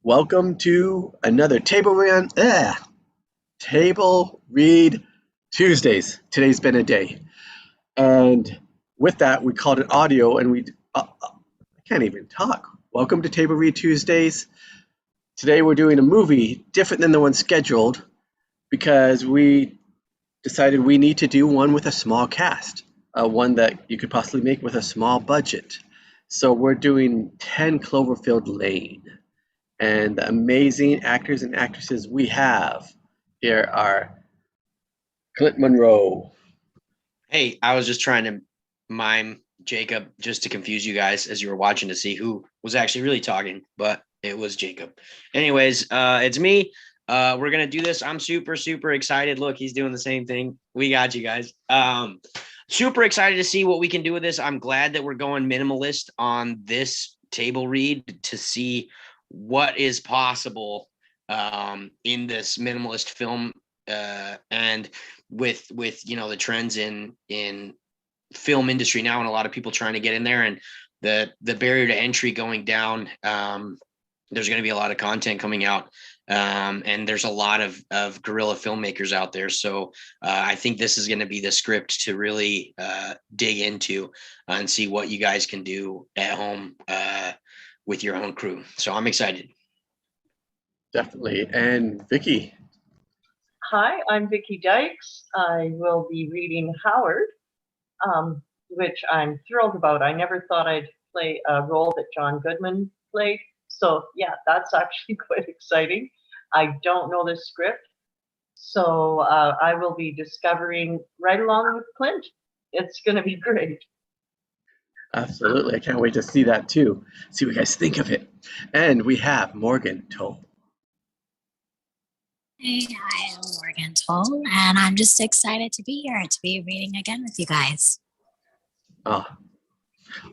Welcome to another table read Tuesdays. Today's been a day, and with that, we called it audio, and I can't even talk. Welcome to Table Read Tuesdays. Today we're doing a movie different than the one scheduled because we decided we need to do one with a small cast, one that you could possibly make with a small budget. So we're doing 10 Cloverfield Lane. And the amazing actors and actresses we have here are Clint Monroe. Hey, I was just trying to mime Jacob just to confuse you guys as you were watching to see who was actually really talking, but it was Jacob. Anyways, it's me. We're gonna do this. I'm super excited. Look, he's doing the same thing. We got you guys. Super excited to see what we can do with this. I'm glad that we're going minimalist on this table read to see what is possible in this minimalist film and with the trends in film industry now, and a lot of people trying to get in there, and the barrier to entry going down. There's going to be a lot of content coming out, and there's a lot of guerrilla filmmakers out there. So I think this is going to be the script to really dig into and see what you guys can do at home with your own crew. So I'm excited. Definitely. And Vicky. Hi, I'm Vicky Dykes. I will be reading Howard, which I'm thrilled about. I never thought I'd play a role that John Goodman played. So yeah, that's actually quite exciting. I don't know the script, so I will be discovering right along with Clint. It's going to be great. Absolutely. I can't wait to see that too. See what you guys think of it. And we have Morgan Toll. Hey, I am Morgan Toll, and I'm just excited to be here to be reading again with you guys. Oh,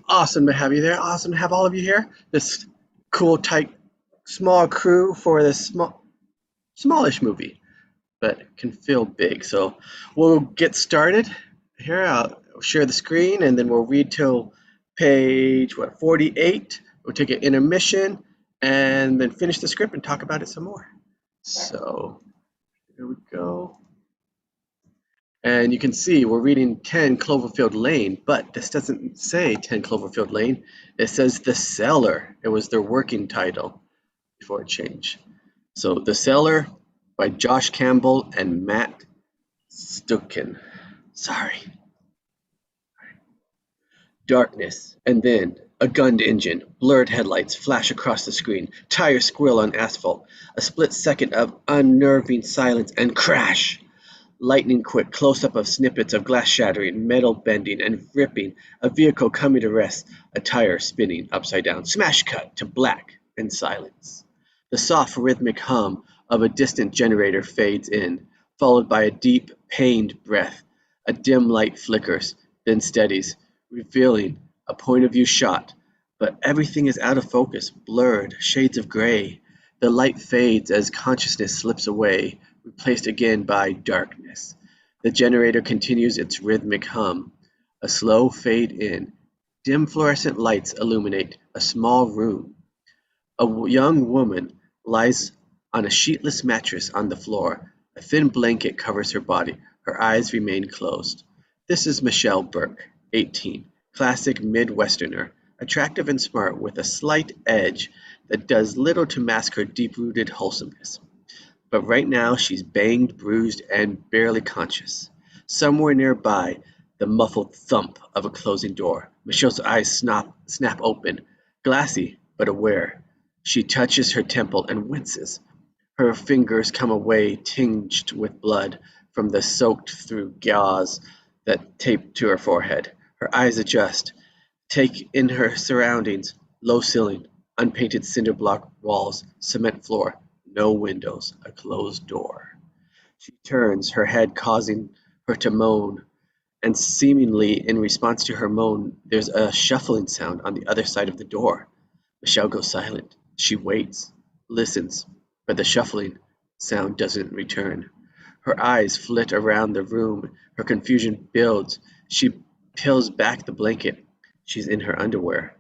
awesome to have you there. Awesome to have all of you here. This cool, tight, small crew for this smallish movie, but can feel big. So we'll get started here. I'll share the screen, and then we'll read till page 48. We'll take an intermission, and then finish the script and talk about it some more. So here we go. And you can see we're reading 10 Cloverfield Lane, but this doesn't say 10 Cloverfield Lane. It says The Cellar. It was their working title before it changed. So The Cellar by Josh Campbell and Matt Stuecken. Sorry. Darkness, and then a gunned engine, blurred headlights flash across the screen, tires squeal on asphalt, a split second of unnerving silence, and crash! Lightning quick close-up of snippets of glass shattering, metal bending and ripping, a vehicle coming to rest, a tire spinning upside down, smash cut to black and silence. The soft rhythmic hum of a distant generator fades in, followed by a deep, pained breath. A dim light flickers, then steadies, revealing a point of view shot, but everything is out of focus, blurred, shades of gray. The light fades as consciousness slips away, replaced again by darkness. The generator continues its rhythmic hum. A slow fade in. Dim fluorescent lights illuminate a small room. A young woman lies on a sheetless mattress on the floor. A thin blanket covers her body. Her eyes remain closed. This is Michelle Burke, 18, classic Midwesterner, attractive and smart with a slight edge that does little to mask her deep-rooted wholesomeness. But right now she's banged, bruised, and barely conscious. Somewhere nearby, the muffled thump of a closing door. Michelle's eyes snap open, glassy but aware. She touches her temple and winces. Her fingers come away tinged with blood from the soaked-through gauze that taped to her forehead. Her eyes adjust, take in her surroundings, low ceiling, unpainted cinder block walls, cement floor, no windows, a closed door. She turns, her head causing her to moan, and seemingly in response to her moan, there's a shuffling sound on the other side of the door. Michelle goes silent. She waits, listens, but the shuffling sound doesn't return. Her eyes flit around the room. Her confusion builds. She peels back the blanket. She's in her underwear,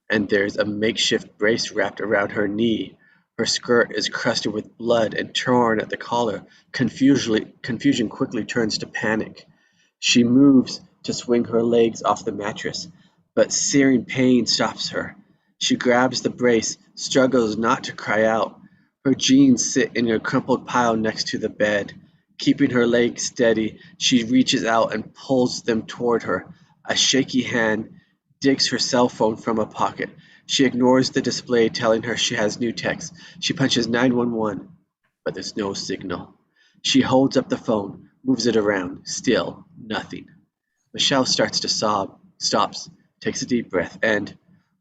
and there's a makeshift brace wrapped around her knee. Her skirt is crusted with blood and torn at the collar. Confusion quickly turns to panic. She moves to swing her legs off the mattress, but searing pain stops her. She grabs the brace, struggles not to cry out. Her jeans sit in a crumpled pile next to the bed. Keeping her legs steady, she reaches out and pulls them toward her. A shaky hand digs her cell phone from a pocket. She ignores the display telling her she has new text. She punches 911, but there's no signal. She holds up the phone, moves it around. Still nothing. Michelle starts to sob, stops, takes a deep breath, and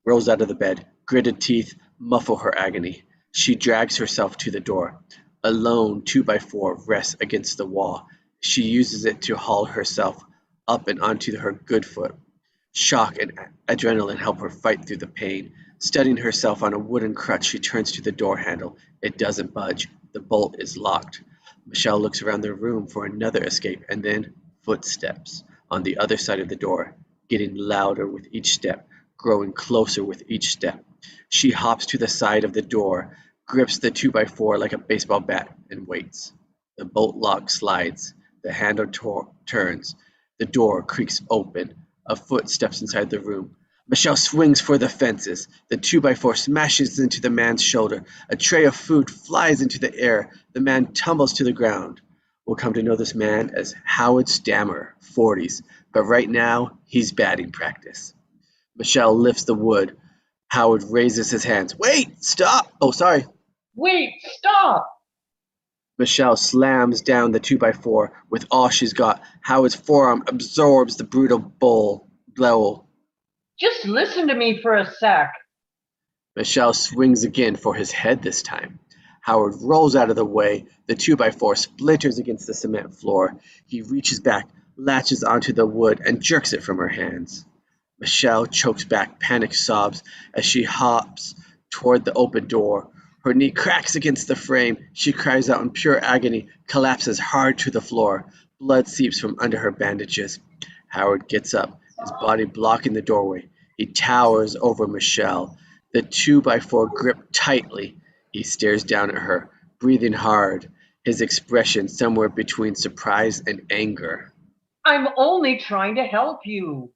rolls out of the bed. Gritted teeth muffle her agony. She drags herself to the door. A lone 2x4 rests against the wall. She uses it to haul herself up and onto her good foot. Shock and adrenaline help her fight through the pain. Steadying herself on a wooden crutch, she turns to the door handle. It doesn't budge. The bolt is locked. Michelle looks around the room for another escape, and then footsteps on the other side of the door, getting louder with each step, growing closer with each step. She hops to the side of the door, grips the 2x4 like a baseball bat, and waits. The bolt lock slides. The handle turns. The door creaks open. A foot steps inside the room. Michelle swings for the fences. The 2x4 smashes into the man's shoulder. A tray of food flies into the air. The man tumbles to the ground. We'll come to know this man as Howard Stammer, 40s, but right now he's batting practice. Michelle lifts the wood. Howard raises his hands. Wait! Stop! Oh, sorry. Wait, stop! Michelle slams down the 2x4 with all she's got. Howard's forearm absorbs the brutal blow. Just listen to me for a sec. Michelle swings again for his head this time. Howard rolls out of the way. The 2x4 splinters against the cement floor. He reaches back, latches onto the wood, and jerks it from her hands. Michelle chokes back panicked sobs as she hops toward the open door. Her knee cracks against the frame. She cries out in pure agony, collapses hard to the floor. Blood seeps from under her bandages. Howard gets up, his body blocking the doorway. He towers over Michelle, the 2x4 gripped tightly. He stares down at her, breathing hard, his expression somewhere between surprise and anger. I'm only trying to help you.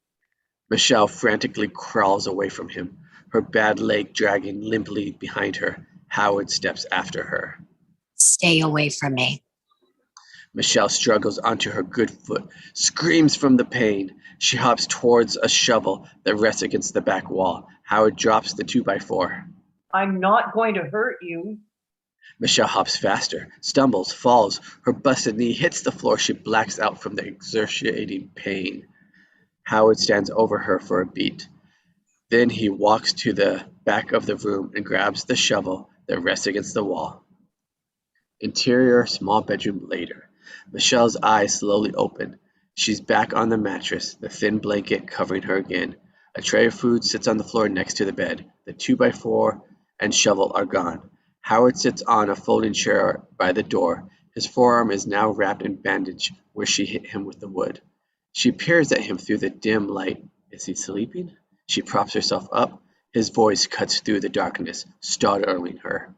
Michelle frantically crawls away from him, her bad leg dragging limply behind her. Howard steps after her. Stay away from me. Michelle struggles onto her good foot, screams from the pain. She hops towards a shovel that rests against the back wall. Howard drops the 2x4. I'm not going to hurt you. Michelle hops faster, stumbles, falls. Her busted knee hits the floor. She blacks out from the excruciating pain. Howard stands over her for a beat. Then he walks to the back of the room and grabs the shovel that rests against the wall. Interior small bedroom later. Michelle's eyes slowly open. She's back on the mattress, the thin blanket covering her again. A tray of food sits on the floor next to the bed. The 2x4 and shovel are gone. Howard sits on a folding chair by the door. His forearm is now wrapped in bandage where she hit him with the wood. She peers at him through the dim light. Is he sleeping? She props herself up. His voice cuts through the darkness, startling her.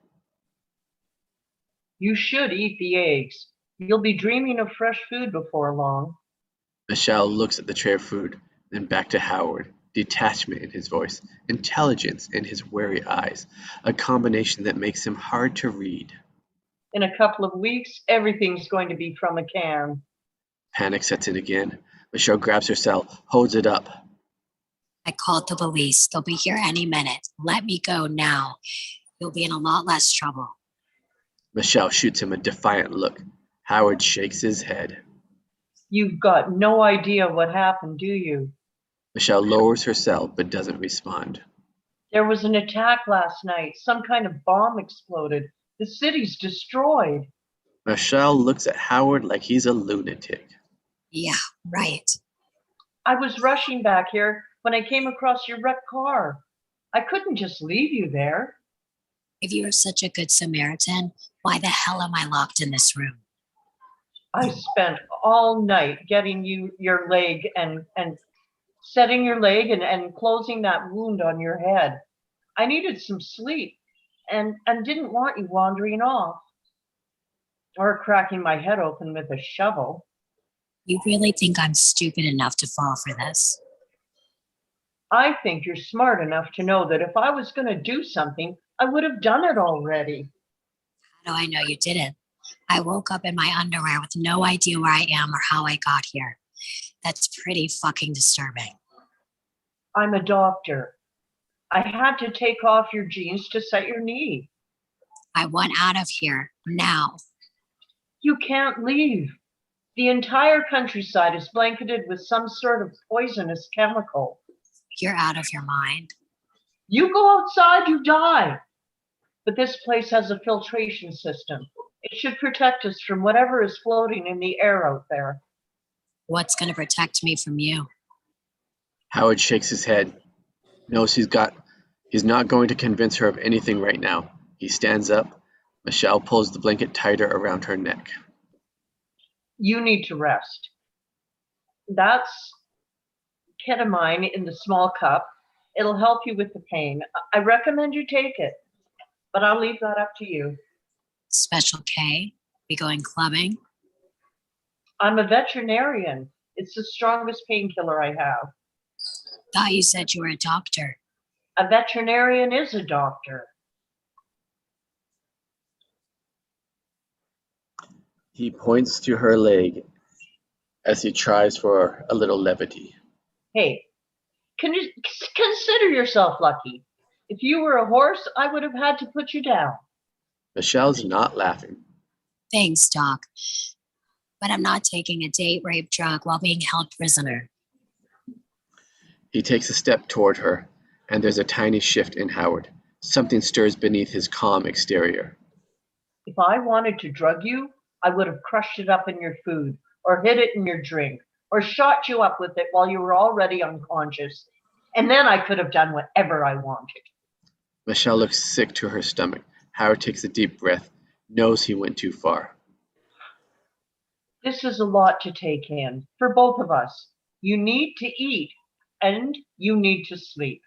You should eat the eggs. You'll be dreaming of fresh food before long. Michelle looks at the tray of food, then back to Howard. Detachment in his voice, intelligence in his wary eyes, a combination that makes him hard to read. In a couple of weeks, everything's going to be from a can. Panic sets in again. Michelle grabs her cell, holds it up. I called the police. They'll be here any minute. Let me go now. You'll be in a lot less trouble. Michelle shoots him a defiant look. Howard shakes his head. You've got no idea what happened, do you? Michelle lowers her cell but doesn't respond. There was an attack last night. Some kind of bomb exploded. The city's destroyed. Michelle looks at Howard like he's a lunatic. Yeah, right. I was rushing back here when I came across your wrecked car. I couldn't just leave you there. If you are such a good Samaritan, why the hell am I locked in this room? I spent all night getting you your leg and setting your leg and closing that wound on your head. I needed some sleep. and didn't want you wandering off or cracking my head open with a shovel. You really think I'm stupid enough to fall for this? I think you're smart enough to know that if I was going to do something, I would have done it already. How do I know you didn't? I woke up in my underwear with no idea where I am or how I got here. That's pretty fucking disturbing. I'm a doctor. I had to take off your jeans to set your knee. I want out of here now. You can't leave. The entire countryside is blanketed with some sort of poisonous chemical. You're out of your mind. You go outside, you die. But this place has a filtration system. It should protect us from whatever is floating in the air out there. What's going to protect me from you? Howard shakes his head. Knows he's not going to convince her of anything right now. He stands up. Michelle pulls the blanket tighter around her neck. You need to rest. That's ketamine in the small cup. It'll help you with the pain. I recommend you take it, but I'll leave that up to you. Special K? We going clubbing? I'm a veterinarian. It's the strongest painkiller I have. Thought you said you were a doctor. A veterinarian is a doctor. He points to her leg as he tries for a little levity. Hey, can you consider yourself lucky? If you were a horse, I would have had to put you down. Michelle's not laughing. Thanks, Doc. But I'm not taking a date rape drug while being held prisoner. He takes a step toward her, and there's a tiny shift in Howard. Something stirs beneath his calm exterior. If I wanted to drug you, I would have crushed it up in your food, or hid it in your drink, or shot you up with it while you were already unconscious. And then I could have done whatever I wanted. Michelle looks sick to her stomach. Howard takes a deep breath, knows he went too far. This is a lot to take in, for both of us. You need to eat, and you need to sleep.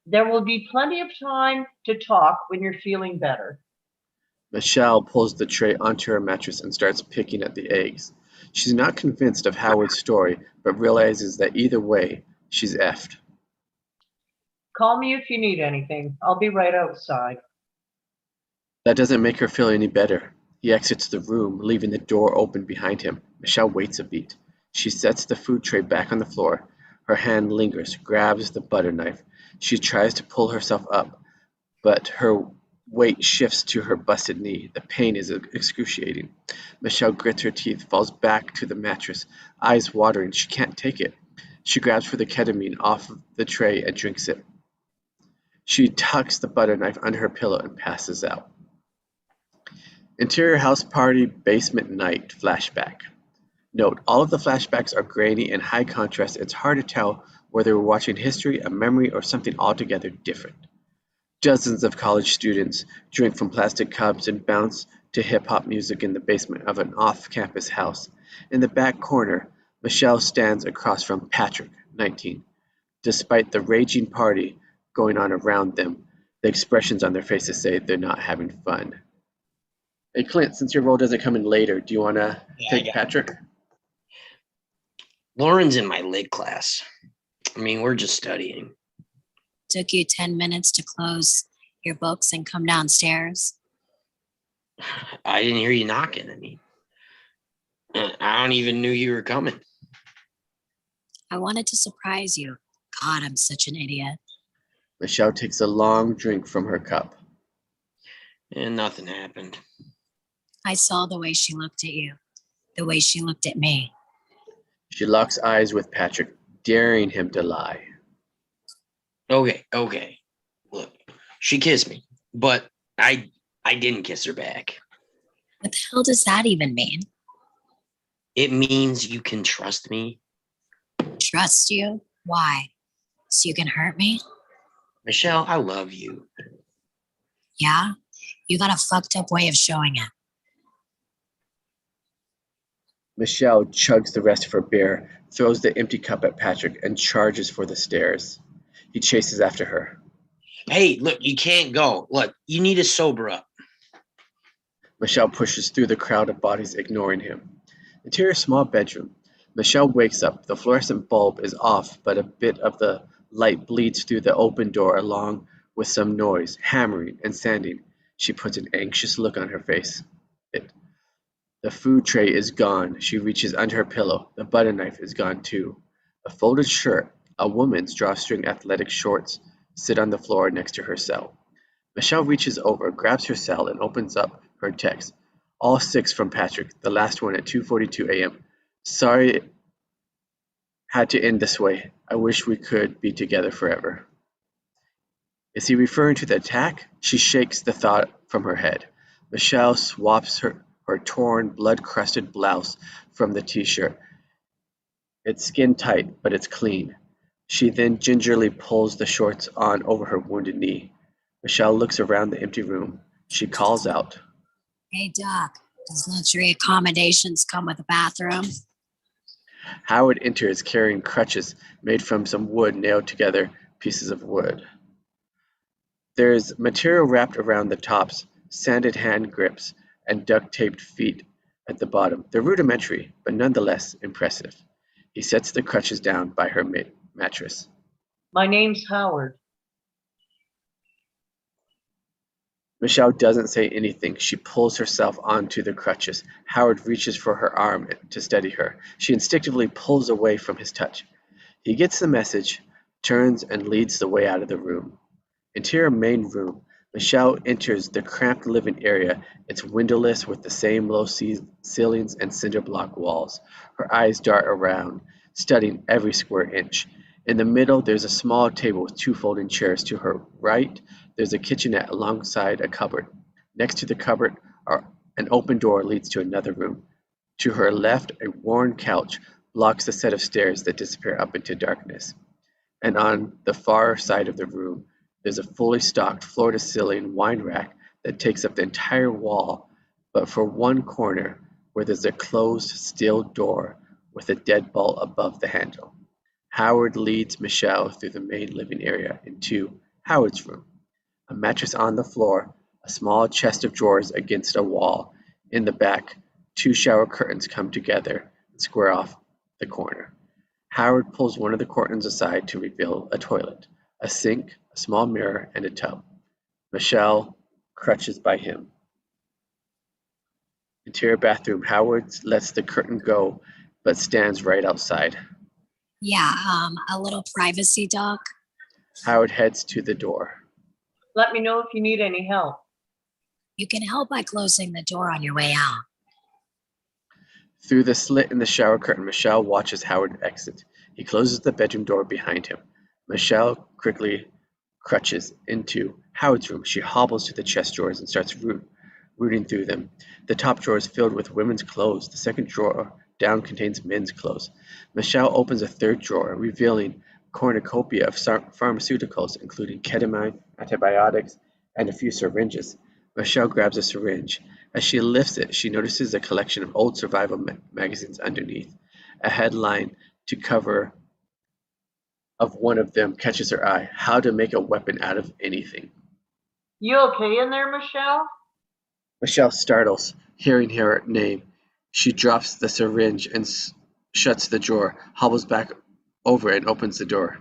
There will be plenty of time to talk when you're feeling better. Michelle pulls the tray onto her mattress and starts picking at the eggs. She's not convinced of Howard's story, but realizes that either way, she's effed. Call me if you need anything. I'll be right outside. That doesn't make her feel any better. He exits the room, leaving the door open behind him. Michelle waits a beat. She sets the food tray back on the floor. Her hand lingers, grabs the butter knife. She tries to pull herself up, but her weight shifts to her busted knee. The pain is excruciating. Michelle grits her teeth, falls back to the mattress, eyes watering. She can't take it. She grabs for the ketamine off of the tray and drinks it. She tucks the butter knife under her pillow and passes out. Interior house party, basement night, flashback. Note, all of the flashbacks are grainy and high contrast. It's hard to tell whether we're watching history, a memory, or something altogether different. Dozens of college students drink from plastic cups and bounce to hip-hop music in the basement of an off-campus house. In the back corner, Michelle stands across from Patrick, 19. Despite the raging party going on around them, the expressions on their faces say they're not having fun. Hey, Clint, since your role doesn't come in later, do you want to take Patrick? Lauren's in my lit class. I mean, we're just studying. Took you 10 minutes to close your books and come downstairs. I didn't hear you knocking. I mean, I don't even knew you were coming. I wanted to surprise you. God, I'm such an idiot. Michelle takes a long drink from her cup. And nothing happened. I saw the way she looked at you, the way she looked at me. She locks eyes with Patrick, daring him to lie. Okay. Look, she kissed me, but I didn't kiss her back. What the hell does that even mean? It means you can trust me. Trust you? Why? So you can hurt me? Michelle, I love you. Yeah? You got a fucked up way of showing it. Michelle chugs the rest of her beer, throws the empty cup at Patrick, and charges for the stairs. He chases after her. Hey, look, you can't go. Look, you need to sober up. Michelle pushes through the crowd of bodies, ignoring him. Interior small bedroom. Michelle wakes up. The fluorescent bulb is off, but a bit of the light bleeds through the open door along with some noise, hammering and sanding. She puts an anxious look on her face. The food tray is gone. She reaches under her pillow. The butter knife is gone too. A folded shirt, a woman's drawstring athletic shorts, sit on the floor next to her cell. Michelle reaches over, grabs her cell, and opens up her text. All six from Patrick, the last one at 2:42 a.m. Sorry it had to end this way. I wish we could be together forever. Is he referring to the attack? She shakes the thought from her head. Michelle swaps her torn, blood-crusted blouse from the t-shirt. It's skin-tight, but it's clean. She then gingerly pulls the shorts on over her wounded knee. Michelle looks around the empty room. She calls out. Hey, Doc, does luxury accommodations come with a bathroom? Howard enters carrying crutches made from some wood nailed together pieces of wood. There's material wrapped around the tops, sanded hand grips, and duct-taped feet at the bottom. They're rudimentary, but nonetheless impressive. He sets the crutches down by her mattress. My name's Howard. Michelle doesn't say anything. She pulls herself onto the crutches. Howard reaches for her arm to steady her. She instinctively pulls away from his touch. He gets the message, turns, and leads the way out of the room. Interior main room. Michelle enters the cramped living area. It's windowless with the same low ceilings and cinder block walls. Her eyes dart around, studying every square inch. In the middle, there's a small table with two folding chairs. To her right, there's a kitchenette alongside a cupboard. Next to the cupboard, an open door leads to another room. To her left, a worn couch blocks the set of stairs that disappear up into darkness. And on the far side of the room, there's a fully stocked floor-to-ceiling wine rack that takes up the entire wall, but for one corner, where there's a closed steel door with a deadbolt above the handle. Howard leads Michelle through the main living area into Howard's room. A mattress on the floor, a small chest of drawers against a wall. In the back, two shower curtains come together and square off the corner. Howard pulls one of the curtains aside to reveal a toilet, a sink, a small mirror, and a tub. Michelle crouches by him. Interior bathroom. Howard lets the curtain go, but stands right outside. Yeah, a little privacy, Doc. Howard heads to the door. Let me know if you need any help. You can help by closing the door on your way out. Through the slit in the shower curtain, Michelle watches Howard exit. He closes the bedroom door behind him. Michelle quickly crutches into Howard's room. She hobbles to the chest drawers and starts rooting through them. The top drawer is filled with women's clothes. The second drawer down contains men's clothes. Michelle opens a third drawer, revealing a cornucopia of pharmaceuticals, including ketamine, antibiotics, and a few syringes. Michelle grabs a syringe. As she lifts it, she notices a collection of old survival magazines underneath. A headline to cover of one of them catches her eye. How to make a weapon out of anything. You okay in there, Michelle? Michelle startles, hearing her name. She drops the syringe and shuts the drawer, hobbles back over and opens the door.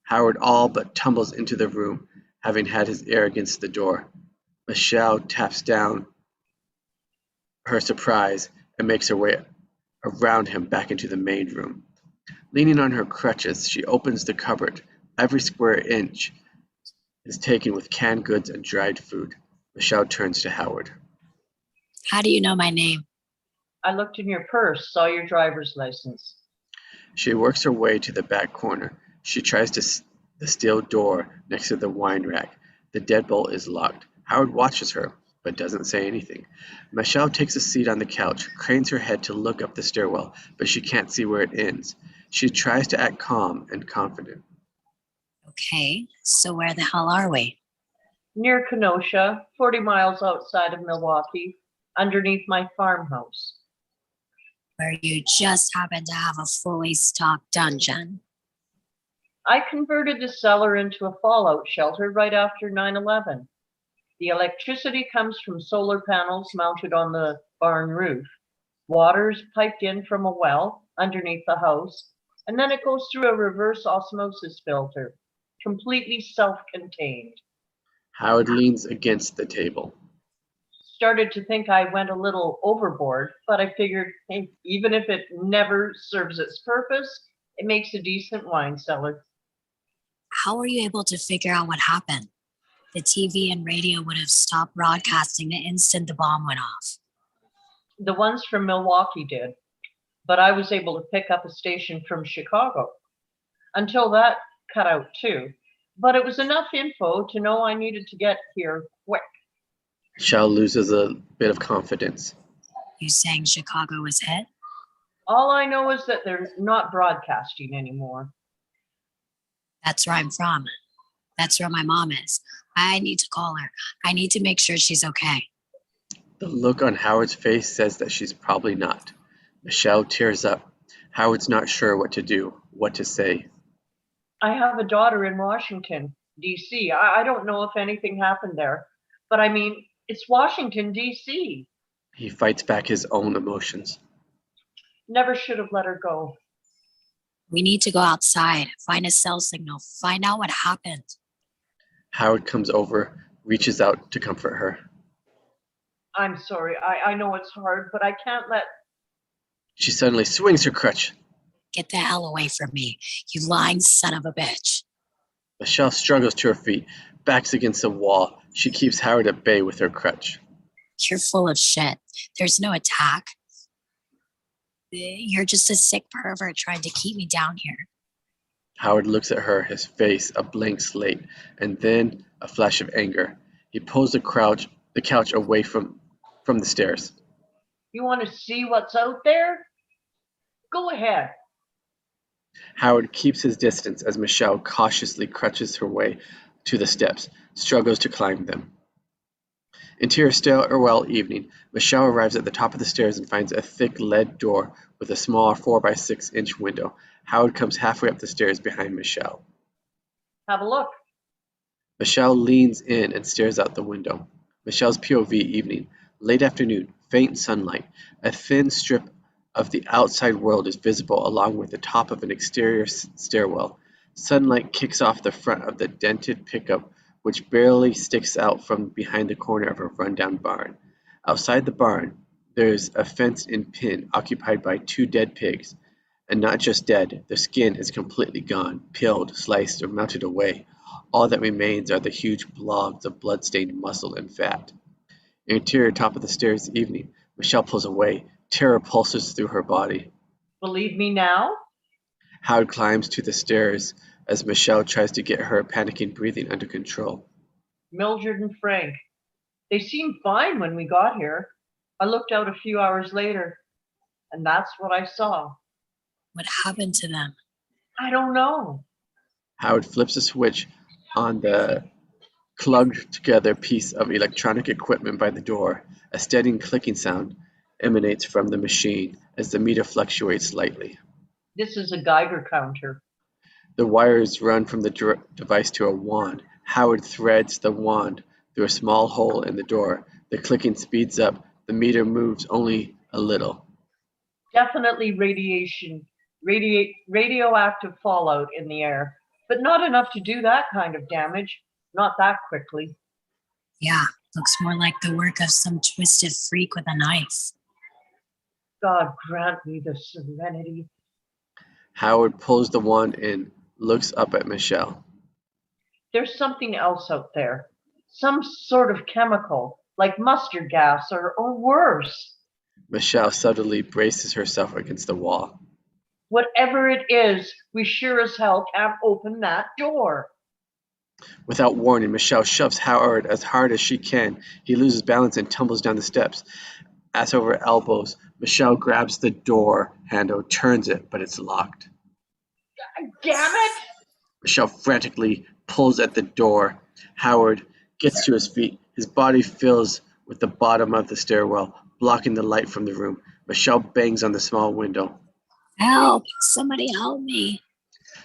Howard all but tumbles into the room, having had his ear against the door. Michelle taps down her surprise and makes her way around him back into the main room. Leaning on her crutches, she opens the cupboard. Every square inch is taken with canned goods and dried food. Michelle turns to Howard. How do you know my name? I looked in your purse, saw your driver's license. She works her way to the back corner. She tries the steel door next to the wine rack. The deadbolt is locked. Howard watches her, but doesn't say anything. Michelle takes a seat on the couch, cranes her head to look up the stairwell, but she can't see where it ends. She tries to act calm and confident. Okay, so where the hell are we? Near Kenosha, 40 miles outside of Milwaukee, underneath my farmhouse. Where you just happen to have a fully stocked dungeon. I converted the cellar into a fallout shelter right after 9/11. The electricity comes from solar panels mounted on the barn roof. Water's piped in from a well underneath the house, and then it goes through a reverse osmosis filter, completely self-contained. Howard leans against the table. Started to think I went a little overboard, but I figured, hey, even if it never serves its purpose, it makes a decent wine cellar. How were you able to figure out what happened? The TV and radio would have stopped broadcasting the instant the bomb went off. The ones from Milwaukee did, but I was able to pick up a station from Chicago. Until that cut out too. But it was enough info to know I needed to get here quick. Michelle loses a bit of confidence. You saying Chicago was hit? All I know is that they're not broadcasting anymore. That's where I'm from. That's where my mom is. I need to call her. I need to make sure she's okay. The look on Howard's face says that she's probably not. Michelle tears up. Howard's not sure what to do, what to say. I have a daughter in Washington, D.C. I don't know if anything happened there, but I mean, it's Washington, D.C. He fights back his own emotions. Never should have let her go. We need to go outside, find a cell signal, find out what happened. Howard comes over, reaches out to comfort her. I'm sorry. I know it's hard, but I can't let... She suddenly swings her crutch. Get the hell away from me, you lying son of a bitch. Michelle struggles to her feet, backs against the wall. She keeps Howard at bay with her crutch. You're full of shit. There's no attack. You're just a sick pervert trying to keep me down here. Howard looks at her, his face a blank slate, and then a flash of anger. He pulls the couch away from the stairs. You want to see what's out there? Go ahead. Howard keeps his distance as Michelle cautiously crutches her way to the steps, struggles to climb them. Interior stairwell evening. Michelle arrives at the top of the stairs and finds a thick lead door with a small 4-by-6-inch window. Howard comes halfway up the stairs behind Michelle. Have a look. Michelle leans in and stares out the window. Michelle's POV evening. Late afternoon, faint sunlight. A thin strip of the outside world is visible along with the top of an exterior stairwell. Sunlight kicks off the front of the dented pickup, which barely sticks out from behind the corner of a rundown barn. Outside the barn, there's a fenced-in pen occupied by 2 dead pigs. And not just dead, their skin is completely gone, peeled, sliced, or melted away. All that remains are the huge blobs of blood-stained muscle and fat. Interior top of the stairs evening. Michelle pulls away. Terror pulses through her body. Believe me now? Howard climbs to the stairs as Michelle tries to get her panicking breathing under control. Mildred and Frank. They seemed fine when we got here. I looked out a few hours later, and that's what I saw. What happened to them? I don't know. Howard flips a switch on the clugged together piece of electronic equipment by the door. A steady clicking sound emanates from the machine as the meter fluctuates slightly. This is a Geiger counter. The wires run from the device to a wand. Howard threads the wand through a small hole in the door. The clicking speeds up. The meter moves only a little. Definitely radioactive fallout in the air, but not enough to do that kind of damage. Not that quickly. Yeah, looks more like the work of some twisted freak with a knife. God grant me the serenity. Howard pulls the wand in, looks up at Michelle. There's something else out there. Some sort of chemical, like mustard gas or worse. Michelle subtly braces herself against the wall. Whatever it is, we sure as hell can't open that door. Without warning, Michelle shoves Howard as hard as she can. He loses balance and tumbles down the steps. Ass over elbows, Michelle grabs the door handle, turns it, but it's locked. Damn it! Michelle frantically pulls at the door. Howard gets to his feet. His body fills with the bottom of the stairwell, blocking the light from the room. Michelle bangs on the small window. Help! Somebody help me.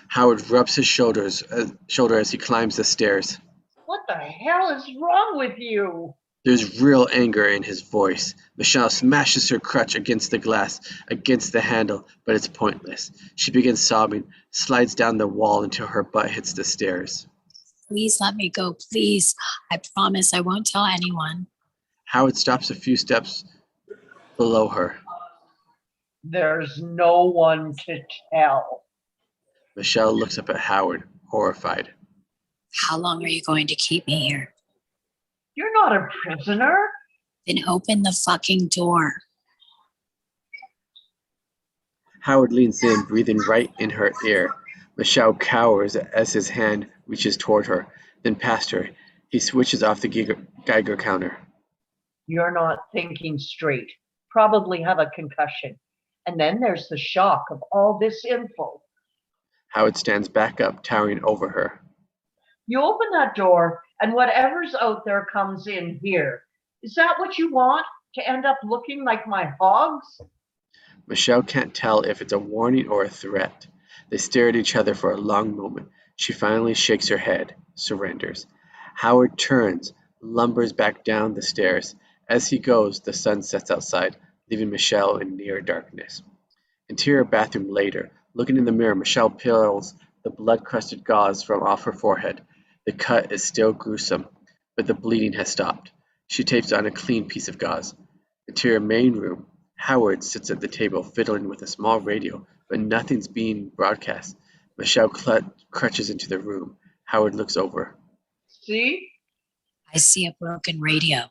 Howard rubs his shoulder as he climbs the stairs. What the hell is wrong with you? There's real anger in his voice. Michelle smashes her crutch against the glass, against the handle, but it's pointless. She begins sobbing, slides down the wall until her butt hits the stairs. Please let me go, please. I promise I won't tell anyone. Howard stops a few steps below her. There's no one to tell. Michelle looks up at Howard, horrified. How long are you going to keep me here? You're not a prisoner. Then open the fucking door. Howard leans in, breathing right in her ear. Michelle cowers as his hand reaches toward her, then past her. He switches off the Geiger counter. You're not thinking straight. Probably have a concussion. And then there's the shock of all this info. Howard stands back up, towering over her. You open that door, and whatever's out there comes in here. Is that what you want? To end up looking like my hogs? Michelle can't tell if it's a warning or a threat. They stare at each other for a long moment. She finally shakes her head, surrenders. Howard turns, lumbers back down the stairs. As he goes, the sun sets outside, leaving Michelle in near darkness. Interior bathroom later. Looking in the mirror, Michelle peels the blood-crusted gauze from off her forehead. The cut is still gruesome, but the bleeding has stopped. She tapes on a clean piece of gauze. Interior main room. Howard sits at the table, fiddling with a small radio, but nothing's being broadcast. Michelle crutches into the room. Howard looks over. See? I see a broken radio.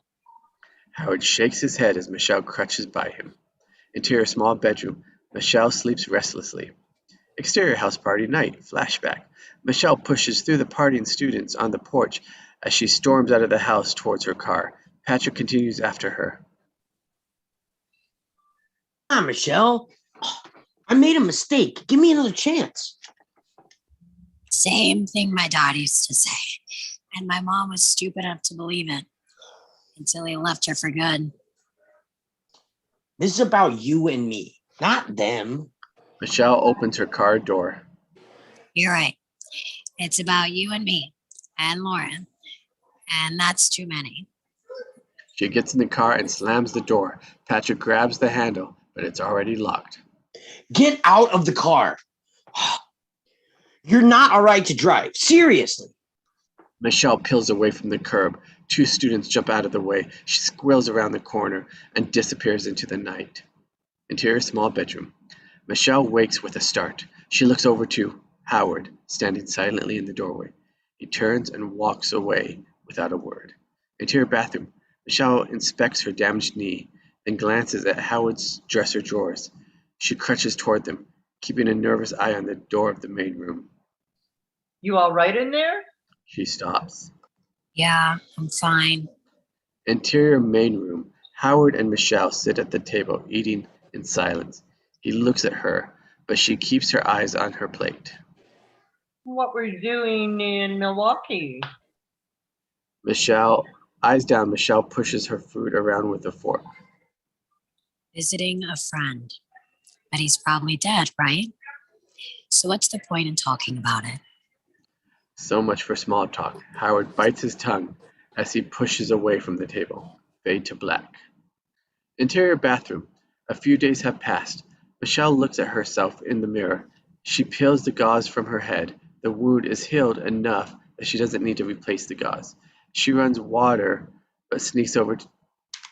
Howard shakes his head as Michelle crutches by him. Interior small bedroom. Michelle sleeps restlessly. Exterior house party night. Flashback. Michelle pushes through the partying students on the porch as she storms out of the house towards her car. Patrick continues after her. Ah, Michelle. I made a mistake. Give me another chance. Same thing my dad used to say. And my mom was stupid enough to believe it until he left her for good. This is about you and me, not them. Michelle opens her car door. You're right. It's about you and me and Lauren. And that's too many. She gets in the car and slams the door. Patrick grabs the handle, but it's already locked. Get out of the car. You're not all right to drive. Seriously. Michelle peels away from the curb. Two students jump out of the way. She squeals around the corner and disappears into the night. Interior small bedroom. Michelle wakes with a start. She looks over to Howard, standing silently in the doorway. He turns and walks away without a word. Interior bathroom. Michelle inspects her damaged knee, then glances at Howard's dresser drawers. She crutches toward them, keeping a nervous eye on the door of the main room. You all right in there? She stops. Yeah, I'm fine. Interior main room. Howard and Michelle sit at the table, eating in silence. He looks at her, but she keeps her eyes on her plate. What were you doing in Milwaukee? Michelle, eyes down, Michelle pushes her food around with a fork. Visiting a friend. But he's probably dead, right? So what's the point in talking about it? So much for small talk. Howard bites his tongue as he pushes away from the table. Fade to black. Interior bathroom. A few days have passed. Michelle looks at herself in the mirror. She peels the gauze from her head. The wound is healed enough that she doesn't need to replace the gauze. She runs water, but sneaks over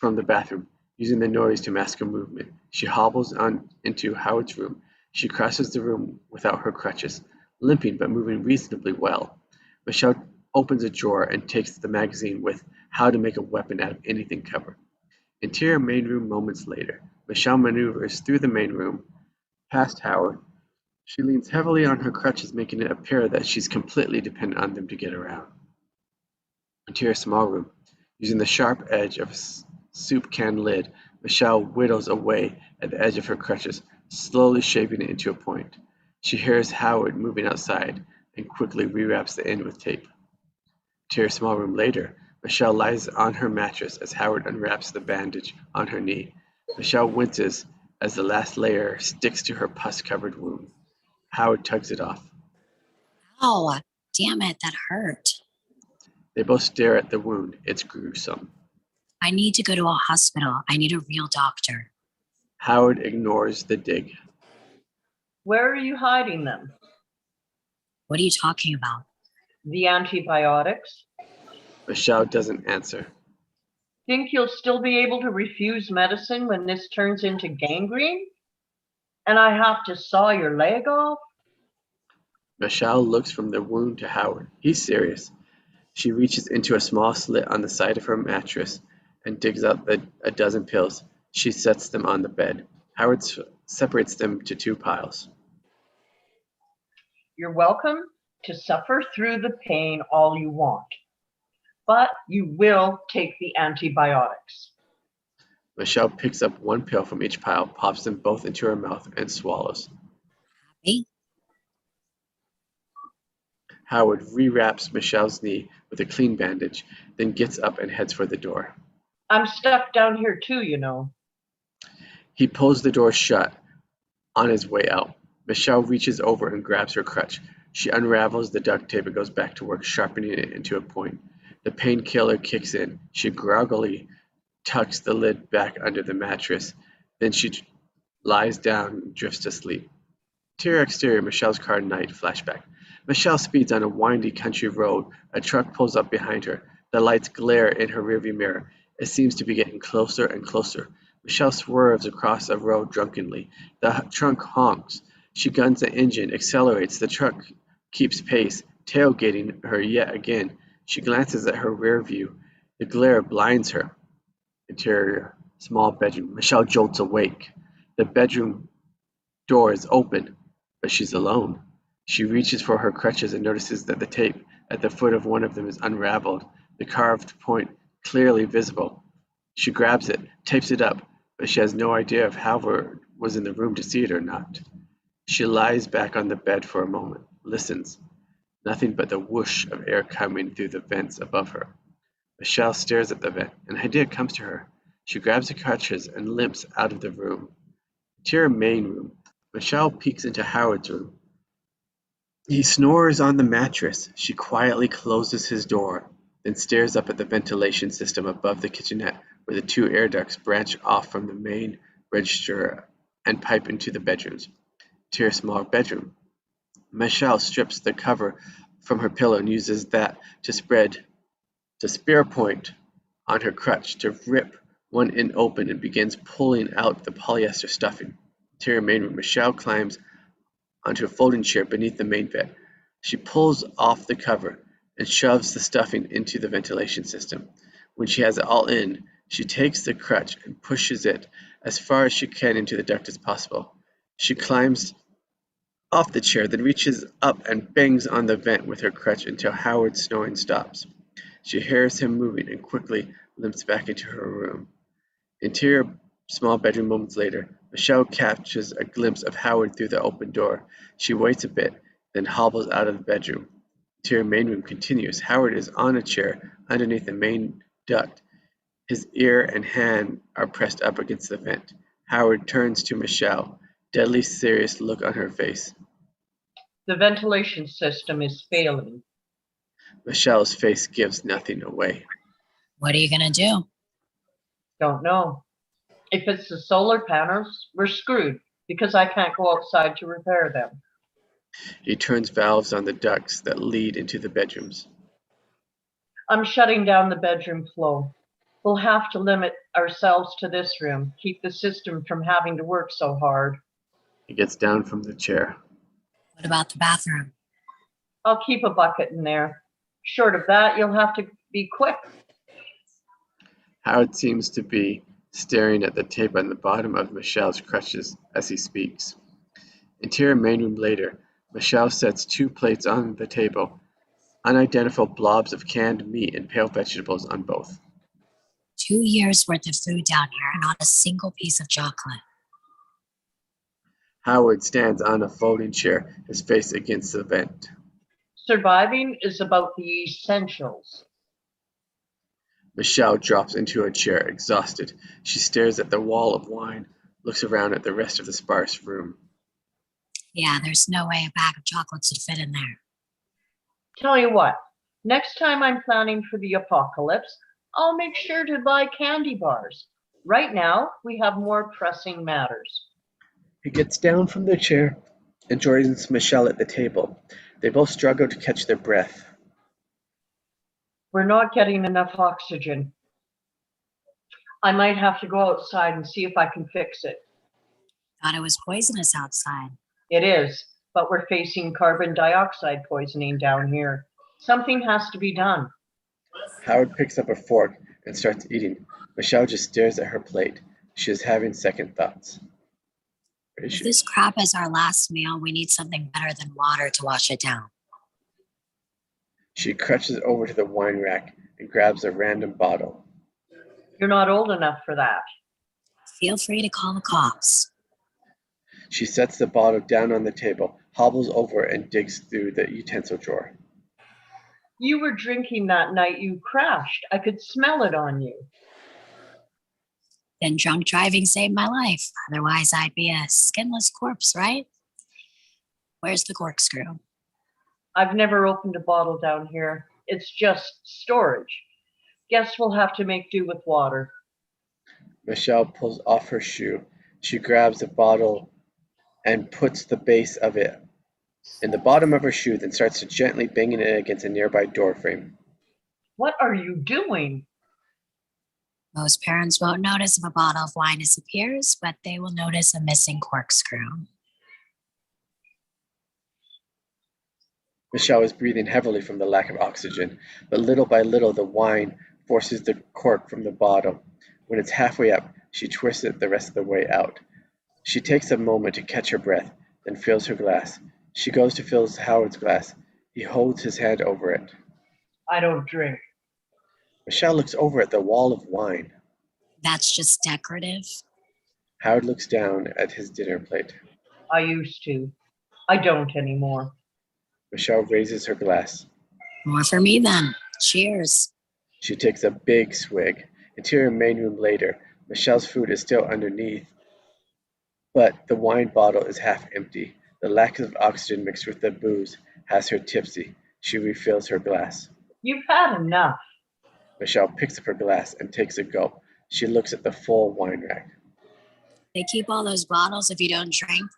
from the bathroom, using the noise to mask her movement. She hobbles on into Howard's room. She crosses the room without her crutches, limping but moving reasonably well. Michelle opens a drawer and takes the magazine with How to Make a Weapon Out of Anything cover. Interior main room moments later. Michelle maneuvers through the main room, past Howard. She leans heavily on her crutches, making it appear that she's completely dependent on them to get around. Interior small room. Using the sharp edge of a soup can lid, Michelle whittles away at the edge of her crutches, slowly shaping it into a point. She hears Howard moving outside and quickly rewraps the end with tape. Interior small room later. Michelle lies on her mattress as Howard unwraps the bandage on her knee. Michelle winces as the last layer sticks to her pus-covered wound. Howard tugs it off. Oh, damn it, that hurt. They both stare at the wound. It's gruesome. I need to go to a hospital. I need a real doctor. Howard ignores the dig. Where are you hiding them? What are you talking about? The antibiotics? Michelle doesn't answer. Think you'll still be able to refuse medicine when this turns into gangrene? And I have to saw your leg off? Michelle looks from the wound to Howard. He's serious. She reaches into a small slit on the side of her mattress and digs out a dozen pills. She sets them on the bed. Howard separates them to two piles. You're welcome to suffer through the pain all you want, but you will take the antibiotics. Michelle picks up one pill from each pile, pops them both into her mouth, and swallows. Happy? Howard rewraps Michelle's knee with a clean bandage, then gets up and heads for the door. I'm stuck down here too, you know. He pulls the door shut on his way out. Michelle reaches over and grabs her crutch. She unravels the duct tape and goes back to work, sharpening it into a point. The painkiller kicks in. She groggily tucks the lid back under the mattress. Then she lies down and drifts to sleep. Interior exterior, Michelle's car night flashback. Michelle speeds on a windy country road. A truck pulls up behind her. The lights glare in her rearview mirror. It seems to be getting closer and closer. Michelle swerves across a road drunkenly. The trunk honks. She guns the engine, accelerates. The truck keeps pace, tailgating her yet again. She glances at her rear view. The glare blinds her. Interior, small bedroom. Michelle jolts awake. The bedroom door is open, but she's alone. She reaches for her crutches and notices that the tape at the foot of one of them is unraveled, the carved point clearly visible. She grabs it, tapes it up, but she has no idea if Howard was in the room to see it or not. She lies back on the bed for a moment, listens. Nothing but the whoosh of air coming through the vents above her. Michelle stares at the vent. An idea comes to her. She grabs the crutches and limps out of the room. To her main room, Michelle peeks into Howard's room. He snores on the mattress. She quietly closes his door, then stares up at the ventilation system above the kitchenette where the two air ducts branch off from the main register and pipe into the bedrooms. To her small bedroom. Michelle strips the cover from her pillow and uses that to spear point on her crutch to rip one end open and begins pulling out the polyester stuffing. To her main room, Michelle climbs onto a folding chair beneath the main bed. She pulls off the cover and shoves the stuffing into the ventilation system. When she has it all in, she takes the crutch and pushes it as far as she can into the duct as possible. She climbs off the chair, then reaches up and bangs on the vent with her crutch until Howard's snoring stops. She hears him moving and quickly limps back into her room. Interior small bedroom moments later, Michelle catches a glimpse of Howard through the open door. She waits a bit, then hobbles out of the bedroom. Interior main room continues. Howard is on a chair underneath the main duct. His ear and hand are pressed up against the vent. Howard turns to Michelle, deadly serious look on her face. The ventilation system is failing. Michelle's face gives nothing away. What are you going to do? Don't know. If it's the solar panels, we're screwed because I can't go outside to repair them. He turns valves on the ducts that lead into the bedrooms. I'm shutting down the bedroom flow. We'll have to limit ourselves to this room, keep the system from having to work so hard. He gets down from the chair. What about the bathroom? I'll keep a bucket in there. Short of that, you'll have to be quick. Howard seems to be staring at the tape on the bottom of Michelle's crutches as he speaks. Interior main room later, Michelle sets two plates on the table, unidentifiable blobs of canned meat and pale vegetables on both. 2 years worth of food down here and not a single piece of chocolate. Howard stands on a folding chair, his face against the vent. Surviving is about the essentials. Michelle drops into a chair, exhausted. She stares at the wall of wine, looks around at the rest of the sparse room. Yeah, there's no way a bag of chocolates would fit in there. Tell you what, next time I'm planning for the apocalypse, I'll make sure to buy candy bars. Right now, we have more pressing matters. He gets down from the chair and joins Michelle at the table. They both struggle to catch their breath. We're not getting enough oxygen. I might have to go outside and see if I can fix it. Thought it was poisonous outside. It is, but we're facing carbon dioxide poisoning down here. Something has to be done. Howard picks up a fork and starts eating. Michelle just stares at her plate. She is having second thoughts. If this crap is our last meal, we need something better than water to wash it down. She crutches over to the wine rack and grabs a random bottle. You're not old enough for that. Feel free to call the cops. She sets the bottle down on the table, hobbles over and digs through the utensil drawer. You were drinking that night you crashed. I could smell it on you. Then drunk driving saved my life. Otherwise, I'd be a skinless corpse, right? Where's the corkscrew? I've never opened a bottle down here. It's just storage. Guess we'll have to make do with water. Michelle pulls off her shoe. She grabs a bottle and puts the base of it in the bottom of her shoe, then starts to gently banging it against a nearby door frame. What are you doing? Most parents won't notice if a bottle of wine disappears, but they will notice a missing corkscrew. Michelle is breathing heavily from the lack of oxygen, but little by little the wine forces the cork from the bottle. When it's halfway up, she twists it the rest of the way out. She takes a moment to catch her breath, then fills her glass. She goes to fill Howard's glass. He holds his hand over it. I don't drink. Michelle looks over at the wall of wine. That's just decorative. Howard looks down at his dinner plate. I used to. I don't anymore. Michelle raises her glass. More for me then. Cheers. She takes a big swig. Interior main room later. Michelle's food is still underneath, but the wine bottle is half empty. The lack of oxygen mixed with the booze has her tipsy. She refills her glass. You've had enough. Michelle picks up her glass and takes a gulp. She looks at the full wine rack. They keep all those bottles if you don't drink.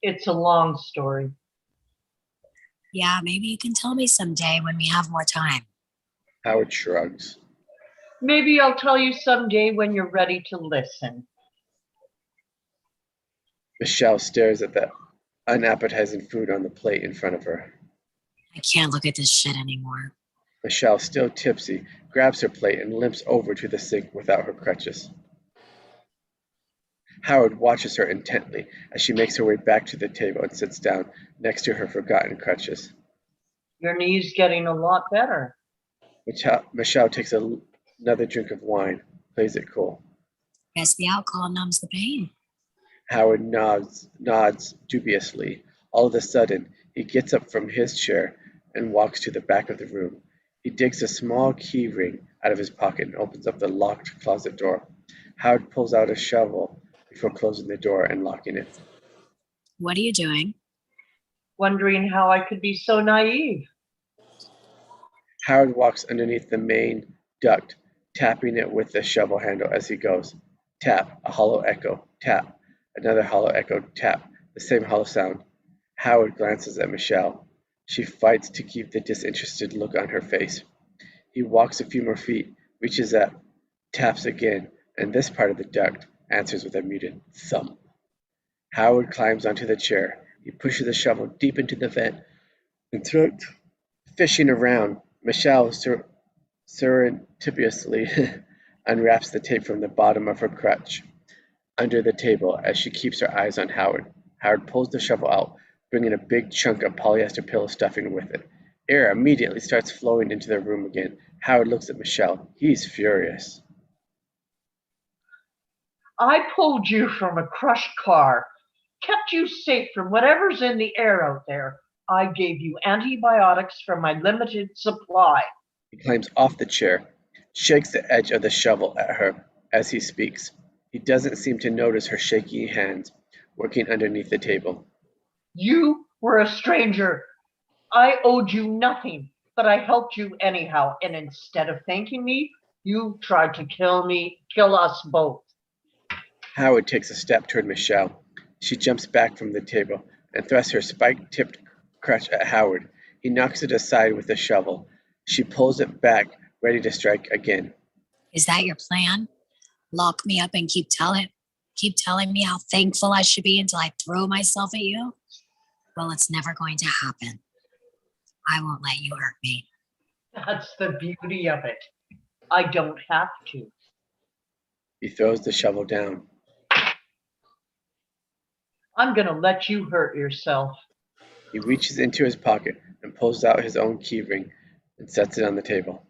It's a long story. Yeah, maybe you can tell me someday when we have more time. Howard shrugs. Maybe I'll tell you someday when you're ready to listen. Michelle stares at the unappetizing food on the plate in front of her. I can't look at this shit anymore. Michelle, still tipsy, grabs her plate and limps over to the sink without her crutches. Howard watches her intently as she makes her way back to the table and sits down next to her forgotten crutches. Your knee's getting a lot better. Michelle takes another drink of wine, plays it cool. Guess the alcohol numbs the pain. Howard nods dubiously. All of a sudden, he gets up from his chair and walks to the back of the room. He digs a small key ring out of his pocket and opens up the locked closet door. Howard pulls out a shovel before closing the door and locking it. What are you doing? Wondering how I could be so naive. Howard walks underneath the main duct, tapping it with the shovel handle as he goes. Tap, a hollow echo. Tap, another hollow echo. Tap, the same hollow sound. Howard glances at Michelle. She fights to keep the disinterested look on her face. He walks a few more feet, reaches up, taps again, and this part of the duct answers with a muted thump. Howard climbs onto the chair. He pushes the shovel deep into the vent and starts fishing around. Michelle surreptitiously unwraps the tape from the bottom of her crutch under the table as she keeps her eyes on Howard. Howard pulls the shovel out, bringing a big chunk of polyester pillow stuffing with it. Air immediately starts flowing into the room again. Howard looks at Michelle. He's furious. I pulled you from a crushed car, kept you safe from whatever's in the air out there. I gave you antibiotics from my limited supply. He climbs off the chair, shakes the edge of the shovel at her as he speaks. He doesn't seem to notice her shaky hands working underneath the table. You were a stranger. I owed you nothing, but I helped you anyhow. And instead of thanking me, you tried to kill us both. Howard takes a step toward Michelle. She jumps back from the table and thrusts her spike-tipped crutch at Howard. He knocks it aside with a shovel. She pulls it back, ready to strike again. Is that your plan? Lock me up and keep telling me how thankful I should be until I throw myself at you? Well, it's never going to happen. I won't let you hurt me. That's the beauty of it. I don't have to. He throws the shovel down. I'm going to let you hurt yourself. He reaches into his pocket and pulls out his own key ring and sets it on the table.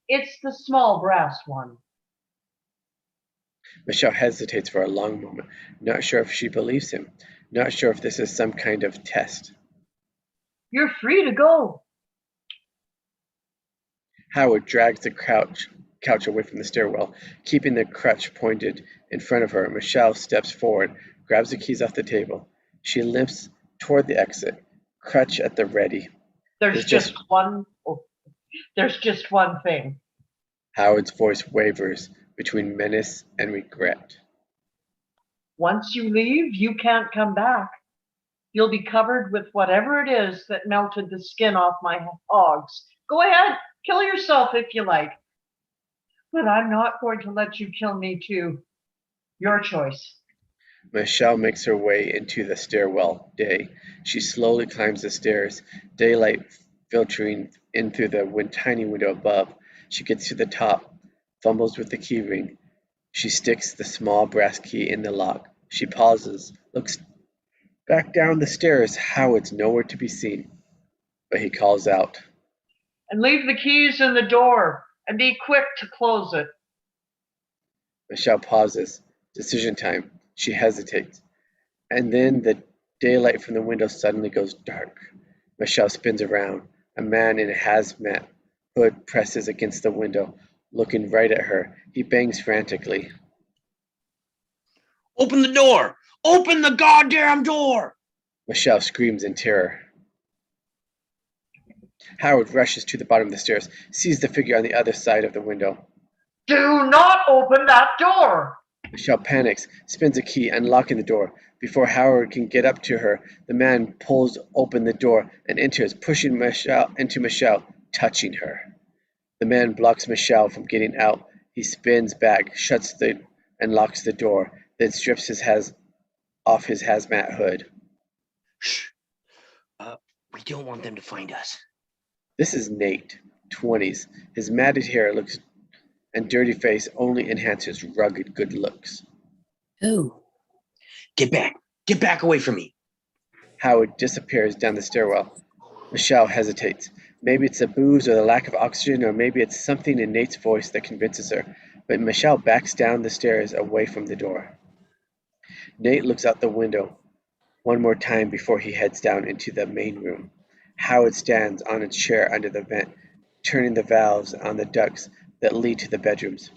It's the small brass one. Michelle hesitates for a long moment, not sure if she believes him, not sure if this is some kind of test. You're free to go. Howard drags the couch away from the stairwell, keeping the crutch pointed in front of her. Michelle steps forward, grabs the keys off the table. She limps toward the exit, crutch at the ready. There's just one thing. Howard's voice wavers between menace and regret. Once you leave, you can't come back. You'll be covered with whatever it is that melted the skin off my hogs. Go ahead, kill yourself if you like. But I'm not going to let you kill me too. Your choice. Michelle makes her way into the stairwell day. She slowly climbs the stairs, daylight filtering in through the tiny window above. She gets to the top, fumbles with the key ring. She sticks the small brass key in the lock. She pauses, looks back down the stairs. Howard's nowhere to be seen, but he calls out. And leave the keys in the door, and be quick to close it. Michelle pauses. Decision time. She hesitates. And then the daylight from the window suddenly goes dark. Michelle spins around. A man in a hazmat hood presses against the window, looking right at her. He bangs frantically. Open the door! Open the goddamn door! Michelle screams in terror. Howard rushes to the bottom of the stairs, sees the figure on the other side of the window. Do not open that door! Michelle panics, spins a key, unlocking the door. Before Howard can get up to her, the man pulls open the door and enters, pushing Michelle, touching her. The man blocks Michelle from getting out. He spins back, and locks the door, then strips off his hazmat hood. Shh. We don't want them to find us. This is Nate, 20s. His matted hair and dirty face only enhance his rugged good looks. Who? Get back. Get back away from me. Howard disappears down the stairwell. Michelle hesitates. Maybe it's the booze or the lack of oxygen, or maybe it's something in Nate's voice that convinces her. But Michelle backs down the stairs away from the door. Nate looks out the window one more time before he heads down into the main room. Howard stands on a chair under the vent, turning the valves on the ducts that lead to the bedrooms.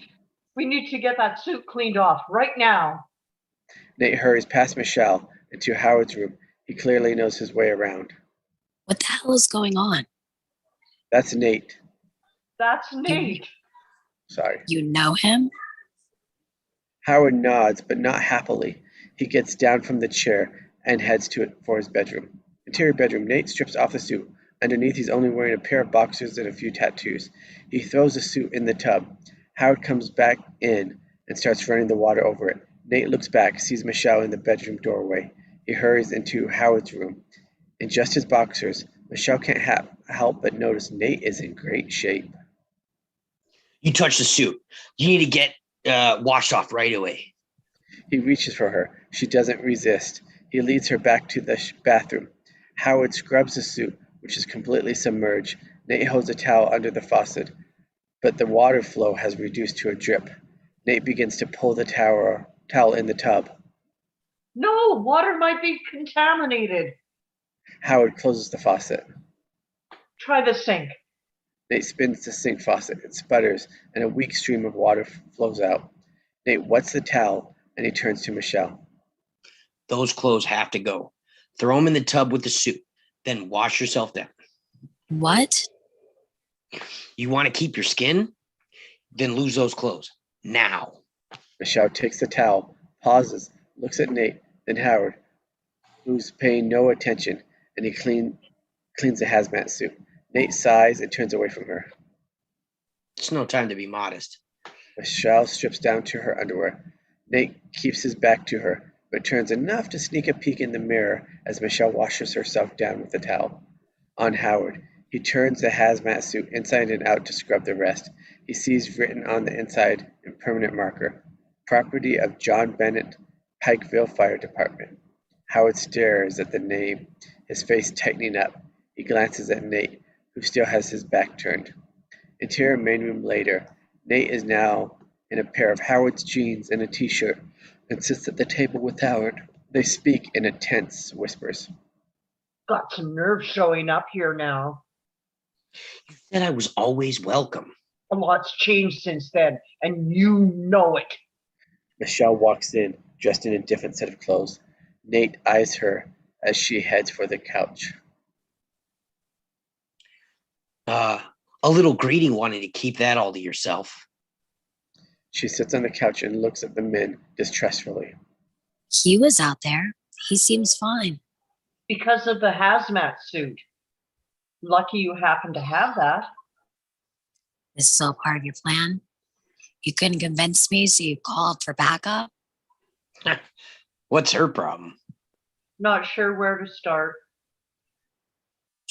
We need to get that suit cleaned off right now. Nate hurries past Michelle into Howard's room. He clearly knows his way around. What the hell is going on? That's Nate. That's Nate. Sorry. You know him? Howard nods, but not happily. He gets down from the chair and heads to it for his bedroom. Interior bedroom. Nate strips off the suit. Underneath, he's only wearing a pair of boxers and a few tattoos. He throws the suit in the tub. Howard comes back in and starts running the water over it. Nate looks back, sees Michelle in the bedroom doorway. He hurries into Howard's room. In just his boxers, Michelle can't help but notice Nate is in great shape. You touched the suit. You need to get washed off right away. He reaches for her. She doesn't resist. He leads her back to the bathroom. Howard scrubs the suit, which is completely submerged. Nate holds a towel under the faucet, but the water flow has reduced to a drip. Nate begins to pull the towel in the tub. No, water might be contaminated. Howard closes the faucet. Try the sink. Nate spins the sink faucet. It sputters, and a weak stream of water flows out. Nate wets the towel, and he turns to Michelle. Those clothes have to go. Throw them in the tub with the suit. then wash yourself down. What? You want to keep your skin? Then lose those clothes. Now. Michelle takes the towel, pauses, looks at Nate, then Howard, who's paying no attention, and he cleans the hazmat suit. Nate sighs and turns away from her. It's no time to be modest. Michelle strips down to her underwear. Nate keeps his back to her, but turns enough to sneak a peek in the mirror as Michelle washes herself down with the towel. On Howard, he turns the hazmat suit inside and out to scrub the rest. He sees written on the inside in permanent marker, property of John Bennett, Pikeville Fire Department. Howard stares at the name, his face tightening up. He glances at Nate, who still has his back turned. Interior main room later. Nate is now in a pair of Howard's jeans and a t-shirt and sits at the table with Howard. They speak in tense whispers. Got some nerve showing up here now. You said I was always welcome. A lot's changed since then, and you know it. Michelle walks in, dressed in a different set of clothes. Nate eyes her as she heads for the couch. A little greeting wanting to keep that all to yourself. She sits on the couch and looks at the men distrustfully. He was out there. He seems fine. Because of the hazmat suit. Lucky you happen to have that. This is all part of your plan. You couldn't convince me, so you called for backup. What's her problem? Not sure where to start.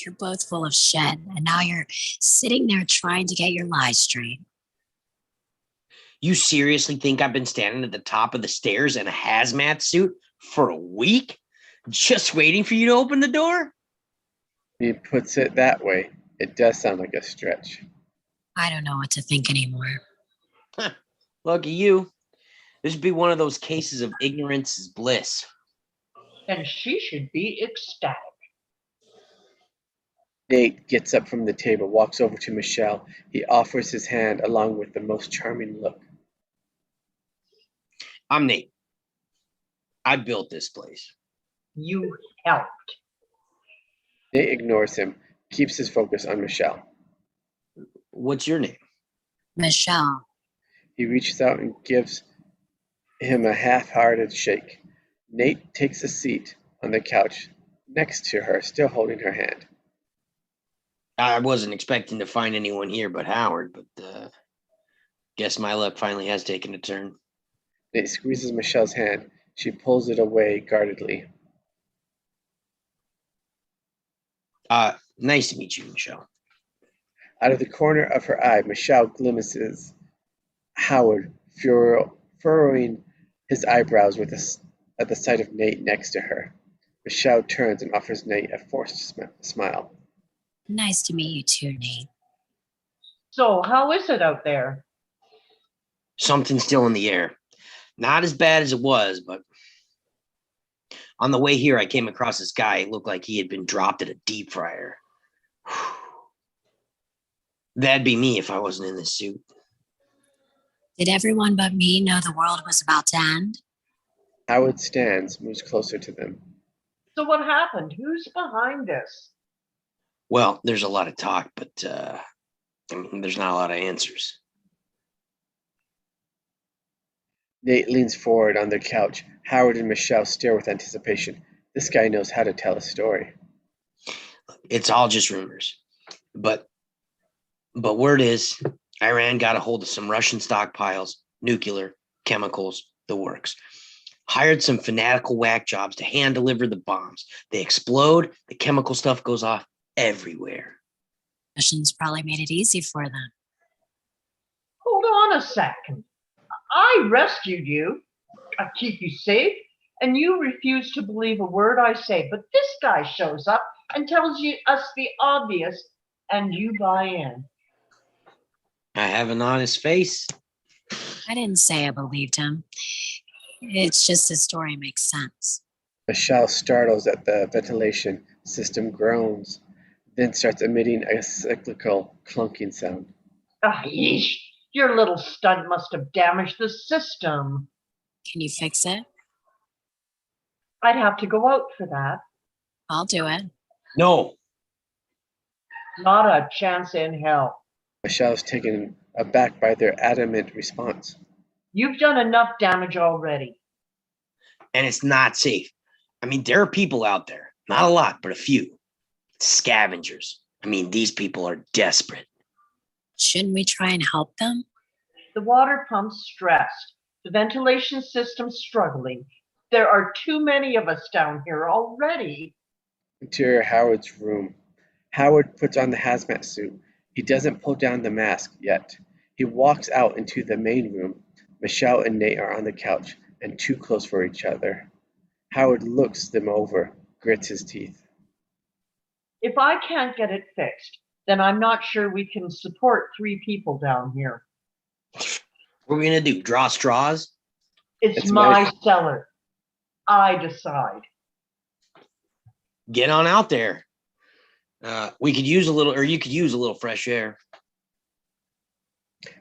You're both full of shit, and now you're sitting there trying to get your lies straight. You seriously think I've been standing at the top of the stairs in a hazmat suit for a week? Just waiting for you to open the door? He puts it that way. It does sound like a stretch. I don't know what to think anymore. Lucky you. This would be one of those cases of ignorance is bliss. And she should be ecstatic. Nate gets up from the table, walks over to Michelle. He offers his hand along with the most charming look. I'm Nate. I built this place. You helped. Nate ignores him, keeps his focus on Michelle. What's your name? Michelle, He reaches out and gives him a half-hearted shake. Nate takes a seat on the couch next to her, still holding her hand. I wasn't expecting to find anyone here but Howard, but guess my luck finally has taken a turn. Nate squeezes Michelle's hand. She pulls it away guardedly. Nice to meet you, Michelle. Out of the corner of her eye, Michelle glimpses Howard furrowing his eyebrows at the sight of Nate next to her. Michelle turns and offers Nate a forced smile. nice to meet you too, Nate. So, how is it out there? Something's still in the air. Not as bad as it was, but on the way here, I came across this guy. It looked like he had been dropped at a deep fryer. That'd be me if I wasn't in this suit. Did everyone but me know the world was about to end? Howard stands, moves closer to them. So, what happened? Who's behind this? Well, there's a lot of talk, but there's not a lot of answers. Nate leans forward on the couch. Howard and Michelle stare with anticipation. This guy knows how to tell a story. It's all just rumors. But word is, Iran got a hold of some Russian stockpiles, nuclear, chemicals, the works. Hired some fanatical whack jobs to hand deliver the bombs. They explode, the chemical stuff goes off everywhere. Russians probably made it easy for them. Hold on a second. I rescued you. I keep you safe, and you refuse to believe a word I say. But this guy shows up and tells us the obvious, and you buy in. I have an honest face. I didn't say I believed him. It's just his story makes sense. Michelle startles at the ventilation system, groans, then starts emitting a cyclical clunking sound. Ah, yeesh. Your little stunt must have damaged the system. Can you fix it? I'd have to go out for that. I'll do it. No. Not a chance in hell. Michelle is taken aback by their adamant response. You've done enough damage already. And it's not safe. I mean, there are people out there. Not a lot, but a few. Scavengers. I mean, these people are desperate. Shouldn't we try and help them? The water pump's stressed. The ventilation system's struggling. There are too many of us down here already. Interior Howard's room. Howard puts on the hazmat suit. He doesn't pull down the mask yet. He walks out into the main room. Michelle and Nate are on the couch and too close for each other. Howard looks them over, grits his teeth. If I can't get it fixed, then I'm not sure we can support 3 people down here. What are we going to do? Draw straws? It's my- my cellar. I decide. Get on out there. We could use a little, or you could use a little fresh air.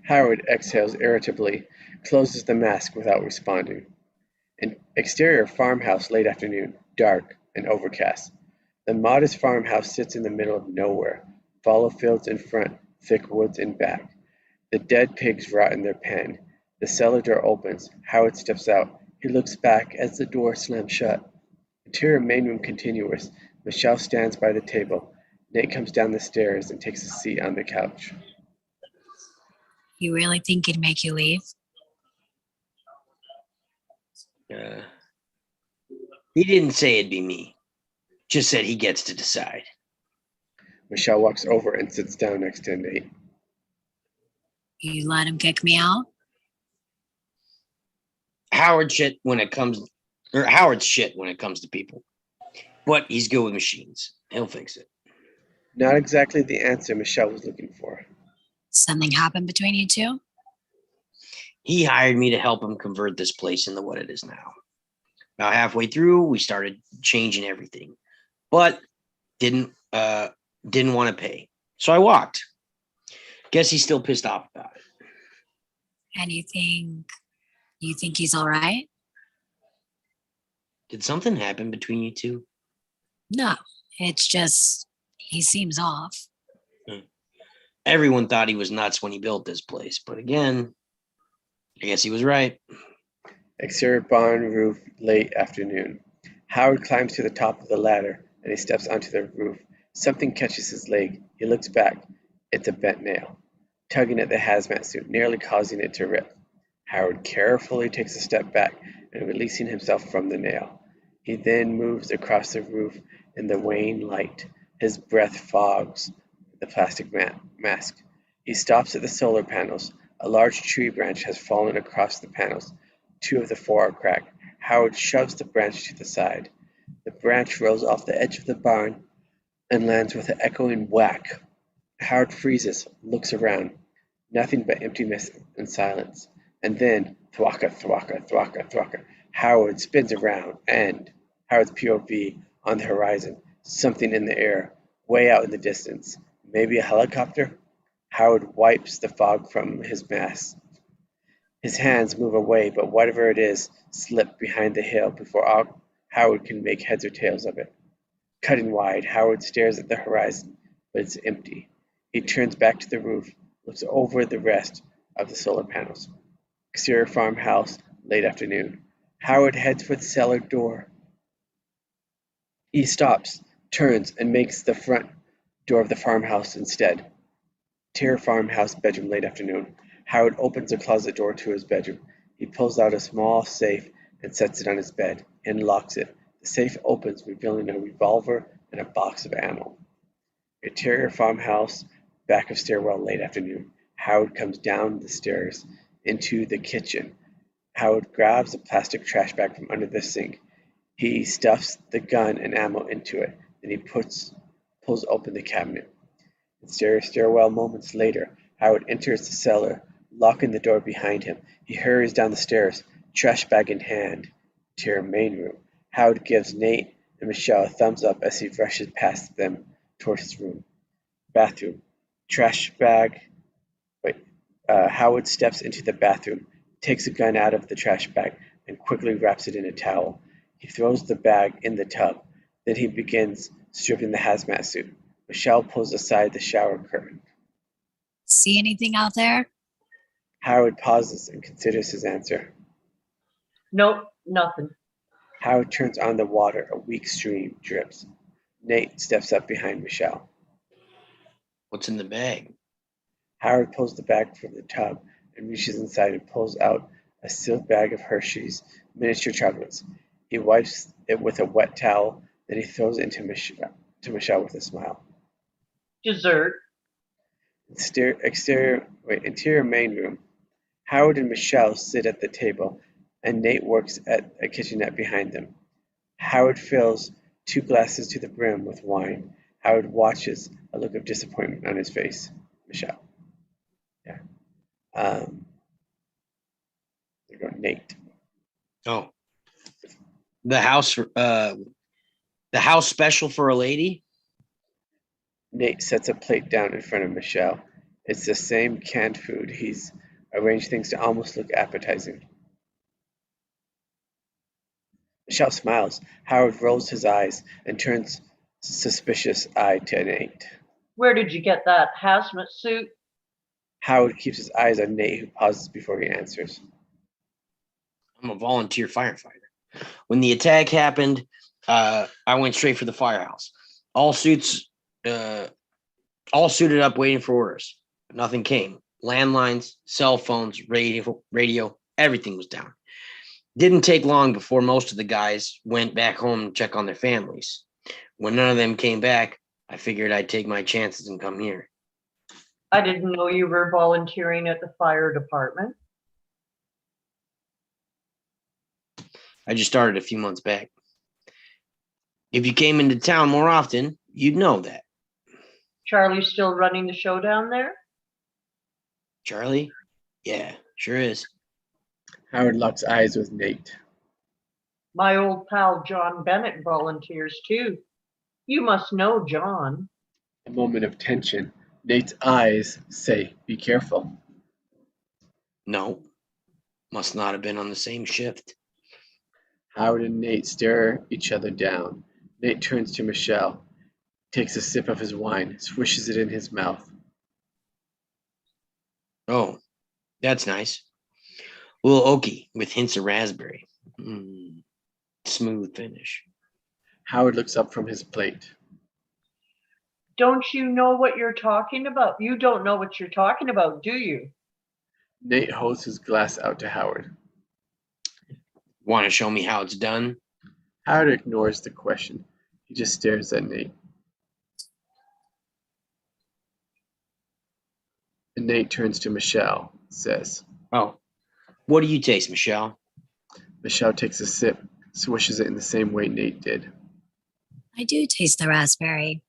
Howard exhales irritably, closes the mask without responding. An exterior farmhouse late afternoon, dark and overcast. The modest farmhouse sits in the middle of nowhere, fallow fields in front, thick woods in back. The dead pigs rot in their pen. The cellar door opens. Howard steps out. He looks back as the door slams shut. Interior main room continuous. Michelle stands by the table. Nate comes down the stairs and takes a seat on the couch. You really think he'd make you leave? He didn't say it'd be me. Just said he gets to decide. Michelle walks over and sits down next to Nate. You let him kick me out? Howard's shit when it comes to people. But he's good with machines. He'll fix it. Not exactly the answer Michelle was looking for. Something happened between you two? He hired me to help him convert this place into what it is now. About halfway through, we started changing everything, but didn't want to pay. So I walked. Guess he's still pissed off about it. And you think he's all right? Did something happen between you two? No, it's just he seems off. Everyone thought he was nuts when he built this place, but again, I guess he was right. Exterior barn roof, late afternoon. Howard climbs to the top of the ladder and he steps onto the roof. Something catches his leg. He looks back. It's a bent nail, tugging at the hazmat suit, nearly causing it to rip. Howard carefully takes a step back and releasing himself from the nail. He then moves across the roof in the wan light. His breath fogs the plastic mask. He stops at the solar panels. A large tree branch has fallen across the panels. 2 of the 4 are cracked. Howard shoves the branch to the side. The branch rolls off the edge of the barn and lands with an echoing whack. Howard freezes, looks around. Nothing but emptiness and silence. And then, thwacka, thwacka, thwacka, thwacka. Howard spins around and, Howard's POV on the horizon, something in the air, way out in the distance. Maybe a helicopter? Howard wipes the fog from his mask. His hands move away, but whatever it is slips behind the hill before Howard can make heads or tails of it. Cutting wide, Howard stares at the horizon, but it's empty. He turns back to the roof, looks over the rest of the solar panels. Exterior farmhouse, late afternoon. Howard heads for the cellar door. He stops, turns, and makes the front door of the farmhouse instead. Interior farmhouse, bedroom, late afternoon. Howard opens a closet door to his bedroom. He pulls out a small safe and sets it on his bed, and locks it. The safe opens, revealing a revolver and a box of ammo. Interior farmhouse, back of stairwell, late afternoon. Howard comes down the stairs into the kitchen. Howard grabs a plastic trash bag from under the sink. He stuffs the gun and ammo into it. Then he pulls open the cabinet. Interior stairwell, moments later, Howard enters the cellar, locking the door behind him. He hurries down the stairs, trash bag in hand, to her main room. Howard gives Nate and Michelle a thumbs up as he rushes past them toward his room. Bathroom. Trash bag. Howard steps into the bathroom, takes a gun out of the trash bag, and quickly wraps it in a towel. He throws the bag in the tub. Then he begins stripped in the hazmat suit. Michelle pulls aside the shower curtain. See anything out there? Howard pauses and considers his answer. Nope, nothing. Howard turns on the water. A weak stream drips. Nate steps up behind Michelle. What's in the bag? Howard pulls the bag from the tub and reaches inside and pulls out a silk bag of Hershey's miniature chocolates. He wipes it with a wet towel, then he throws it to Michelle with a smile. Dessert. Interior main room. Howard and Michelle sit at the table, and Nate works at a kitchenette behind them. Howard fills 2 glasses to the brim with wine. Howard watches, a look of disappointment on his face. Michelle. Yeah. There you go, Nate. Oh, the house special for a lady. Nate sets a plate down in front of Michelle. It's the same canned food. He's arranged things to almost look appetizing. Michelle smiles. Howard rolls his eyes and turns suspicious eye to Nate. Where did you get that hazmat suit? Howard keeps his eyes on Nate, who pauses before he answers. I'm a volunteer firefighter. When the attack happened, I went straight for the firehouse. All suited up, waiting for orders. Nothing came. Landlines, cell phones, radio, everything was down. Didn't take long before most of the guys went back home to check on their families. When none of them came back, I figured I'd take my chances and come here. I didn't know you were volunteering at the fire department. I just started a few months back. If you came into town more often, you'd know that. Charlie's still running the show down there? Charlie? Yeah, sure is. Howard locks eyes with Nate. My old pal John Bennett volunteers too. You must know John. A moment of tension. Nate's eyes say, "Be careful." No, must not have been on the same shift. Howard and Nate stare each other down. Nate turns to Michelle, takes a sip of his wine, swishes it in his mouth. Oh, that's nice. A little oaky with hints of raspberry. Smooth finish. Howard looks up from his plate. Don't you know what you're talking about? You don't know what you're talking about, do you? Nate holds his glass out to Howard. Want to show me how it's done? Howard ignores the question. He just stares at Nate. And Nate turns to Michelle, says, Oh, what do you taste, Michelle? Michelle takes a sip, swishes it in the same way Nate did. I do taste the raspberry.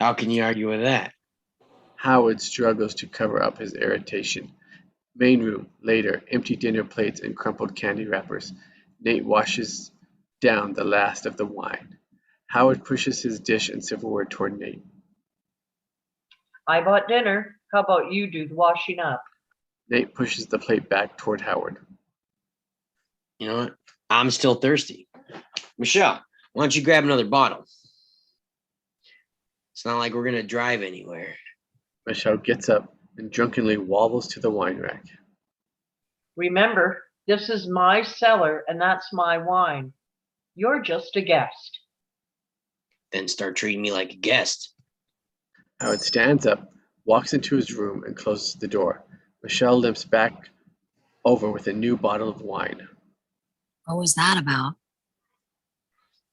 How can you argue with that? Howard struggles to cover up his irritation. Main room, later, empty dinner plates and crumpled candy wrappers. Nate washes down the last of the wine. Howard pushes his dish and silverware toward Nate. I bought dinner. How about you do the washing up? Nate pushes the plate back toward Howard. You know what? I'm still thirsty. Michelle, why don't you grab another bottle? It's not like we're going to drive anywhere. Michelle gets up and drunkenly wobbles to the wine rack. Remember, this is my cellar and that's my wine. You're just a guest. Then start treating me like a guest. Howard stands up, walks into his room, and closes the door. Michelle limps back over with a new bottle of wine. What was that about?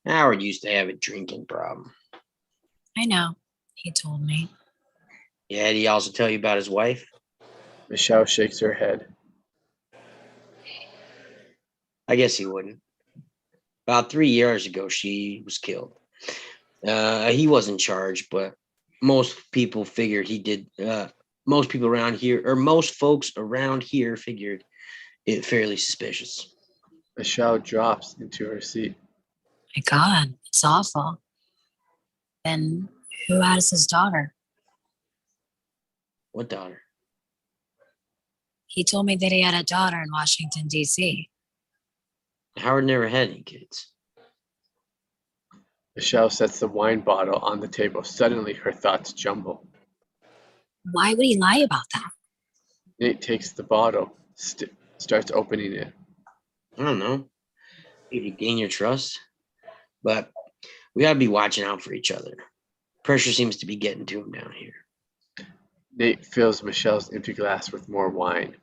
Howard used to have a drinking problem. I know. He told me. Yeah, did he also tell you about his wife? Michelle shakes her head. I guess he wouldn't. About 3 years ago, she was killed. He wasn't charged, but most people figured he did. Most people around here, or most folks around here, figured it fairly suspicious. Michelle drops into her seat. My God, it's awful. Then who has his daughter? What daughter? He told me that he had a daughter in Washington, D.C. Howard never had any kids. Michelle sets the wine bottle on the table. Suddenly, her thoughts jumble. Why would he lie about that? Nate takes the bottle, starts opening it. I don't know. Maybe gain your trust. But we gotta be watching out for each other. Pressure seems to be getting to him down here. Nate fills Michelle's empty glass with more wine.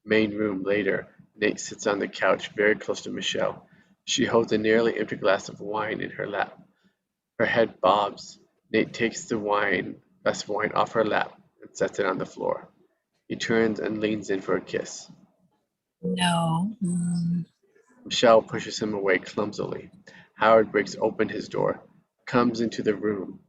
Main room later, Nate sits on the couch very close to Michelle. She holds a nearly empty glass of wine in her lap. Her head bobs. Nate takes the glass of wine off her lap and sets it on the floor. He turns and leans in for a kiss. No. Michelle pushes him away clumsily. Howard breaks open his door, comes into the room.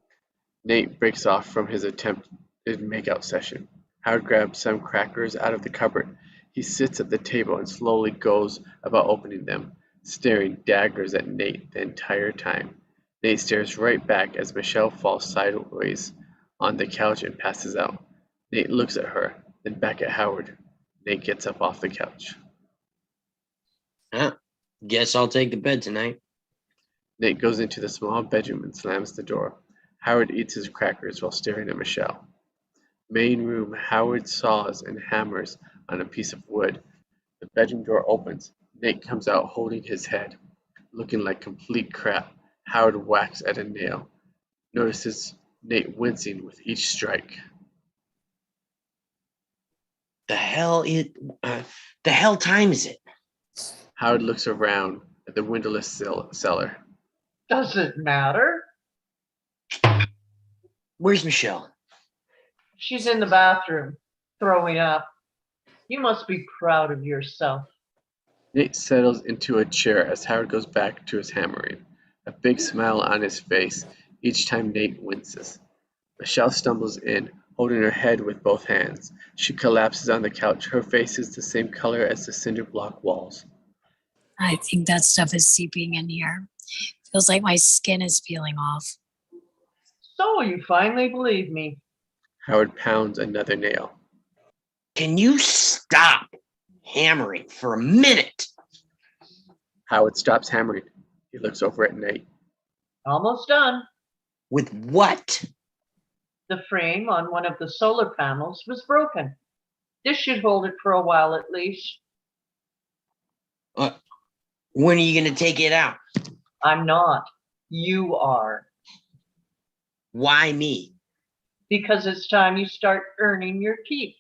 Nate breaks off from his attempted makeout session. Howard grabs some crackers out of the cupboard. He sits at the table and slowly goes about opening them, staring daggers at Nate the entire time. Nate stares right back as Michelle falls sideways on the couch and passes out. Nate looks at her, then back at Howard. Nate gets up off the couch. Guess I'll take the bed tonight. Nate goes into the small bedroom and slams the door. Howard eats his crackers while staring at Michelle. Main room, Howard saws and hammers on a piece of wood. The bedroom door opens. Nate comes out holding his head, looking like complete crap. Howard whacks at a nail. Notices Nate wincing with each strike. The hell time is it? Howard looks around at the windowless cellar. Does it matter? Where's Michelle? She's in the bathroom, throwing up. You must be proud of yourself. Nate settles into a chair as Howard goes back to his hammering, a big smile on his face each time Nate winces. Michelle stumbles in, holding her head with both hands. She collapses on the couch. Her face is the same color as the cinder block walls. I think that stuff is seeping in here. Feels like my skin is peeling off. So you finally believe me. Howard pounds another nail. Can you stop hammering for a minute? Howard stops hammering. He looks over at Nate. Almost done. With what? The frame on one of the solar panels was broken. This should hold it for a while at least. When are you going to take it out? I'm not. You are. Why me? Because it's time you start earning your keep.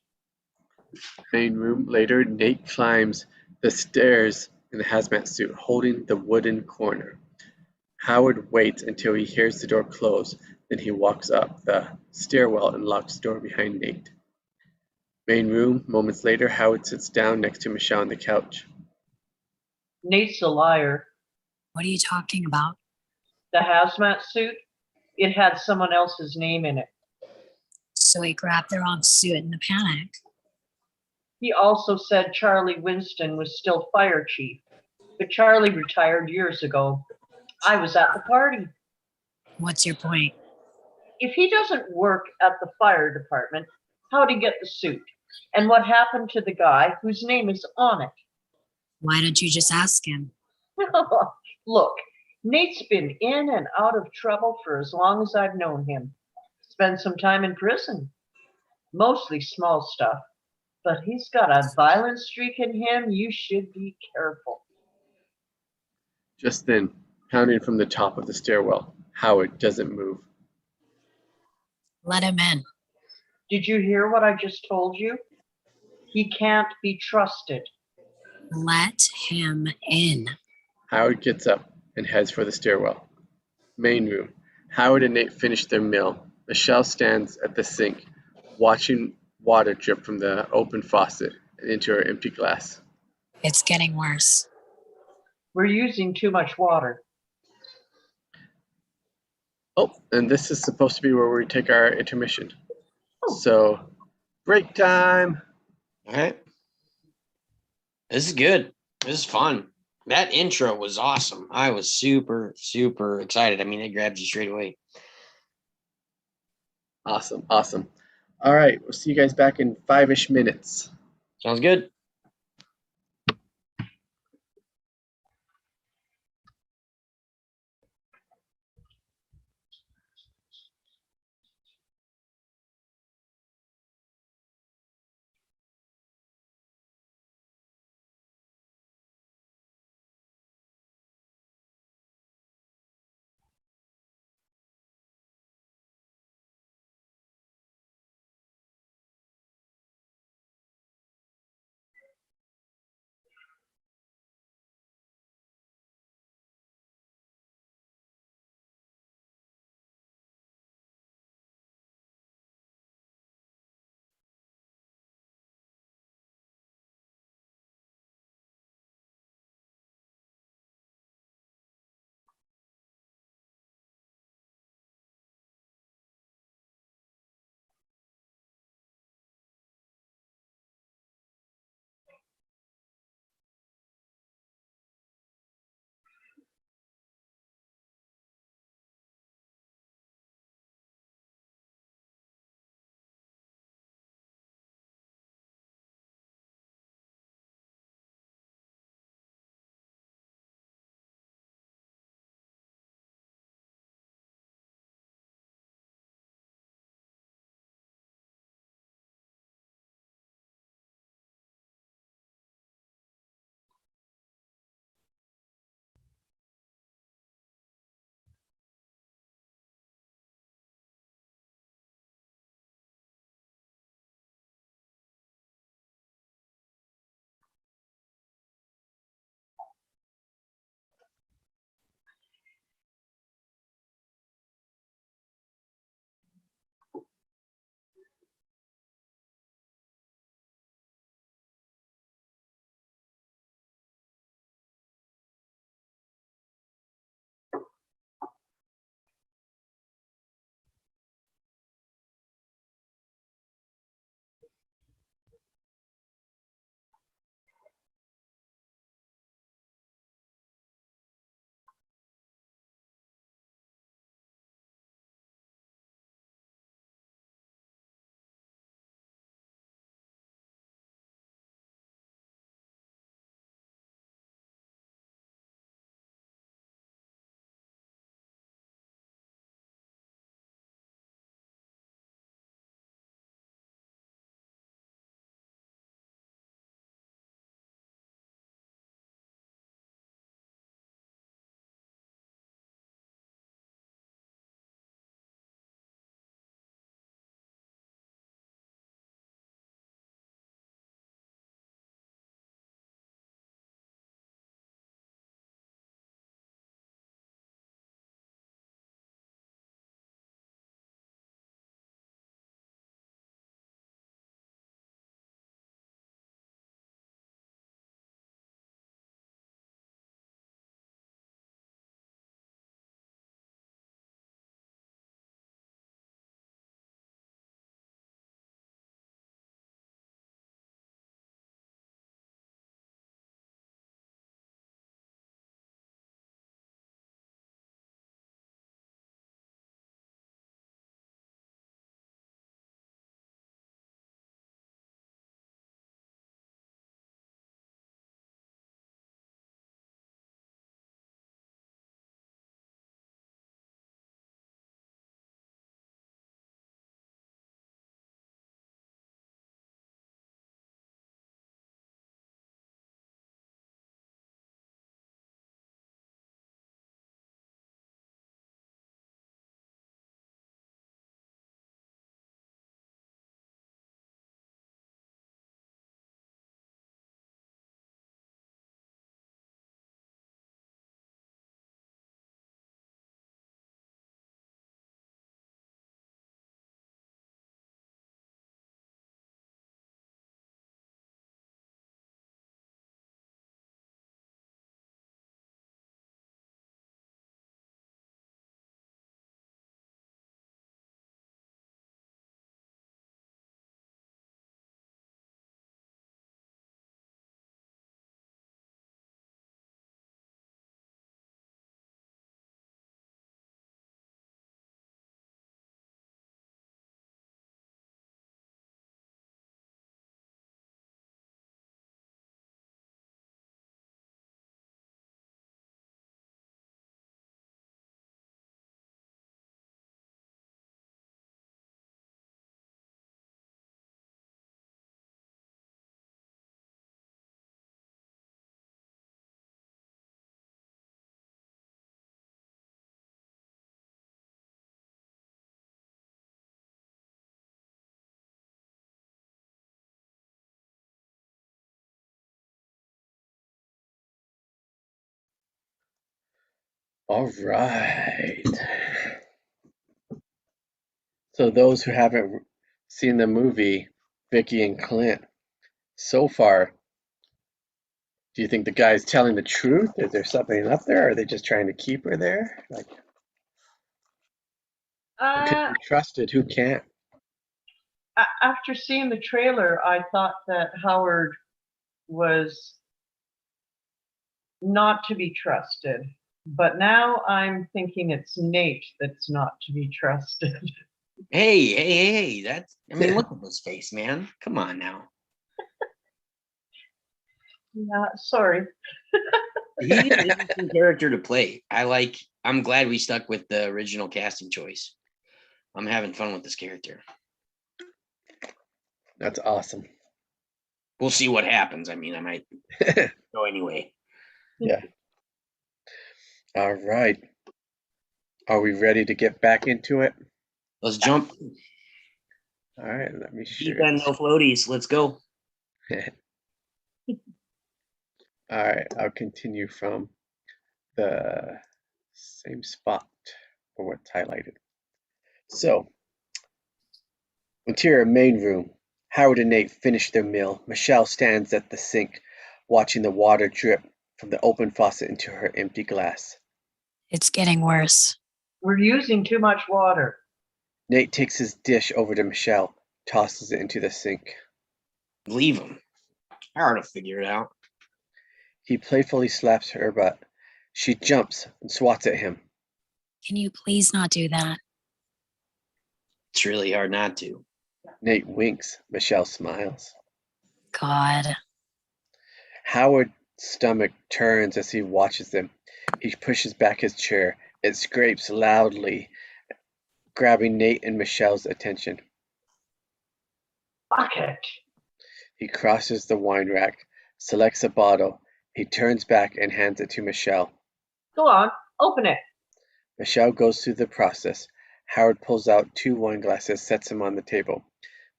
Main room later, Nate climbs the stairs in the hazmat suit, holding the wooden corner. Howard waits until he hears the door close, then he walks up the stairwell and locks the door behind Nate. Main room, moments later, Howard sits down next to Michelle on the couch. Nate's a liar. What are you talking about? The hazmat suit, it had someone else's name in it. So he grabbed the wrong suit in the panic. He also said Charlie Winston was still fire chief, but Charlie retired years ago. I was at the party. What's your point? If he doesn't work at the fire department, how'd he get the suit? And what happened to the guy whose name is on it? Why don't you just ask him? Look, Nate's been in and out of trouble for as long as I've known him. Spent some time in prison. Mostly small stuff. But he's got a violent streak in him. You should be careful. Just then, pounding from the top of the stairwell, Howard doesn't move. Let him in. Did you hear what I just told you? He can't be trusted. Let him in. Howard gets up and heads for the stairwell. Main room. Howard and Nate finish their meal. Michelle stands at the sink, watching water drip from the open faucet and into her empty glass. It's getting worse. We're using too much water. Oh, and this is supposed to be where we take our intermission. So, break time. All right. This is good. This is fun. That intro was awesome. I was super, super excited. I mean, it grabs you straight away. Awesome. All right, we'll see you guys back in 5-ish minutes. Sounds good. All right. So those who haven't seen the movie, Vicky and Clint, so far, do you think the guy's telling the truth? Is there something up there? Or are they just trying to keep her there? Like, who can be trusted? Who can't? After seeing the trailer, I thought that Howard was not to be trusted. But now I'm thinking it's Nate that's not to be trusted. Hey, that's, I mean, look at this face, man. Come on now. Yeah, sorry. He's an interesting character to play. I'm glad we stuck with the original casting choice. I'm having fun with this character. That's awesome. We'll see what happens. I mean, I might go anyway. Yeah. All right. Are we ready to get back into it? Let's jump. All right, let me share Deep end, this. no floaties. Let's go. All right, I'll continue from the same spot for what's highlighted. So, interior main room. Howard and Nate finish their meal. Michelle stands at the sink, watching the water drip from the open faucet into her empty glass. It's getting worse. We're using too much water. Nate takes his dish over to Michelle, tosses it into the sink. Leave him. Hard to figure it out. He playfully slaps her butt. She jumps and swats at him. Can you please not do that? It's really hard not to. Nate winks. Michelle smiles. God. Howard's stomach turns as he watches them. He pushes back his chair. It scrapes loudly, grabbing Nate and Michelle's attention. Bucket. He crosses the wine rack, selects a bottle. He turns back and hands it to Michelle. Go on, open it. Michelle goes through the process. Howard pulls out 2 wine glasses, sets them on the table.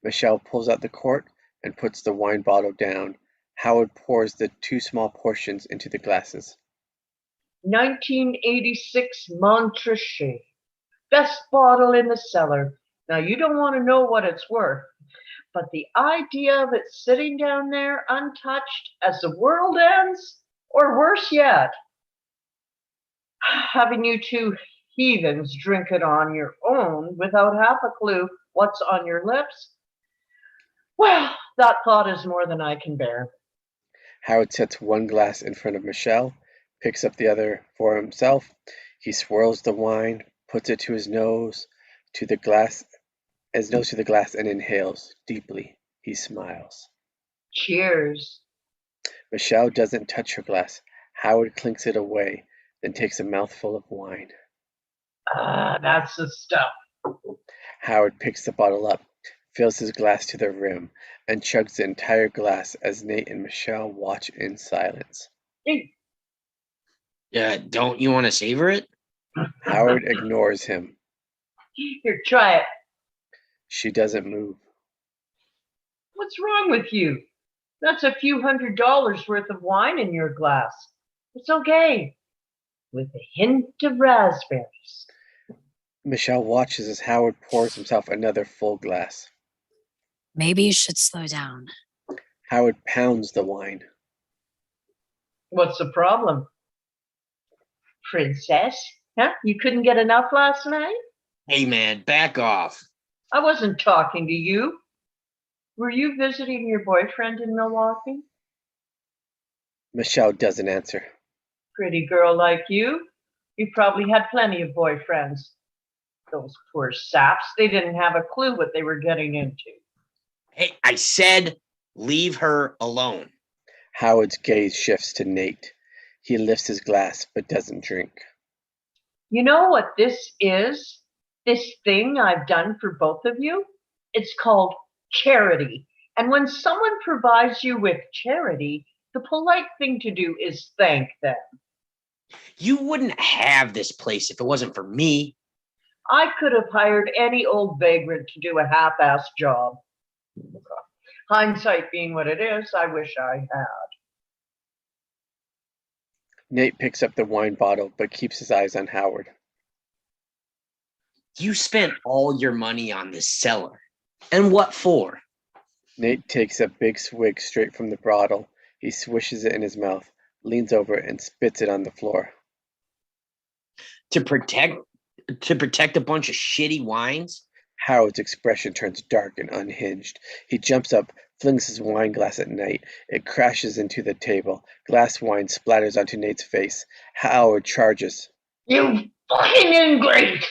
Michelle pulls out the cork and puts the wine bottle down. Howard pours the 2 small portions into the glasses. 1986 Montrachet. Best bottle in the cellar. Now, you don't want to know what it's worth, but the idea of it sitting down there untouched as the world ends, or worse yet, having you 2 heathens drink it on your own without half a clue what's on your lips, well, that thought is more than I can bear. Howard sets 1 glass in front of Michelle, picks up the other for himself. He swirls the wine, puts it to his nose to the glass, and inhales deeply. He smiles. Cheers. Michelle doesn't touch her glass. Howard clinks it away, then takes a mouthful of wine. That's the stuff. Howard picks the bottle up, fills his glass to the rim, and chugs the entire glass as Nate and Michelle watch in silence. Yeah, don't you want to savor it? Howard ignores him. Here, try it. She doesn't move. What's wrong with you? That's a few $100s worth of wine in your glass. It's okay. With a hint of raspberries. Michelle watches as Howard pours himself another full glass. Maybe you should slow down. Howard pounds the wine. What's the problem? Princess? Huh? You couldn't get enough last night? Hey, man, back off. I wasn't talking to you. Were you visiting your boyfriend in Milwaukee? Michelle doesn't answer. Pretty girl like you probably had plenty of boyfriends. Those poor saps, they didn't have a clue what they were getting into. Hey, I said leave her alone. Howard's gaze shifts to Nate. He lifts his glass but doesn't drink. You know what this is? This thing I've done for both of you? It's called charity. And when someone provides you with charity, the polite thing to do is thank them. You wouldn't have this place if it wasn't for me. I could have hired any old vagrant to do a half-assed job. Hindsight being what it is, I wish I had. Nate picks up the wine bottle but keeps his eyes on Howard. You spent all your money on this cellar. And what for? Nate takes a big swig straight from the bottle. He swishes it in his mouth, leans over and spits it on the floor. To protect a bunch of shitty wines? Howard's expression turns dark and unhinged. He jumps up, flings his wine glass at Nate. It crashes into the table. Glass wine splatters onto Nate's face. Howard charges. You fucking ingrate!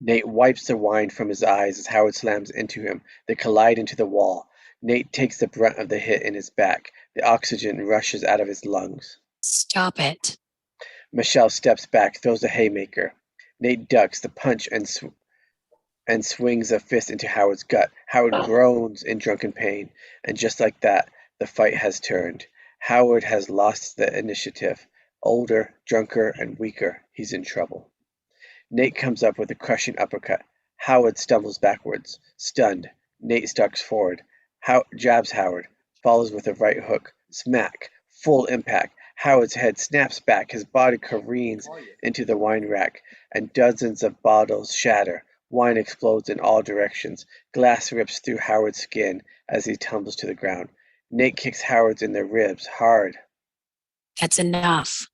Nate wipes the wine from his eyes as Howard slams into him. They collide into the wall. Nate takes the brunt of the hit in his back. The oxygen rushes out of his lungs. Stop it. Michelle steps back, throws a haymaker. Nate ducks the punch and swings a fist into Howard's gut. Howard groans in drunken pain, and just like that, the fight has turned. Howard has lost the initiative. Older, drunker, and weaker, he's in trouble. Nate comes up with a crushing uppercut. Howard stumbles backwards, stunned. Nate stalks forward. Jabs Howard, follows with a right hook. Smack, full impact. Howard's head snaps back, his body careens into the wine rack, and dozens of bottles shatter. Wine explodes in all directions. Glass rips through Howard's skin as he tumbles to the ground. Nate kicks Howard in the ribs, hard. That's enough.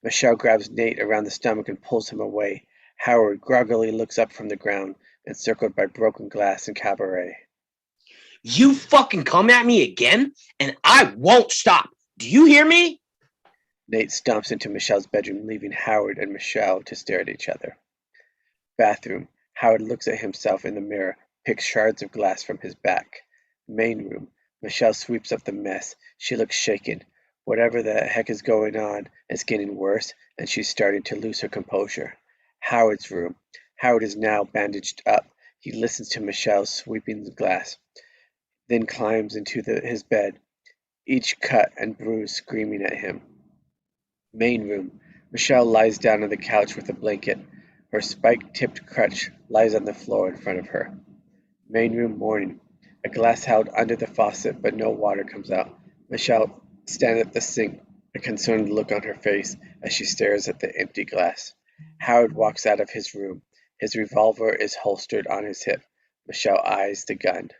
Michelle grabs Nate around the stomach and pulls him away. Howard groggily looks up from the ground, encircled by broken glass and cabaret. You fucking come at me again, and I won't stop. Do you hear me? Nate stomps into Michelle's bedroom, leaving Howard and Michelle to stare at each other. Bathroom. Howard looks at himself in the mirror, picks shards of glass from his back. Main room. Michelle sweeps up the mess. She looks shaken. Whatever the heck is going on is getting worse, and she's starting to lose her composure. Howard's room. Howard is now bandaged up. He listens to Michelle sweeping the glass, then climbs into his bed, each cut and bruise screaming at him. Main room. Michelle lies down on the couch with a blanket. Her spike-tipped crutch lies on the floor in front of her. Main room morning. A glass held under the faucet, but no water comes out. Michelle stands at the sink, a concerned look on her face as she stares at the empty glass. Howard walks out of his room. His revolver is holstered on his hip. Michelle eyes the gun.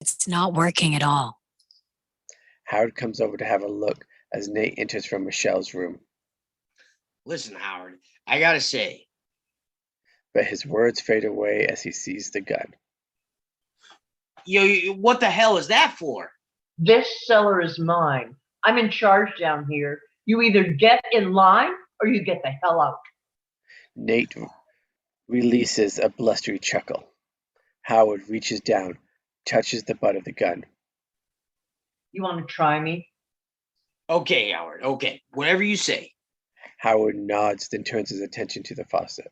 It's not working at all. Howard comes over to have a look as Nate enters from Michelle's room. Listen, Howard, I gotta say. But his words fade away as he sees the gun. What the hell is that for? This cellar is mine. I'm in charge down here. You either get in line or you get the hell out. Nate releases a blustery chuckle. Howard reaches down, touches the butt of the gun. You want to try me? Okay, Howard, okay. Whatever you say. Howard nods, then turns his attention to the faucet.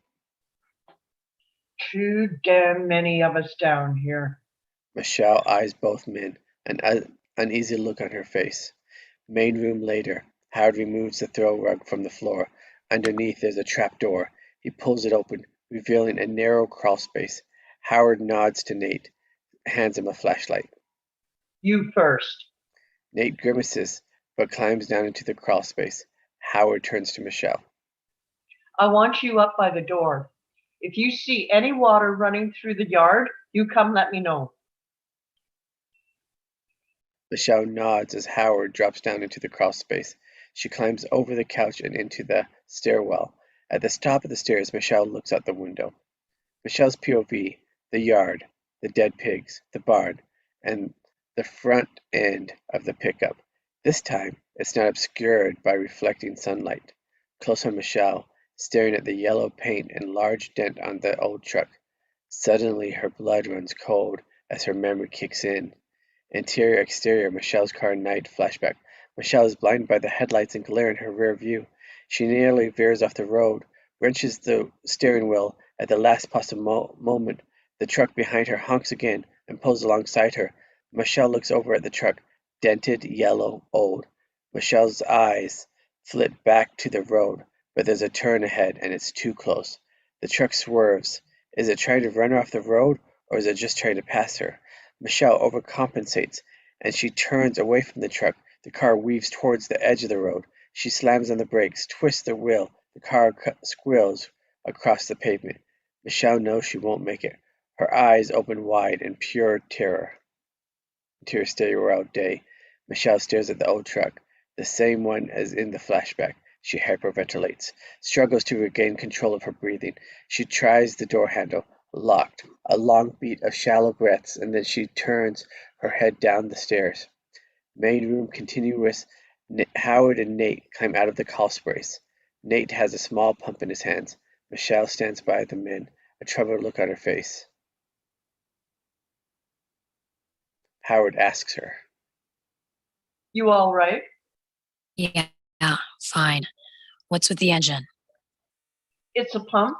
Too damn many of us down here. Michelle eyes both men, an uneasy look on her face. Main room later. Howard removes the throw rug from the floor. Underneath there's a trap door. He pulls it open, revealing a narrow crawl space. Howard nods to Nate, hands him a flashlight. You first. Nate grimaces, but climbs down into the crawl space. Howard turns to Michelle. I want you up by the door. If you see any water running through the yard, you come let me know. Michelle nods as Howard drops down into the crawl space. She climbs over the couch and into the stairwell. At the top of the stairs, Michelle looks out the window. Michelle's POV, the yard, the dead pigs, the barn, and the front end of the pickup. This time, it's not obscured by reflecting sunlight. Close on Michelle, staring at the yellow paint and large dent on the old truck. Suddenly, her blood runs cold as her memory kicks in. Interior, exterior, Michelle's car night flashback. Michelle is blinded by the headlights and glare in her rear view. She nearly veers off the road, wrenches the steering wheel at the last possible moment. The truck behind her honks again and pulls alongside her. Michelle looks over at the truck, dented, yellow, old. Michelle's eyes flit back to the road, but there's a turn ahead and it's too close. The truck swerves. Is it trying to run her off the road, or is it just trying to pass her? Michelle overcompensates, and she turns away from the truck. The car weaves towards the edge of the road. She slams on the brakes, twists the wheel. The car squeals across the pavement. Michelle knows she won't make it. Her eyes open wide in pure terror. Interior stereo out day. Michelle stares at the old truck, the same one as in the flashback. She hyperventilates, struggles to regain control of her breathing. She tries the door handle, locked. A long beat of shallow breaths, and then she turns her head down the stairs. Main room continuous. Howard and Nate climb out of the crawl space. Nate has a small pump in his hands. Michelle stands by the men, a troubled look on her face. Howard asks her, You all right? Yeah, fine. What's with the engine? It's a pump,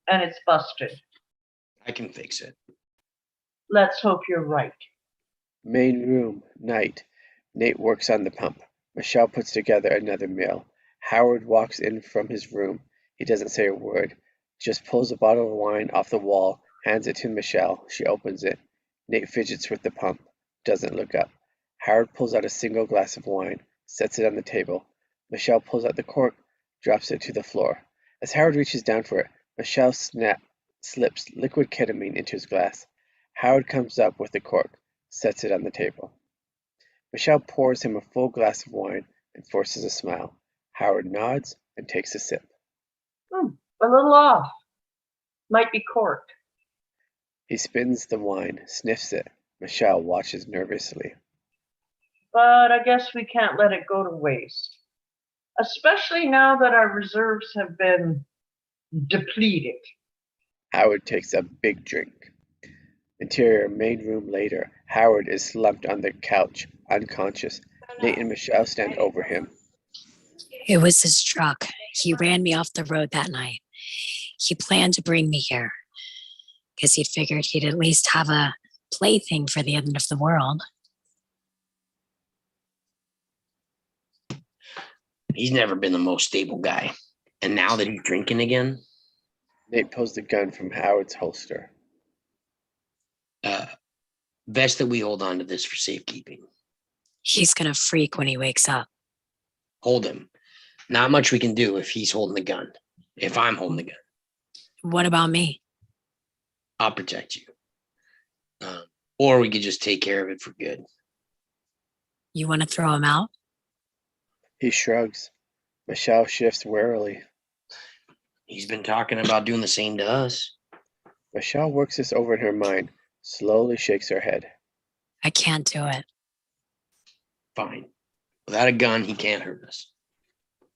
and it's busted. I can fix it. Let's hope you're right. Main room, night. Nate works on the pump. Michelle puts together another meal. Howard walks in from his room. He doesn't say a word, just pulls a bottle of wine off the wall, hands it to Michelle. She opens it. Nate fidgets with the pump, doesn't look up. Howard pulls out a single glass of wine, sets it on the table. Michelle pulls out the cork, drops it to the floor. As Howard reaches down for it, Michelle slips liquid ketamine into his glass. Howard comes up with the cork, sets it on the table. Michelle pours him a full glass of wine and forces a smile. Howard nods and takes a sip. A little off. Might be corked. He spins the wine, sniffs it. Michelle watches nervously. But I guess we can't let it go to waste. Especially now that our reserves have been depleted. Howard takes a big drink. Interior main room later. Howard is slumped on the couch, unconscious. Nate and Michelle stand over him. It was his truck. He ran me off the road that night. He planned to bring me here. Guess he'd figured he'd at least have a plaything for the end of the world. He's never been the most stable guy. And now that he's drinking again, Nate pulls the gun from Howard's holster. best that we hold on to this for safekeeping. He's gonna freak when he wakes up. Hold him. Not much we can do if he's holding the gun. If I'm holding the gun, What about me? I'll protect you. Or we could just take care of it for good. You want to throw him out? He shrugs. Michelle shifts warily. He's been talking about doing the same to us. Michelle works this over in her mind, slowly shakes her head. I can't do it. Fine. Without a gun, he can't hurt us.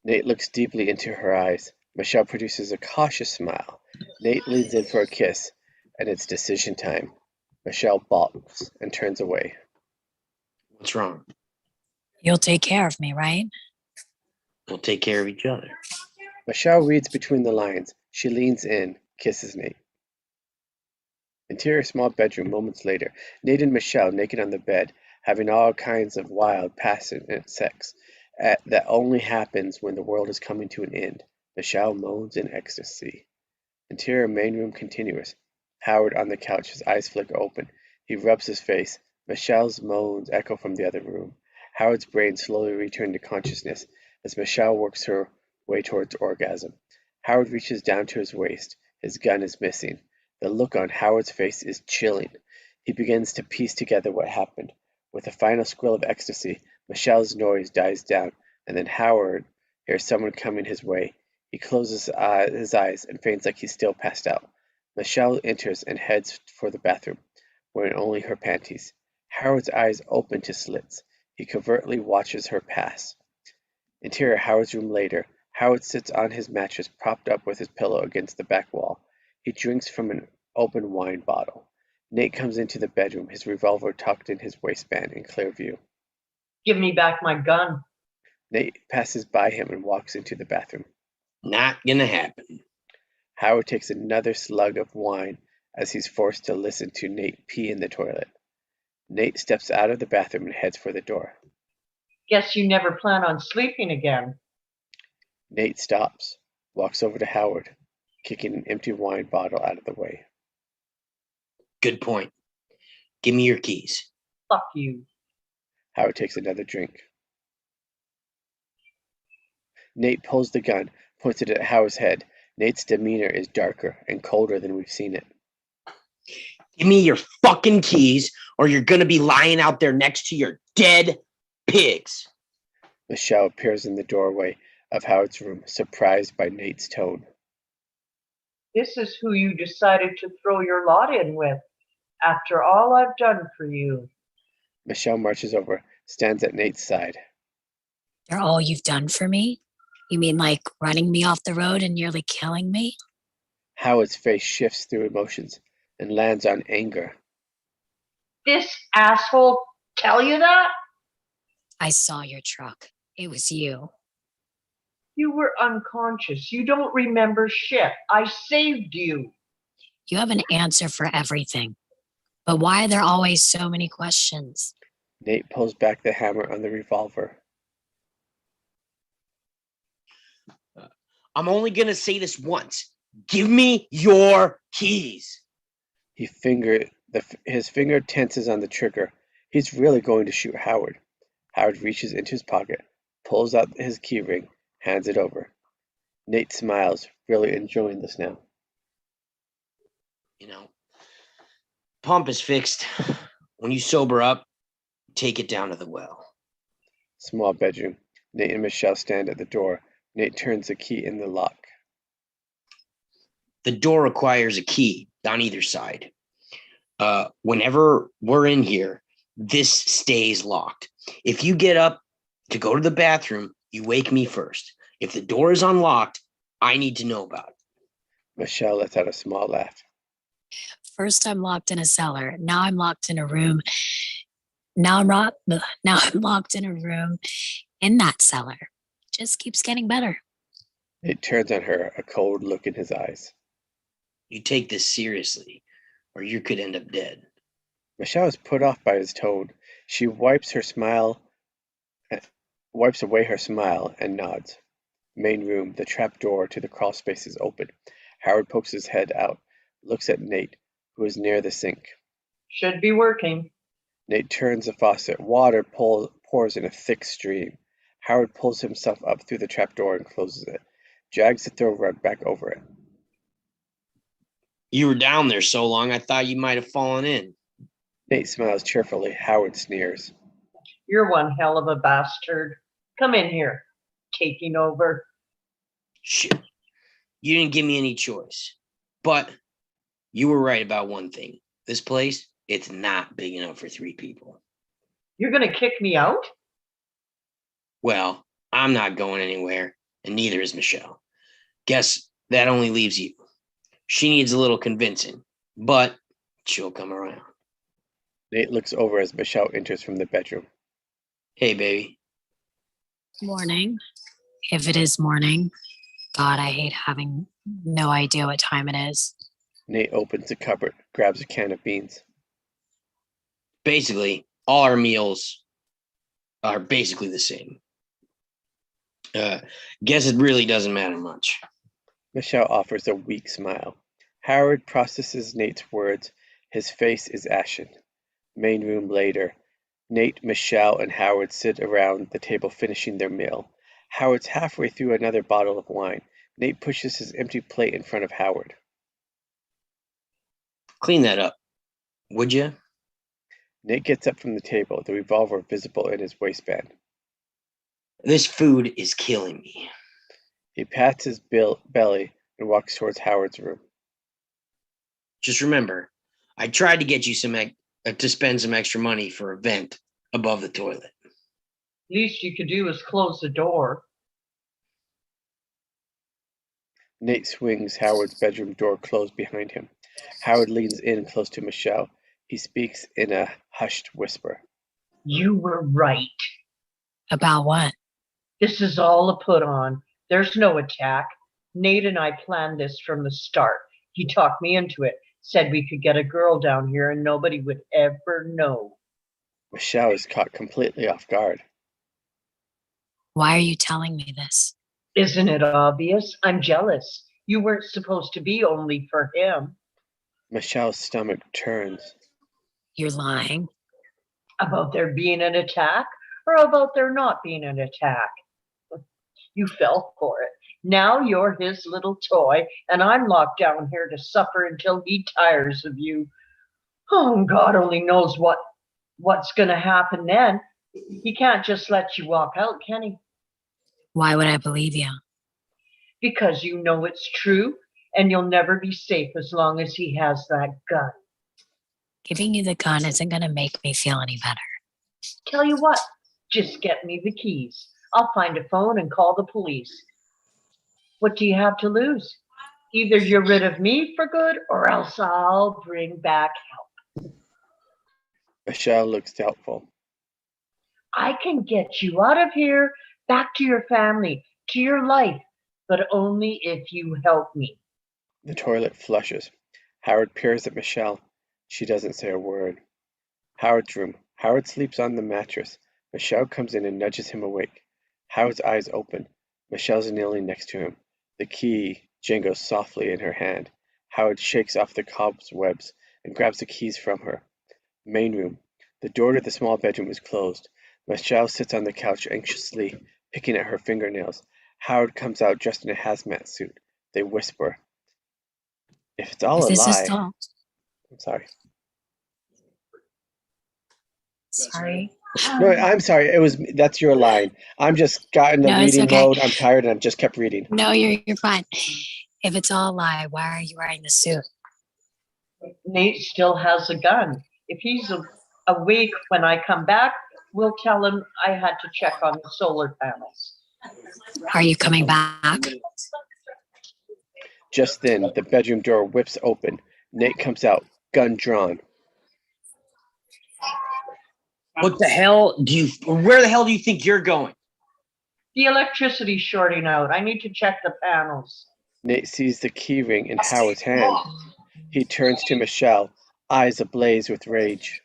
Nate looks deeply into her eyes. Michelle produces a cautious smile. Nate leans in for a kiss, and it's decision time. Michelle balks and turns away. What's wrong? You'll take care of me, right? We'll take care of each other. Michelle reads between the lines. She leans in, kisses Nate. Interior small bedroom moments later. Nate and Michelle naked on the bed, having all kinds of wild, passionate sex that only happens when the world is coming to an end. Michelle moans in ecstasy. Interior main room continuous. Howard on the couch, his eyes flicker open. He rubs his face. Michelle's moans echo from the other room. Howard's brain slowly returns to consciousness as Michelle works her way towards orgasm. Howard reaches down to his waist. His gun is missing. The look on Howard's face is chilling. He begins to piece together what happened. With a final squeal of ecstasy, Michelle's noise dies down, and then Howard hears someone coming his way. He closes his eyes and feigns like he's still passed out. Michelle enters and heads for the bathroom, wearing only her panties. Howard's eyes open to slits. He covertly watches her pass. Interior Howard's room later. Howard sits on his mattress, propped up with his pillow against the back wall. He drinks from an open wine bottle. Nate comes into the bedroom, his revolver tucked in his waistband in clear view. Give me back my gun. Nate passes by him and walks into the bathroom. Not gonna happen. Howard takes another slug of wine as he's forced to listen to Nate pee in the toilet. Nate steps out of the bathroom and heads for the door. Guess you never plan on sleeping again. Nate stops, walks over to Howard, kicking an empty wine bottle out of the way. Good point. Give me your keys. Fuck you. Howard takes another drink. Nate pulls the gun, points it at Howard's head. Nate's demeanor is darker and colder than we've seen it. Give me your fucking keys, or you're gonna be lying out there next to your dead pigs. Michelle appears in the doorway of Howard's room, surprised by Nate's tone. This is who you decided to throw your lot in with, after all I've done for you. Michelle marches over, stands at Nate's side. They're all you've done for me? You mean like running me off the road and nearly killing me? Howard's face shifts through emotions and lands on anger. This asshole tell you that? I saw your truck. It was you. You were unconscious. You don't remember shit. I saved you. You have an answer for everything. But why are there always so many questions? Nate pulls back the hammer on the revolver. I'm only gonna say this once. Give me your keys. His finger tenses on the trigger. He's really going to shoot Howard. Howard reaches into his pocket, pulls out his key ring, hands it over. Nate smiles, really enjoying this now. You know, pump is fixed. When you sober up, take it down to the well. Small bedroom. Nate and Michelle stand at the door. Nate turns the key in the lock. The door requires a key on either side. Whenever we're in here, this stays locked. If you get up to go to the bathroom, you wake me first. If the door is unlocked, I need to know about it. Michelle lets out a small laugh. First, I'm locked in a cellar. Now I'm locked in a room. Now I'm locked in a room in that cellar. Just keeps getting better. Nate turns on her, a cold look in his eyes. You take this seriously, or you could end up dead. Michelle is put off by his tone. She wipes away her smile and nods. Main room, the trap door to the crawl space is open. Howard pokes his head out, looks at Nate, who is near the sink. Should be working. Nate turns the faucet. Water pours in a thick stream. Howard pulls himself up through the trap door and closes it, drags the throw rug back over it. You were down there so long, I thought you might have fallen in. Nate smiles cheerfully. Howard sneers. You're one hell of a bastard. Come in here. Taking over. Shit. You didn't give me any choice. But you were right about one thing. This place, it's not big enough for 3 people. You're going to kick me out? Well, I'm not going anywhere, and neither is Michelle. Guess that only leaves you. She needs a little convincing, but she'll come around. Nate looks over as Michelle enters from the bedroom. Hey, baby. Morning. If it is morning. God, I hate having no idea what time it is. Nate opens the cupboard, grabs a can of beans. Basically, all our meals are basically the same. Guess it really doesn't matter much. Michelle offers a weak smile. Howard processes Nate's words. His face is ashen. Main room later. Nate, Michelle, and Howard sit around the table finishing their meal. Howard's halfway through another bottle of wine. Nate pushes his empty plate in front of Howard. Clean that up, would you? Nate gets up from the table, the revolver visible in his waistband. This food is killing me. He pats his belly and walks towards Howard's room. Just remember, I tried to get you to spend some extra money for a vent above the toilet. Least you could do is close the door. Nate swings Howard's bedroom door closed behind him. Howard leans in close to Michelle. He speaks in a hushed whisper. You were right. About what? This is all a put on. There's no attack. Nate and I planned this from the start. He talked me into it, said we could get a girl down here and nobody would ever know. Michelle is caught completely off guard. Why are you telling me this? Isn't it obvious? I'm jealous. You weren't supposed to be only for him. Michelle's stomach turns. You're lying. About there being an attack or about there not being an attack? You fell for it. Now you're his little toy, and I'm locked down here to suffer until he tires of you. Oh, God only knows what's going to happen then. He can't just let you walk out, can he? Why would I believe you? Because you know it's true, and you'll never be safe as long as he has that gun. Giving you the gun isn't going to make me feel any better. Tell you what, just get me the keys. I'll find a phone and call the police. What do you have to lose? Either you're rid of me for good, or else I'll bring back help. Michelle looks doubtful. I can get you out of here, back to your family, to your life, but only if you help me. The toilet flushes. Howard peers at Michelle. She doesn't say a word. Howard's room. Howard sleeps on the mattress. Michelle comes in and nudges him awake. Howard's eyes open. Michelle's kneeling next to him. The key jingles softly in her hand. Howard shakes off the cobwebs and grabs the keys from her. Main room. The door to the small bedroom is closed. Michelle sits on the couch anxiously, picking at her fingernails. Howard comes out dressed in a hazmat suit. They whisper. If it's all Is a this lie. all? I'm sorry. Sorry. No, I'm sorry. That's your line. I'm just got in the No, it's reading okay. mode. I'm tired and I've just kept reading. No, you're fine. If it's all a lie, why are you wearing the suit? Nate still has a gun. If he's awake when I come back, we'll tell him I had to check on the solar panels. Are you coming back? Just then, the bedroom door whips open. Nate comes out, gun drawn. What the hell where the hell do you think you're going? The electricity's shorting out. I need to check the panels. Nate sees the key ring in Howard's hand. He turns to Michelle, eyes ablaze with rage.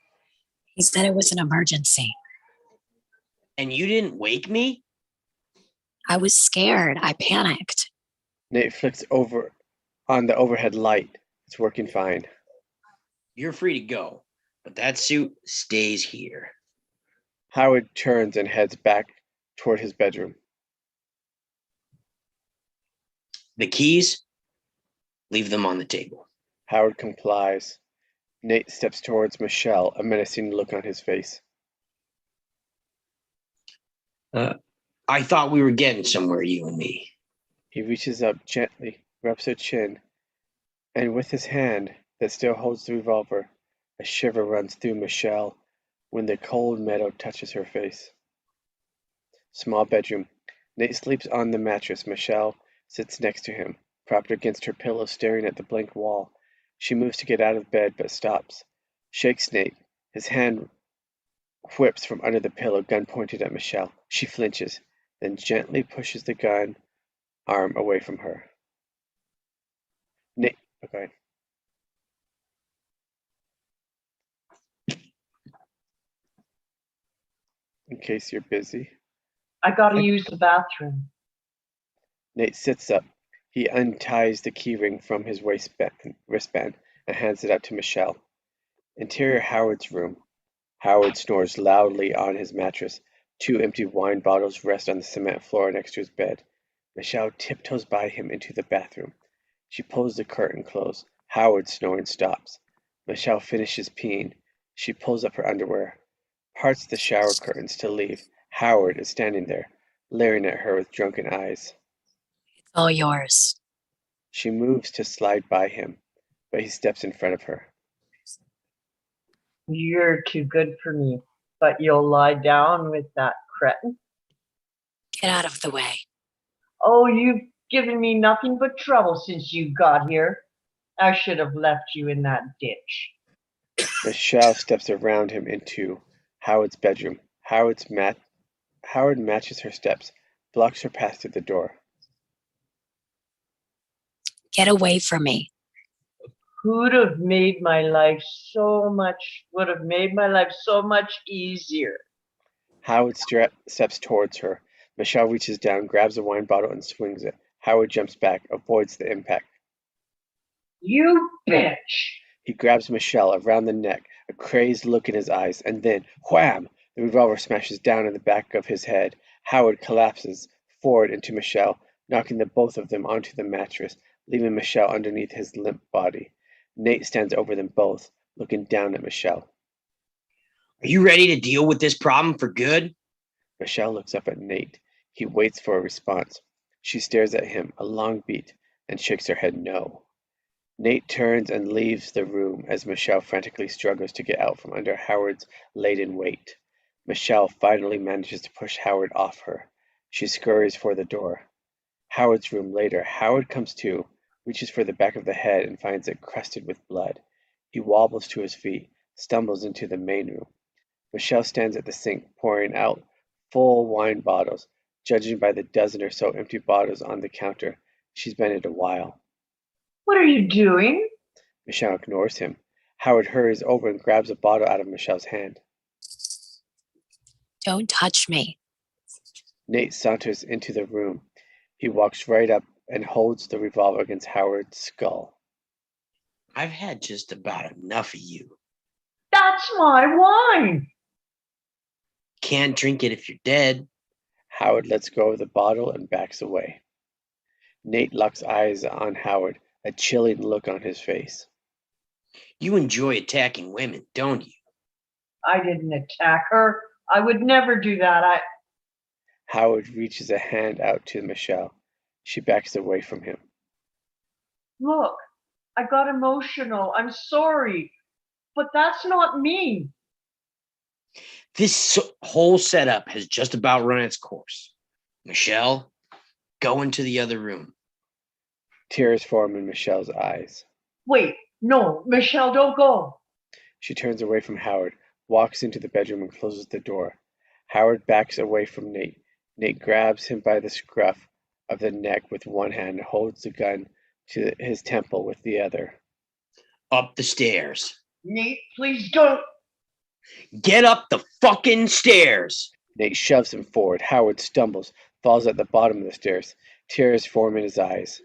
He said it was an emergency. And you didn't wake me? I was scared. I panicked. Nate flicks over on the overhead light. It's working fine. You're free to go, but that suit stays here. Howard turns and heads back toward his bedroom. The keys, leave them on the table. Howard complies. Nate steps towards Michelle, a menacing look on his face. I thought we were getting somewhere, you and me. He reaches up gently, rubs her chin, and with his hand that still holds the revolver, a shiver runs through Michelle when the cold metal touches her face. Small bedroom. Nate sleeps on the mattress. Michelle sits next to him, propped against her pillow, staring at the blank wall. She moves to get out of bed, but stops. Shakes Nate. His hand whips from under the pillow, gun pointed at Michelle. She flinches, then gently pushes the gun arm away from her. Nate, okay. In case you're busy. I gotta use the bathroom. Nate sits up. He unties the keyring from his wristband and hands it out to Michelle. Interior Howard's room. Howard snores loudly on his mattress. 2 empty wine bottles rest on the cement floor next to his bed. Michelle tiptoes by him into the bathroom. She pulls the curtain close. Howard's snoring stops. Michelle finishes peeing. She pulls up her underwear, parts the shower curtains to leave. Howard is standing there, leering at her with drunken eyes. It's all yours. She moves to slide by him, but he steps in front of her. You're too good for me, but you'll lie down with that cretin? Get out of the way. Oh, you've given me nothing but trouble since you got here. I should have left you in that ditch. Michelle steps around him into Howard's bedroom. Howard matches her steps, blocks her path to the door. Get away from me. Would have made my life so much easier. Howard steps towards her. Michelle reaches down, grabs a wine bottle, and swings it. Howard jumps back, avoids the impact. You bitch! He grabs Michelle around the neck, a crazed look in his eyes, and then, wham! The revolver smashes down in the back of his head. Howard collapses, forward into Michelle, knocking the both of them onto the mattress, leaving Michelle underneath his limp body. Nate stands over them both, looking down at Michelle. Are you ready to deal with this problem for good? Michelle looks up at Nate. He waits for a response. She stares at him a long beat and shakes her head no. Nate turns and leaves the room as Michelle frantically struggles to get out from under Howard's laden weight. Michelle finally manages to push Howard off her. She scurries for the door. Howard's room later. Howard comes to, reaches for the back of the head and finds it crusted with blood. He wobbles to his feet, stumbles into the main room. Michelle stands at the sink, pouring out full wine bottles. Judging by the dozen or so empty bottles on the counter, she's been in a while. What are you doing? Michelle ignores him. Howard hurries over and grabs a bottle out of Michelle's hand. Don't touch me. Nate saunters into the room. He walks right up and holds the revolver against Howard's skull. I've had just about enough of you. That's my wine. Can't drink it if you're dead. Howard lets go of the bottle and backs away. Nate locks eyes on Howard, a chilling look on his face. You enjoy attacking women, don't you? I didn't attack her. I would never do that. Howard reaches a hand out to Michelle. She backs away from him. Look, I got emotional. I'm sorry. But that's not me. This whole setup has just about run its course. Michelle, go into the other room. Tears form in Michelle's eyes. Wait, no, Michelle, don't go. She turns away from Howard, walks into the bedroom and closes the door. Howard backs away from Nate. Nate grabs him by the scruff of the neck with one hand and holds the gun to his temple with the other. Up the stairs. Nate, please don't. Get up the fucking stairs. Nate shoves him forward. Howard stumbles, falls at the bottom of the stairs. Tears form in his eyes.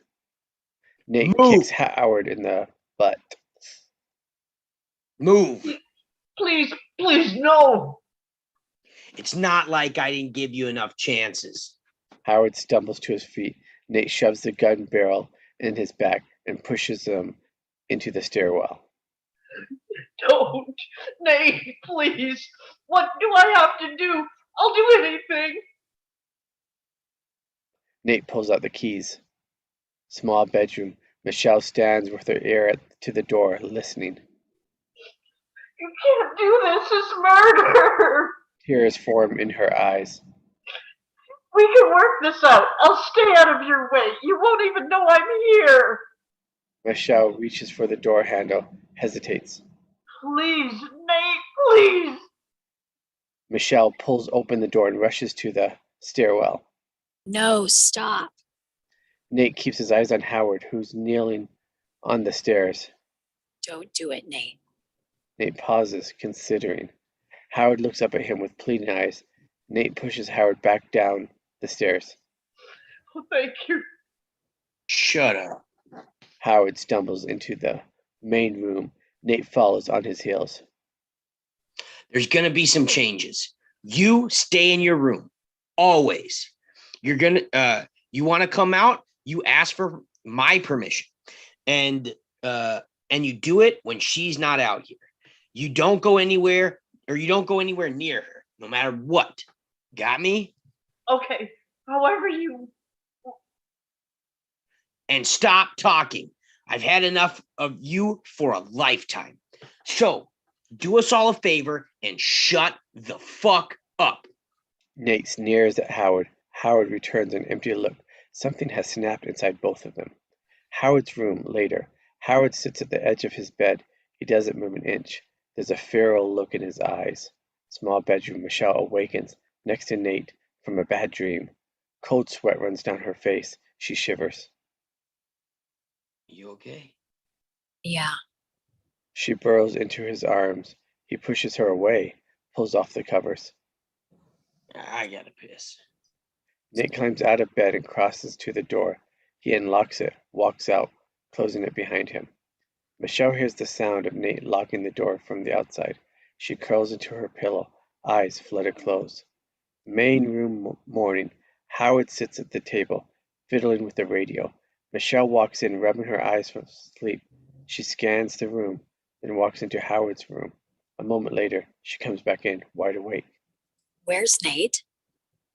Nate kicks Howard in the butt. Move. Please, no. It's not like I didn't give you enough chances. Howard stumbles to his feet. Nate shoves the gun barrel in his back and pushes him into the stairwell. Don't. Nate, please. What do I have to do? I'll do anything. Nate pulls out the keys. Small bedroom. Michelle stands with her ear to the door, listening. You can't do this. It's murder. Tears form in her eyes. We can work this out. I'll stay out of your way. You won't even know I'm here. Michelle reaches for the door handle, hesitates. Please, Nate, please. Michelle pulls open the door and rushes to the stairwell. No, stop. Nate keeps his eyes on Howard, who's kneeling on the stairs. Don't do it, Nate. Nate pauses, considering. Howard looks up at him with pleading eyes. Nate pushes Howard back down the stairs. Oh, thank you. Shut up. Howard stumbles into the main room. Nate follows on his heels. There's going to be some changes. You stay in your room. Always. You're going to, you want to come out, you ask for my permission. And you do it when she's not out here. You don't go anywhere, or you don't go anywhere near her, no matter what. Got me? Okay, however you... And stop talking. I've had enough of you for a lifetime. So, do us all a favor and shut the fuck up. Nate sneers at Howard. Howard returns an empty look. Something has snapped inside both of them. Howard's room, later. Howard sits at the edge of his bed. He doesn't move an inch. There's a feral look in his eyes. Small bedroom. Michelle awakens next to Nate from a bad dream. Cold sweat runs down her face. She shivers. You okay? Yeah. She burrows into his arms. He pushes her away, pulls off the covers. I gotta piss. Nate climbs out of bed and crosses to the door. He unlocks it, walks out, closing it behind him. Michelle hears the sound of Nate locking the door from the outside. She curls into her pillow, eyes flooded closed. Main room morning. Howard sits at the table, fiddling with the radio. Michelle walks in, rubbing her eyes from sleep. She scans the room, then walks into Howard's room. A moment later, she comes back in, wide awake. Where's Nate?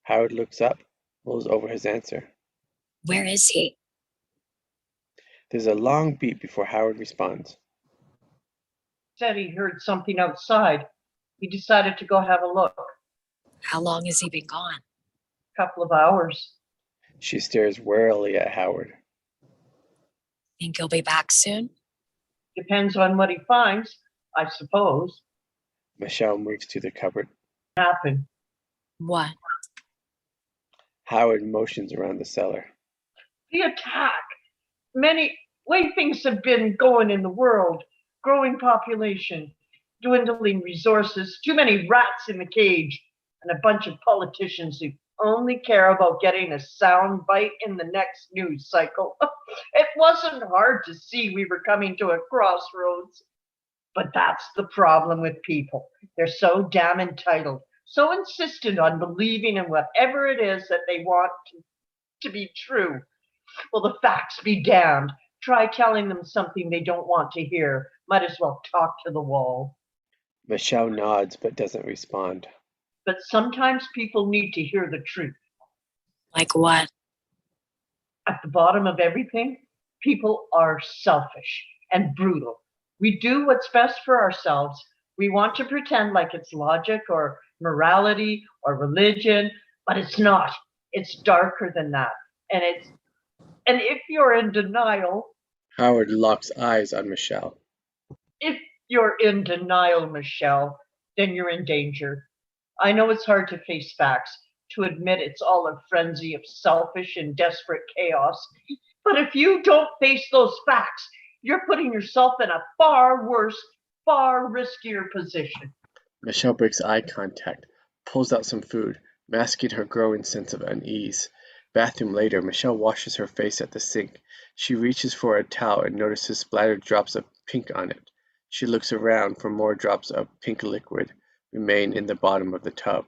Howard looks up, mulls over his answer. Where is he? There's a long beat before Howard responds. Said he heard something outside. He decided to go have a look. How long has he been gone? Couple of hours. She stares warily at Howard. Think he'll be back soon? Depends on what he finds, I suppose. Michelle moves to the cupboard. Happen. What? Howard motions around the cellar. The attack. Many way things have been going in the world. Growing population, dwindling resources, too many rats in the cage, and a bunch of politicians who only care about getting a sound bite in the next news cycle. It wasn't hard to see we were coming to a crossroads. But that's the problem with people. They're so damn entitled, so insistent on believing in whatever it is that they want to be true. Well, the facts be damned. Try telling them something they don't want to hear. Might as well talk to the wall. Michelle nods but doesn't respond. But sometimes people need to hear the truth. Like what? At the bottom of everything, people are selfish and brutal. We do what's best for ourselves. We want to pretend like it's logic or morality or religion, but it's not. It's darker than that. And if you're in denial, Howard locks eyes on Michelle. if you're in denial, Michelle, then you're in danger. I know it's hard to face facts, to admit it's all a frenzy of selfish and desperate chaos. But if you don't face those facts, you're putting yourself in a far worse, far riskier position. Michelle breaks eye contact, pulls out some food, masking her growing sense of unease. Bathroom later, Michelle washes her face at the sink. She reaches for a towel and notices splattered drops of pink on it. She looks around for more drops of pink liquid remain in the bottom of the tub.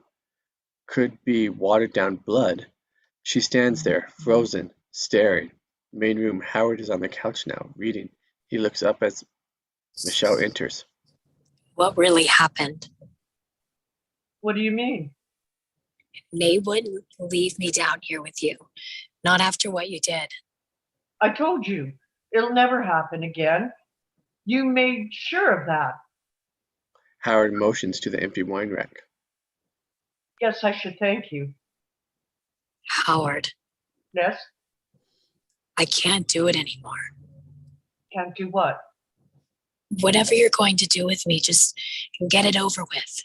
Could be watered down blood. She stands there, frozen, staring. Main room, Howard is on the couch now, reading. He looks up as Michelle enters. What really happened? What do you mean? Nate wouldn't leave me down here with you. Not after what you did. I told you, it'll never happen again. You made sure of that. Howard motions to the empty wine rack. Yes, I should thank you. Howard, Yes? I can't do it anymore. Can't do what? Whatever you're going to do with me, just get it over with.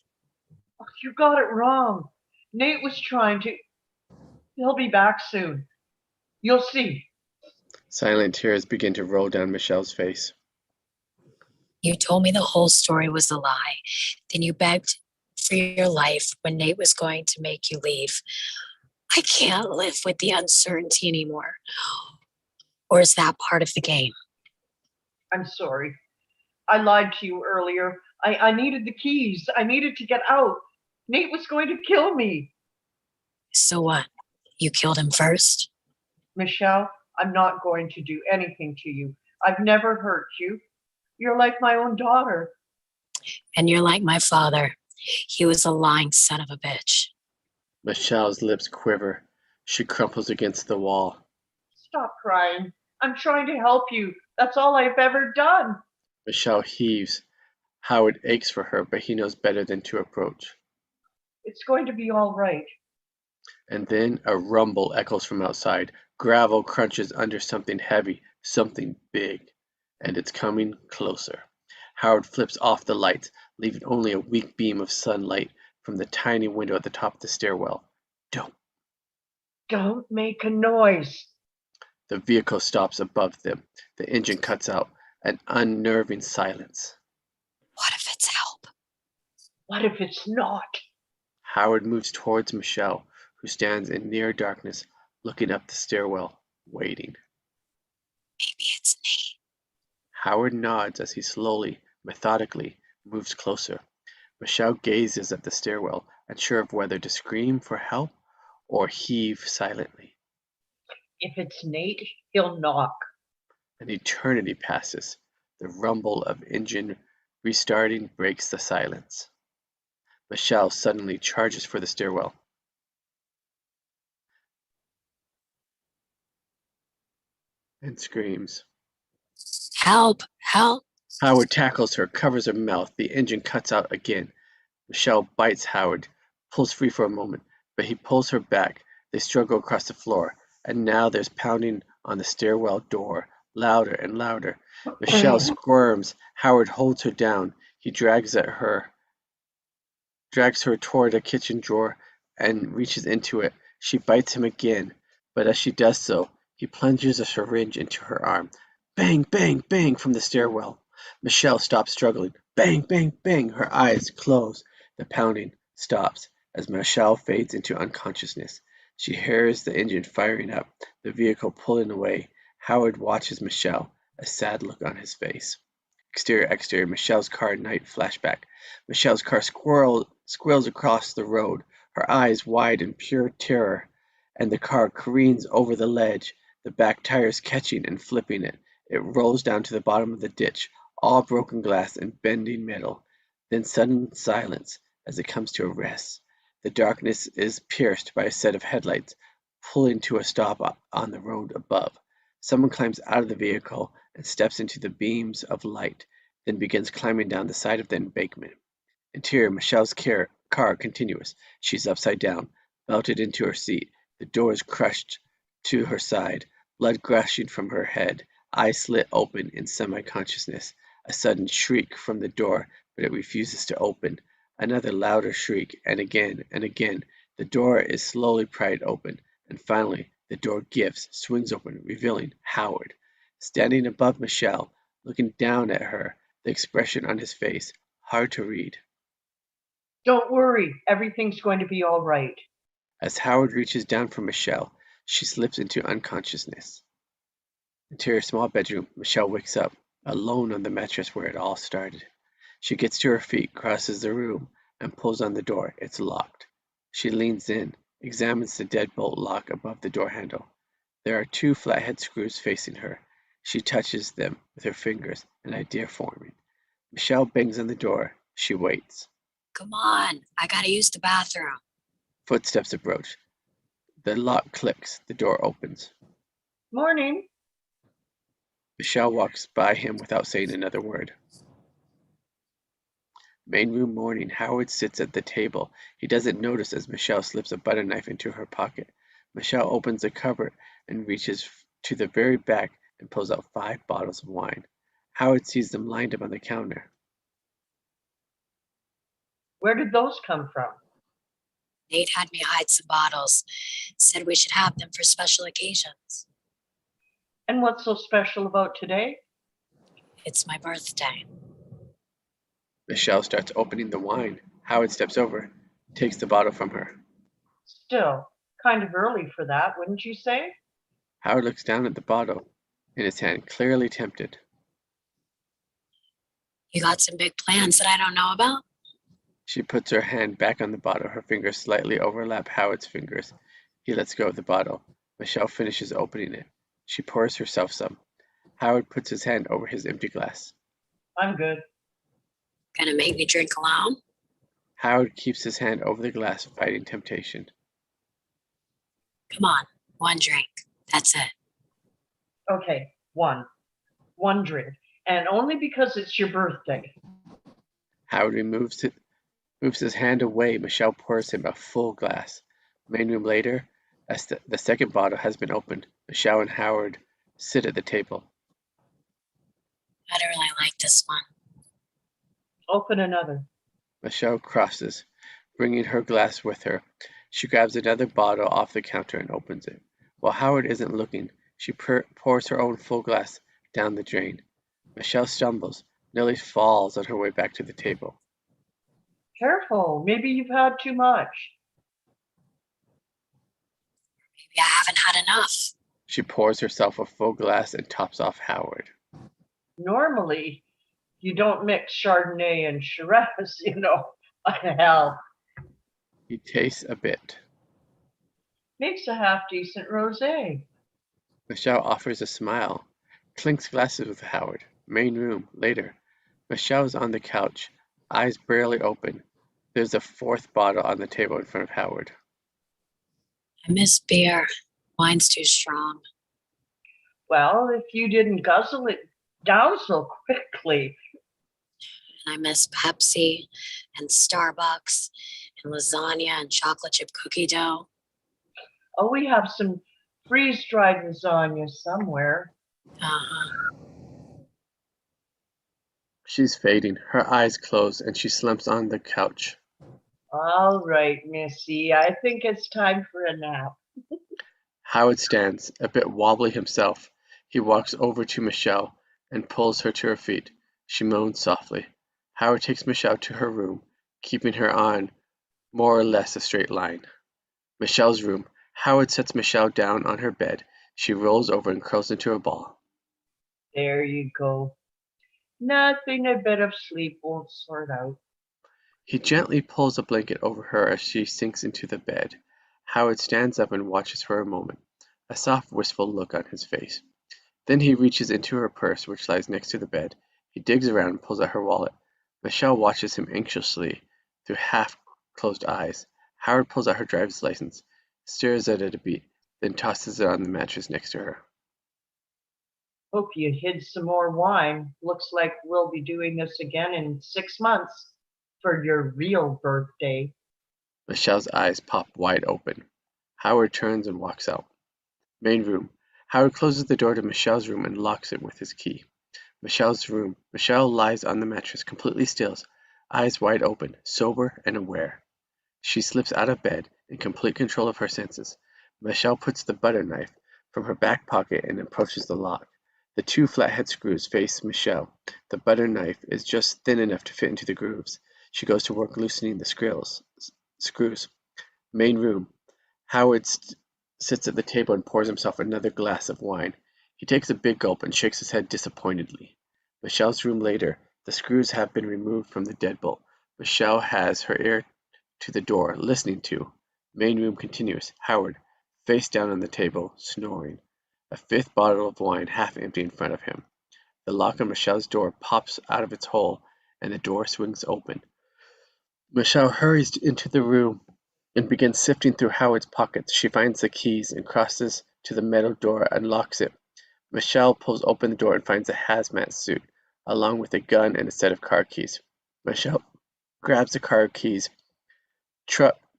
Oh, you got it wrong. Nate was trying to. He'll be back soon. You'll see. Silent tears begin to roll down Michelle's face. You told me the whole story was a lie. Then you begged for your life when Nate was going to make you leave. I can't live with the uncertainty anymore. Or is that part of the game? I'm sorry. I lied to you earlier. I needed the keys. I needed to get out. Nate was going to kill me. So what? You killed him first? Michelle, I'm not going to do anything to you. I've never hurt you. You're like my own daughter. And you're like my father. He was a lying son of a bitch. Michelle's lips quiver. She crumples against the wall. Stop crying. I'm trying to help you. That's all I've ever done. Michelle heaves. Howard aches for her, but he knows better than to approach. It's going to be all right. And then a rumble echoes from outside. Gravel crunches under something heavy, something big, and it's coming closer. Howard flips off the lights, leaving only a weak beam of sunlight from the tiny window at the top of the stairwell. Don't make a noise. The vehicle stops above them. The engine cuts out. An unnerving silence. What if it's help? What if it's not? Howard moves towards Michelle, who stands in near darkness, looking up the stairwell, waiting. Maybe it's Nate. Howard nods as he slowly, methodically, moves closer. Michelle gazes at the stairwell, unsure of whether to scream for help or heave silently. If it's Nate, he'll knock. An eternity passes. The rumble of engine restarting breaks the silence. Michelle suddenly charges for the stairwell. And screams. Help! Help! Howard tackles her, covers her mouth. The engine cuts out again. Michelle bites Howard, pulls free for a moment, but he pulls her back. They struggle across the floor, and now there's pounding on the stairwell door, louder and louder. Michelle squirms. Howard holds her down. He drags her toward a kitchen drawer and reaches into it. She bites him again, but as she does so, he plunges a syringe into her arm. Bang, bang, bang from the stairwell. Michelle stops struggling. Bang, bang, bang. Her eyes close. The pounding stops as Michelle fades into unconsciousness. She hears the engine firing up, the vehicle pulling away. Howard watches Michelle, a sad look on his face. Exterior, Michelle's car night flashback. Michelle's car squirrels across the road, her eyes wide in pure terror, and the car careens over the ledge, the back tires catching and flipping it. It rolls down to the bottom of the ditch, all broken glass and bending metal. Then sudden silence as it comes to a rest. The darkness is pierced by a set of headlights, pulling to a stop on the road above. Someone climbs out of the vehicle and steps into the beams of light, then begins climbing down the side of the embankment. Interior, Michelle's car continuous. She's upside down, belted into her seat. The door is crushed to her side, blood gushing from her head, eyes slit open in semi-consciousness. A sudden shriek from the door, but it refuses to open. Another louder shriek, and again and again. The door is slowly pried open, and finally the door gives, swings open, revealing Howard. Standing above Michelle, looking down at her, the expression on his face, hard to read. Don't worry, everything's going to be all right. As Howard reaches down for Michelle, she slips into unconsciousness. Interior small bedroom, Michelle wakes up, alone on the mattress where it all started. She gets to her feet, crosses the room, and pulls on the door. It's locked. She leans in, examines the deadbolt lock above the door handle. There are 2 flathead screws facing her. She touches them with her fingers, an idea forming. Michelle bangs on the door. She waits. Come on, I gotta use the bathroom. Footsteps approach. The lock clicks. The door opens. Morning. Michelle walks by him without saying another word. Main room morning. Howard sits at the table. He doesn't notice as Michelle slips a butter knife into her pocket. Michelle opens the cupboard and reaches to the very back and pulls out 5 bottles of wine. Howard sees them lined up on the counter. Where did those come from? Nate had me hide some bottles. Said we should have them for special occasions. And what's so special about today? It's my birthday. Michelle starts opening the wine. Howard steps over, takes the bottle from her. Still, kind of early for that, wouldn't you say? Howard looks down at the bottle in his hand, clearly tempted. You got some big plans that I don't know about? She puts her hand back on the bottle. Her fingers slightly overlap Howard's fingers. He lets go of the bottle. Michelle finishes opening it. She pours herself some. Howard puts his hand over his empty glass. I'm good. Gonna make me drink alone? Howard keeps his hand over the glass, fighting temptation. Come on, 1 drink. That's it. Okay, one. 1 drink. And only because it's your birthday. Howard moves his hand away. Michelle pours him a full glass. Main room later, as the second bottle has been opened, Michelle and Howard sit at the table. I don't really like this one. Open another. Michelle crosses, bringing her glass with her. She grabs another bottle off the counter and opens it. While Howard isn't looking, she pours her own full glass down the drain. Michelle stumbles, nearly falls on her way back to the table. Careful, maybe you've had too much. Maybe I haven't had enough. She pours herself a full glass and tops off Howard. Normally, you don't mix Chardonnay and Shiraz, you know. Hell. He tastes a bit. Makes a half-decent rosé. Michelle offers a smile, clinks glasses with Howard. Main room, later. Michelle is on the couch, eyes barely open. There's a fourth bottle on the table in front of Howard. I miss beer. Wine's too strong. Well, if you didn't guzzle it down so quickly. And I miss Pepsi and Starbucks and lasagna and chocolate chip cookie dough. Oh, we have some freeze-dried lasagna somewhere. Uh-huh. She's fading, her eyes close, and she slumps on the couch. All right, Missy, I think it's time for a nap. Howard stands, a bit wobbly himself. He walks over to Michelle and pulls her to her feet. She moans softly. Howard takes Michelle to her room, keeping her on more or less a straight line. Michelle's room. Howard sets Michelle down on her bed. She rolls over and curls into a ball. There you go. Nothing a bit of sleep won't sort out. He gently pulls a blanket over her as she sinks into the bed. Howard stands up and watches for a moment, a soft, wistful look on his face. Then he reaches into her purse, which lies next to the bed. He digs around and pulls out her wallet. Michelle watches him anxiously through half-closed eyes. Howard pulls out her driver's license, stares at it a beat, then tosses it on the mattress next to her. Hope you hid some more wine. Looks like we'll be doing this again in 6 months for your real birthday. Michelle's eyes pop wide open. Howard turns and walks out. Main room. Howard closes the door to Michelle's room and locks it with his key. Michelle's room. Michelle lies on the mattress, completely still, eyes wide open, sober and aware. She slips out of bed, in complete control of her senses. Michelle puts the butter knife from her back pocket and approaches the lock. The two flathead screws face Michelle. The butter knife is just thin enough to fit into the grooves. She goes to work loosening the screws. Main room. Howard sits at the table and pours himself another glass of wine. He takes a big gulp and shakes his head disappointedly. Michelle's room later. The screws have been removed from the deadbolt. Michelle has her ear to the door, listening to. Main room continues. Howard, face down on the table, snoring. A fifth bottle of wine half empty in front of him. The lock on Michelle's door pops out of its hole, and the door swings open. Michelle hurries into the room and begins sifting through Howard's pockets. She finds the keys and crosses to the metal door and locks it. Michelle pulls open the door and finds a hazmat suit, along with a gun and a set of car keys. Michelle grabs the car keys,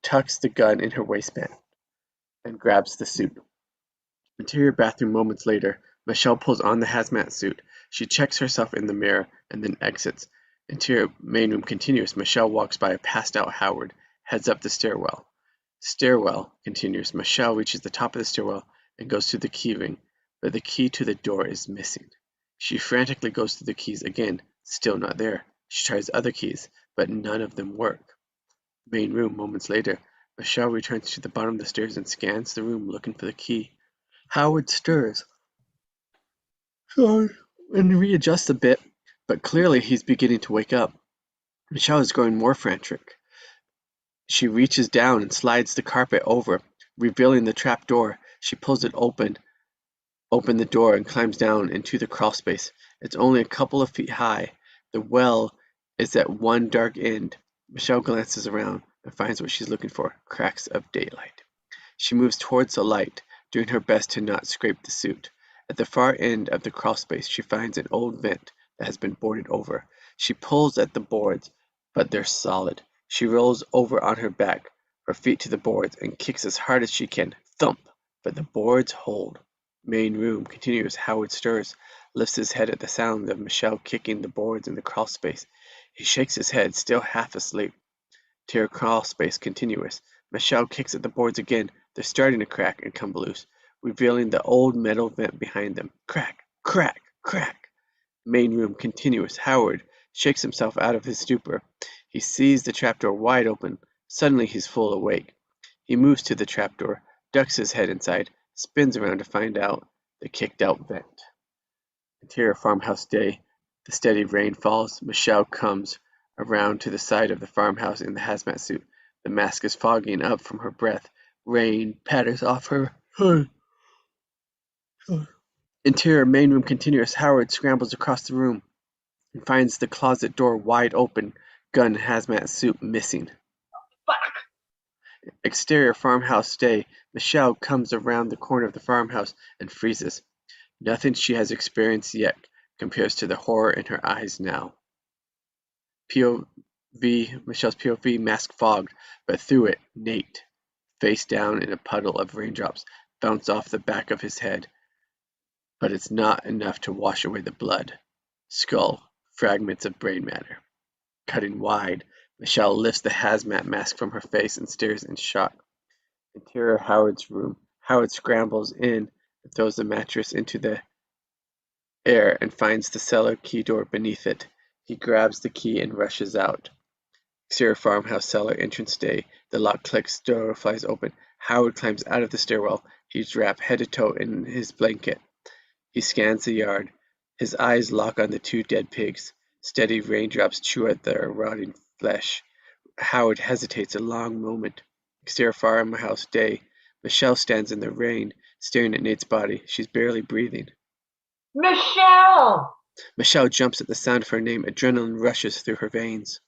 tucks the gun in her waistband, and grabs the suit. Interior bathroom moments later. Michelle pulls on the hazmat suit. She checks herself in the mirror and then exits. Interior main room continues. Michelle walks by a passed out Howard, heads up the stairwell. Stairwell continues. Michelle reaches the top of the stairwell and goes to the key ring, but the key to the door is missing. She frantically goes through the keys again, still not there. She tries other keys, but none of them work. Main room moments later. Michelle returns to the bottom of the stairs and scans the room looking for the key. Howard stirs and readjusts a bit, but clearly he's beginning to wake up. Michelle is growing more frantic. She reaches down and slides the carpet over, revealing the trap door. She pulls it open the door and climbs down into the crawl space. It's only a couple of feet high. The well is at one dark end. Michelle glances around and finds what she's looking for, cracks of daylight. She moves towards the light, doing her best to not scrape the suit. At the far end of the crawl space, she finds an old vent that has been boarded over. She pulls at the boards, but they're solid. She rolls over on her back, her feet to the boards, and kicks as hard as she can. Thump! But the boards hold. Main room continues. Howard stirs, lifts his head at the sound of Michelle kicking the boards in the crawl space. He shakes his head, still half asleep. Interior crawl space continuous. Michelle kicks at the boards again. They're starting to crack and come loose, revealing the old metal vent behind them. Crack, crack, crack. Main room continuous. Howard shakes himself out of his stupor. He sees the trapdoor wide open. Suddenly he's full awake. He moves to the trapdoor, ducks his head inside, spins around to find out the kicked out vent. Interior farmhouse day. The steady rain falls. Michelle comes around to the side of the farmhouse in the hazmat suit. The mask is fogging up from her breath, Rain patters off her. Interior main room continuous. Howard scrambles across the room and finds the closet door wide open, gun hazmat suit missing. Fuck! Exterior farmhouse day. Michelle comes around the corner of the farmhouse and freezes. Nothing she has experienced yet compares to the horror in her eyes now. Michelle's POV, mask fogged, but through it, Nate, face down in a puddle of raindrops, bounce off the back of his head. But it's not enough to wash away the blood. Skull, fragments of brain matter. Cutting wide, Michelle lifts the hazmat mask from her face and stares in shock. Interior Howard's room. Howard scrambles in and throws the mattress into the air and finds the cellar key door beneath it. He grabs the key and rushes out. Exterior farmhouse cellar entrance day. The lock clicks, door flies open. Howard climbs out of the stairwell. He's wrapped head to toe in his blanket. He scans the yard. His eyes lock on the two dead pigs. Steady raindrops chew at their rotting flesh. Howard hesitates a long moment. Exterior farmhouse day. Michelle stands in the rain, staring at Nate's body. She's barely breathing. Michelle! Michelle jumps at the sound of her name. Adrenaline rushes through her veins.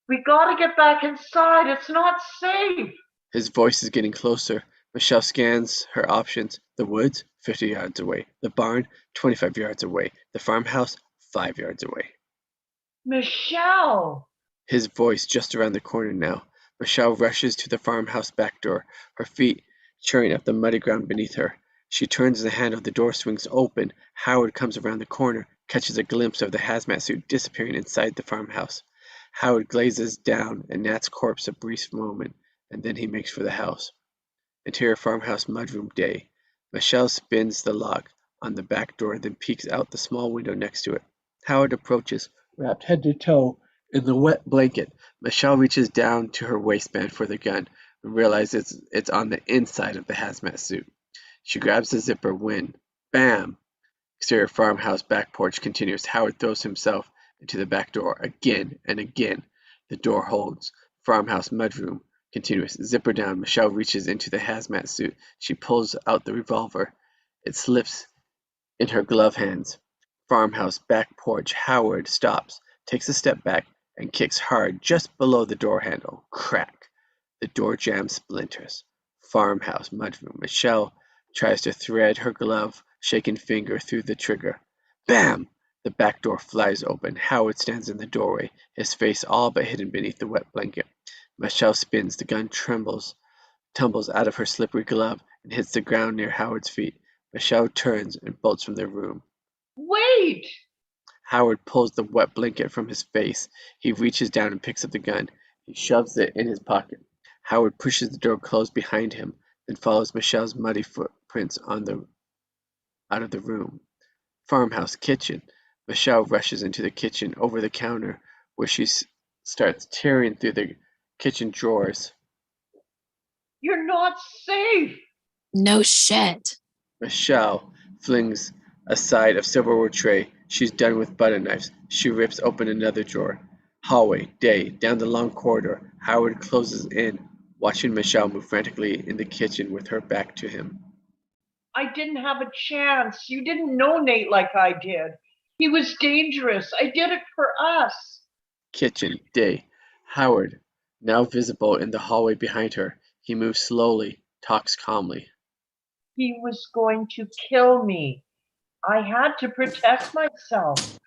We gotta get back inside. It's not safe. His voice is getting closer. Michelle scans her options. The woods, 50 yards away. The barn, 25 yards away. The farmhouse, 5 yards away. Michelle! His voice just around the corner now. Michelle rushes to the farmhouse back door, her feet churning up the muddy ground beneath her. She turns the handle, the door swings open. Howard comes around the corner, catches a glimpse of the hazmat suit disappearing inside the farmhouse. Howard glazes down at Nat's corpse a brief moment, and then he makes for the house. Interior farmhouse mudroom day. Michelle spins the lock on the back door, then peeks out the small window next to it. Howard approaches, wrapped head to toe in the wet blanket. Michelle reaches down to her waistband for the gun and realizes it's on the inside of the hazmat suit. She grabs the zipper when, bam! Exterior farmhouse back porch continues. Howard throws himself into the back door again and again. The door holds. Farmhouse mudroom continuous. Zipper down. Michelle reaches into the hazmat suit. She pulls out the revolver. It slips in her glove hands. Farmhouse back porch. Howard stops, takes a step back, and kicks hard just below the door handle. Crack. The door jam splinters. Farmhouse mudroom. Michelle tries to thread her glove, shaking finger through the trigger. Bam! The back door flies open. Howard stands in the doorway, his face all but hidden beneath the wet blanket. Michelle spins. The gun tumbles out of her slippery glove and hits the ground near Howard's feet. Michelle turns and bolts from the room. Wait! Howard pulls the wet blanket from his face. He reaches down and picks up the gun. He shoves it in his pocket. Howard pushes the door closed behind him, then follows Michelle's muddy footprints out of the room. Farmhouse kitchen. Michelle rushes into the kitchen over the counter, where she starts tearing through the kitchen drawers. You're not safe! No shit. Michelle flings aside a silverware tray. She's done with butter knives. She rips open another drawer. Hallway, day, down the long corridor. Howard closes in, watching Michelle move frantically in the kitchen with her back to him. I didn't have a chance. You didn't know Nate like I did. He was dangerous. I did it for us. Kitchen, day. Howard, now visible in the hallway behind her. He moves slowly, talks calmly. He was going to kill me. I had to protect myself.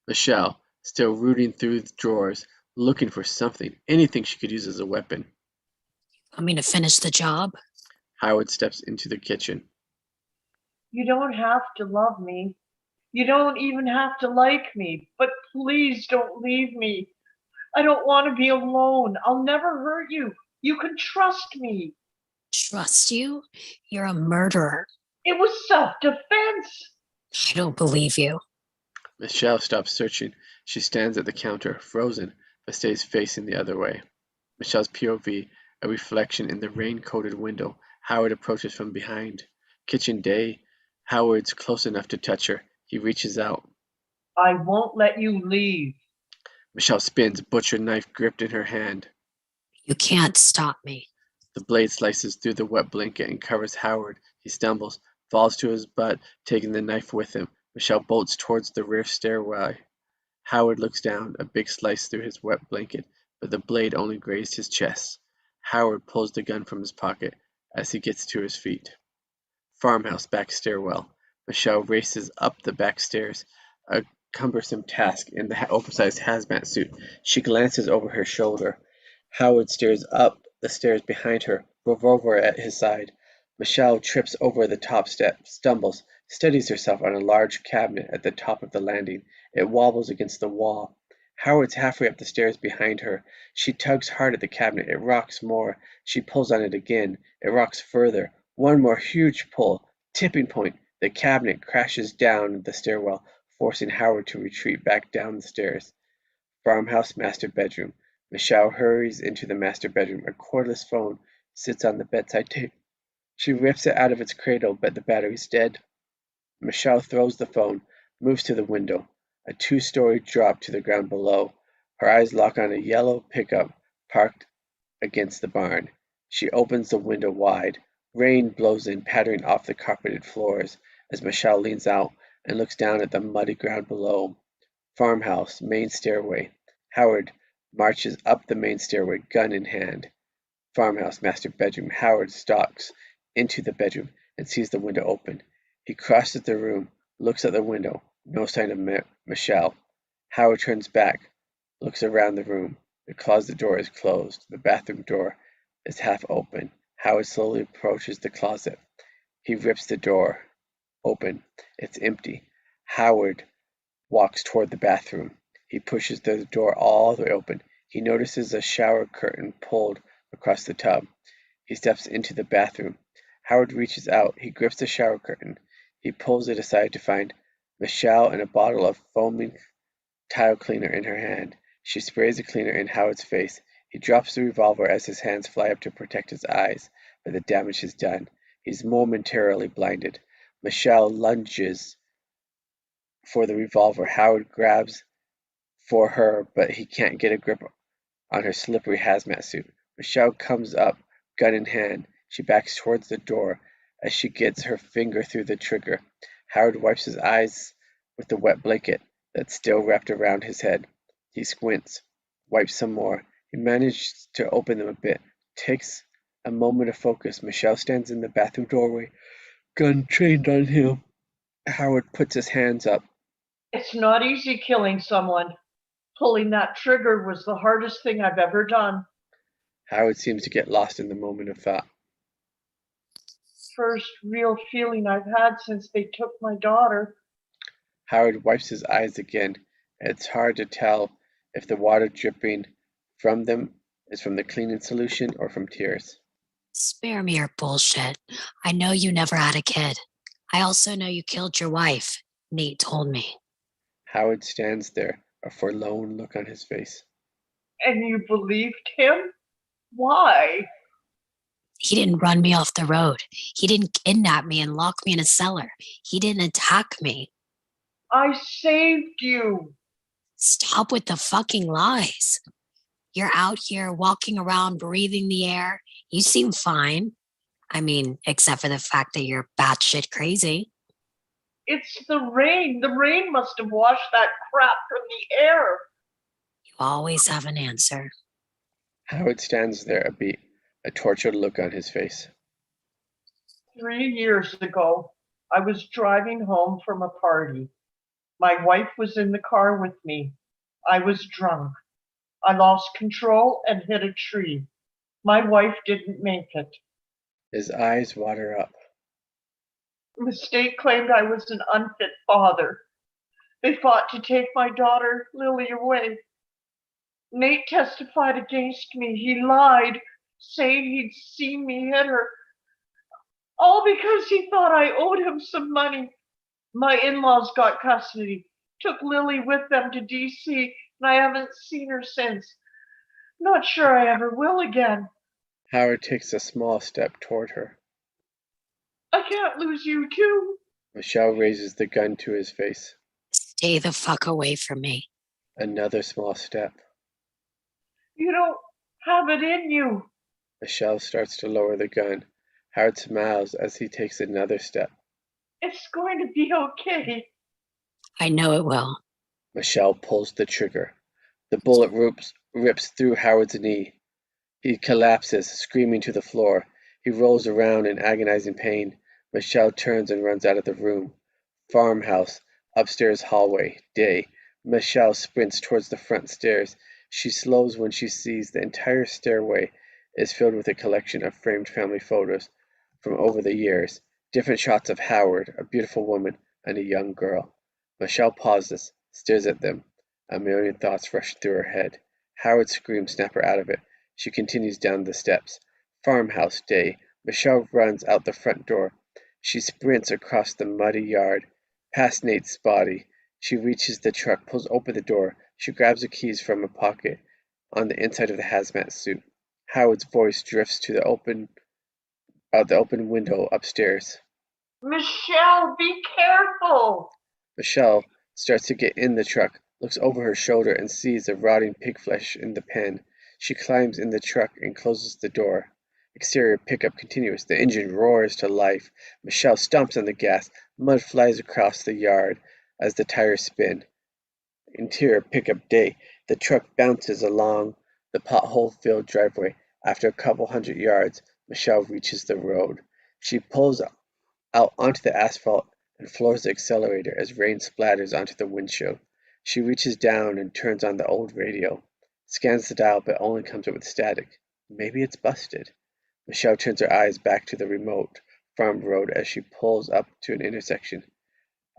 Michelle, still rooting through the drawers, looking for something, anything she could use as a weapon. Want me to finish the job? Howard steps into the kitchen. You don't have to love me. You don't even have to like me. But please don't leave me. I don't want to be alone. I'll never hurt you. You can trust me. Trust you? You're a murderer. It was self-defense. I don't believe you. Michelle stops searching. She stands at the counter, frozen, but stays facing the other way. Michelle's POV, a reflection in the rain-coated window. Howard approaches from behind. Kitchen day. Howard's close enough to touch her. He reaches out. I won't let you leave. Michelle spins, butcher knife gripped in her hand. You can't stop me. The blade slices through the wet blanket and covers Howard. He stumbles, falls to his butt, taking the knife with him. Michelle bolts towards the rear stairway. Howard looks down, a big slice through his wet blanket, but the blade only grazed his chest. Howard pulls the gun from his pocket as he gets to his feet. Farmhouse back stairwell. Michelle races up the back stairs, a cumbersome task in the oversized hazmat suit. She glances over her shoulder. Howard stares up the stairs behind her, revolver at his side. Michelle trips over the top step, stumbles, steadies herself on a large cabinet at the top of the landing. It wobbles against the wall. Howard's halfway up the stairs behind her. She tugs hard at the cabinet. It rocks more. She pulls on it again. It rocks further. One more huge pull. Tipping point. The cabinet crashes down the stairwell, forcing Howard to retreat back down the stairs. Farmhouse master bedroom. Michelle hurries into the master bedroom. A cordless phone sits on the bedside table. She rips it out of its cradle, but the battery's dead. Michelle throws the phone, moves to the window. A two-story drop to the ground below. Her eyes lock on a yellow pickup parked against the barn. She opens the window wide. Rain blows in, pattering off the carpeted floors as Michelle leans out and looks down at the muddy ground below. Farmhouse, main stairway. Howard marches up the main stairway, gun in hand. Farmhouse, master bedroom. Howard stalks into the bedroom and sees the window open. He crosses the room, looks at the window. No sign of Michelle. Howard turns back, looks around the room. The closet door is closed. The bathroom door is half open. Howard slowly approaches the closet. He rips the door open. It's empty. Howard walks toward the bathroom. He pushes the door all the way open. He notices a shower curtain pulled across the tub. He steps into the bathroom. Howard reaches out. He grips the shower curtain. He pulls it aside to find Michelle and a bottle of foaming tile cleaner in her hand. She sprays the cleaner in Howard's face. He drops the revolver as his hands fly up to protect his eyes, but the damage is done. He's momentarily blinded. Michelle lunges for the revolver. Howard grabs for her, but he can't get a grip on her slippery hazmat suit. Michelle comes up, gun in hand. She backs towards the door as she gets her finger through the trigger. Howard wipes his eyes with the wet blanket that's still wrapped around his head. He squints, wipes some more. He manages to open them a bit. Takes a moment of focus. Michelle stands in the bathroom doorway, gun trained on him. Howard puts his hands up. It's not easy killing someone. Pulling that trigger was the hardest thing I've ever done. Howard seems to get lost in the moment of thought. First real feeling I've had since they took my daughter. Howard wipes his eyes again. It's hard to tell if the water dripping from them is from the cleaning solution or from tears. Spare me your bullshit. I know you never had a kid. I also know you killed your wife. Nate told me. Howard stands there, a forlorn look on his face. And you believed him? Why? He didn't run me off the road. He didn't kidnap me and lock me in a cellar. He didn't attack me. I saved you. Stop with the fucking lies. You're out here walking around, breathing the air. You seem fine. I mean, except for the fact that you're batshit crazy. It's the rain. The rain must have washed that crap from the air. You always have an answer. Howard stands there a beat, a tortured look on his face. 3 years ago, I was driving home from a party. My wife was in the car with me. I was drunk. I lost control and hit a tree. My wife didn't make it. His eyes water up. The state claimed I was an unfit father. They fought to take my daughter, Lily, away. Nate testified against me. He lied, saying he'd seen me hit her. All because he thought I owed him some money. My in-laws got custody, took Lily with them to D.C., and I haven't seen her since. Not sure I ever will again. Howard takes a small step toward her. I can't lose you too. Michelle raises the gun to his face. Stay the fuck away from me. Another small step. You don't have it in you. Michelle starts to lower the gun. Howard smiles as he takes another step. It's going to be okay. I know it will. Michelle pulls the trigger. The bullet rips through Howard's knee. He collapses, screaming to the floor. He rolls around in agonizing pain. Michelle turns and runs out of the room. Farmhouse, upstairs hallway, day. Michelle sprints towards the front stairs. She slows when she sees the entire stairway is filled with a collection of framed family photos from over the years. Different shots of Howard, a beautiful woman, and a young girl. Michelle pauses, stares at them. A million thoughts rush through her head. Howard's screams snap her out of it. She continues down the steps. Farmhouse, day. Michelle runs out the front door. She sprints across the muddy yard, past Nate's body. She reaches the truck, pulls open the door. She grabs the keys from a pocket on the inside of the hazmat suit. Howard's voice drifts to out the open window upstairs. Michelle, be careful. Michelle starts to get in the truck, looks over her shoulder and sees the rotting pig flesh in the pen. She climbs in the truck and closes the door. Exterior pickup continues. The engine roars to life. Michelle stomps on the gas. Mud flies across the yard as the tires spin. Interior pickup day. The truck bounces along the pothole-filled driveway. After a couple hundred yards, Michelle reaches the road. She pulls out onto the asphalt and floors the accelerator as rain splatters onto the windshield. She reaches down and turns on the old radio. Scans the dial but only comes up with static. Maybe it's busted. Michelle turns her eyes back to the remote farm road as she pulls up to an intersection.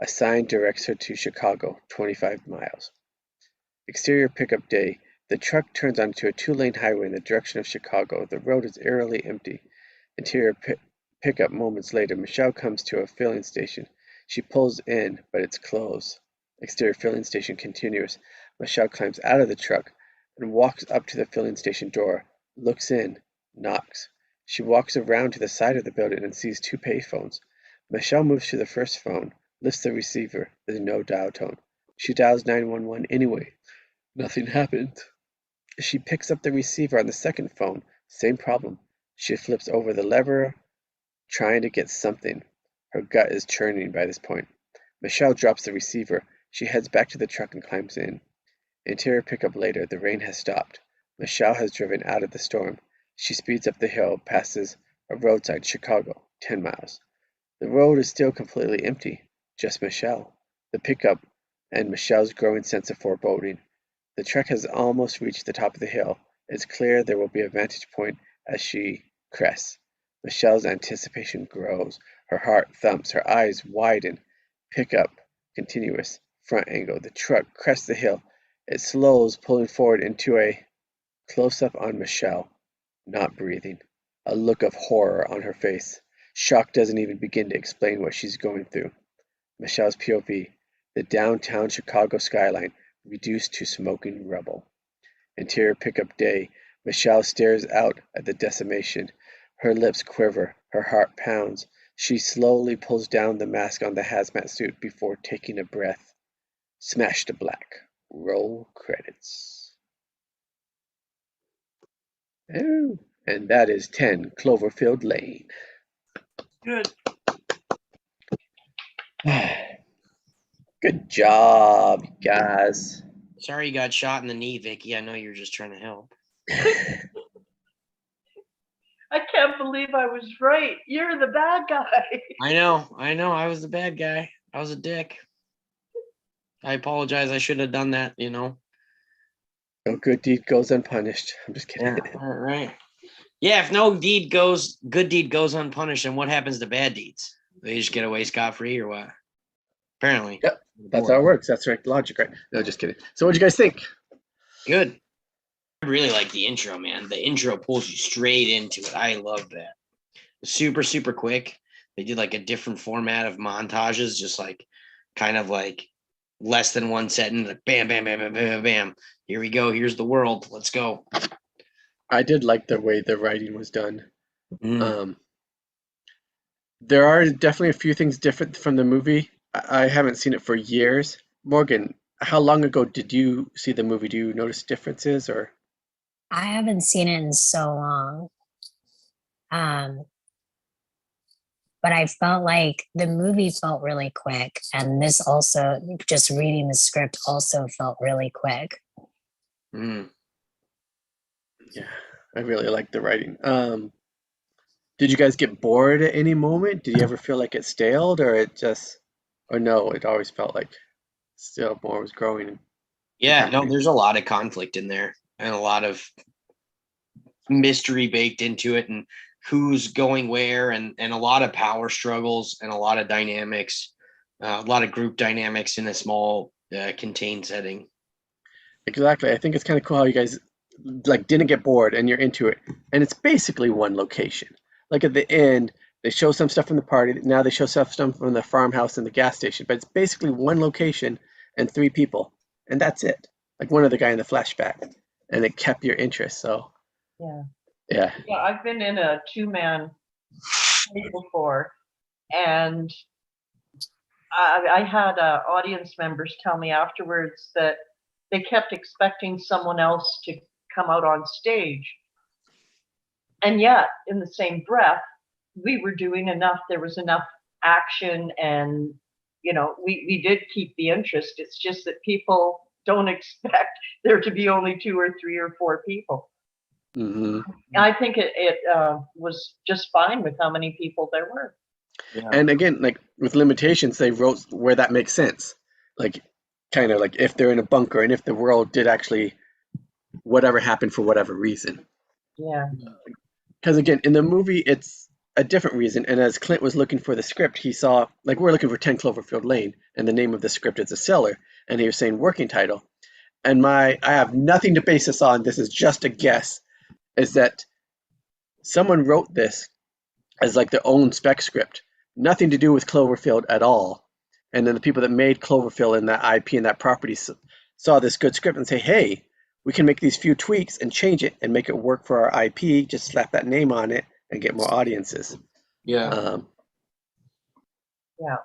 A sign directs her to Chicago, 25 miles. Exterior pickup day. The truck turns onto a two-lane highway in the direction of Chicago. The road is eerily empty. Interior pickup moments later. Michelle comes to a filling station. She pulls in, but it's closed. Exterior filling station continues. Michelle climbs out of the truck and walks up to the filling station door, looks in, knocks. She walks around to the side of the building and sees two payphones. Michelle moves to the first phone, lifts the receiver. There's no dial tone. She dials 911 anyway. Nothing happens. She picks up the receiver on the second phone. Same problem. She flips over the lever, trying to get something. Her gut is churning by this point. Michelle drops the receiver. She heads back to the truck and climbs in. Interior pickup later. The rain has stopped. Michelle has driven out of the storm. She speeds up the hill, passes a roadside Chicago, 10 miles. The road is still completely empty. Just Michelle, the pickup, and Michelle's growing sense of foreboding. The truck has almost reached the top of the hill. It's clear there will be a vantage point as she crests. Michelle's anticipation grows. Her heart thumps. Her eyes widen. Pickup, continuous, front angle. The truck crests the hill. It slows, pulling forward into a close-up on Michelle, not breathing. A look of horror on her face. Shock doesn't even begin to explain what she's going through. Michelle's POV, the downtown Chicago skyline, reduced to smoking rubble. Interior pickup day. Michelle stares out at the decimation. Her lips quiver. Her heart pounds. She slowly pulls down the mask on the hazmat suit before taking a breath. Smash to black. Roll credits. Oh, and that is 10 Cloverfield Lane. Good. Good job, guys. Sorry you got shot in the knee, Vicky. I know you're just trying to help. I can't believe I was right. You're the bad guy. I know. I was the bad guy. I was a dick. I apologize. I shouldn't have done that, No good deed goes unpunished. I'm just kidding. Yeah, all right. Yeah, if no good deed goes unpunished, then what happens to bad deeds? They just get away scot-free or what? Apparently. Yep, that's how it works. That's right logic, right? No, just kidding. So what'd you guys think? Good. I really like the intro, man. The intro pulls you straight into it. I love that. Super, super quick. They did like a different format of montages, just like kind of like less than one sentence, like bam, bam, bam, bam, bam, bam. Here we go. Here's the world. Let's go. I did like the way the writing was done. There are definitely a few things different from the movie. I haven't seen it for years. Morgan, how long ago did you see the movie? Do you notice differences or? I haven't seen it in so long. Um, but I felt like the movie felt really quick, and this also, just reading the script also felt really quick. Mm. Yeah, I really like the writing. Did you guys get bored at any moment? Did you ever feel like it staled, or no? It always felt like still more was growing and Yeah, no, happening. there's a lot of conflict in there and a lot of mystery baked into it, and who's going where, and a lot of power struggles and a lot of dynamics, a lot of group dynamics in a small contained setting. Exactly. I think it's kind of cool how you guys like didn't get bored and you're into it, and it's basically one location. Like at the end, they show some stuff from the party. Now they show stuff from the farmhouse and the gas station, but it's basically one location and three people, and that's it. Like one other guy in the flashback, and it kept your interest. So Yeah. yeah, Yeah, I've been in a two-man play before, and I had audience members tell me afterwards that they kept expecting someone else to come out on stage. And yet, in the same breath, we were doing enough. There was enough action, and we did keep the interest. It's just that people don't expect there to be only 2 or 3 or 4 people. hmm I think it was just fine with how many people there were. Yeah. and again, like with limitations, they wrote where that makes sense. Like kind of like if they're in a bunker and if the world did actually whatever happened for whatever reason. Yeah. Because again, in the movie, it's a different reason. And as Clint was looking for the script, he saw, like, we're looking for 10 Cloverfield Lane, and the name of the script is The Cellar, and he was saying working title. And I have nothing to base this on. This is just a guess. Is that someone wrote this as like their own spec script, nothing to do with Cloverfield at all. And then the people that made Cloverfield and that IP and that property saw this good script and say, hey, we can make these few tweaks and change it and make it work for our IP. Just slap that name on it and get more audiences. Yeah. Yeah.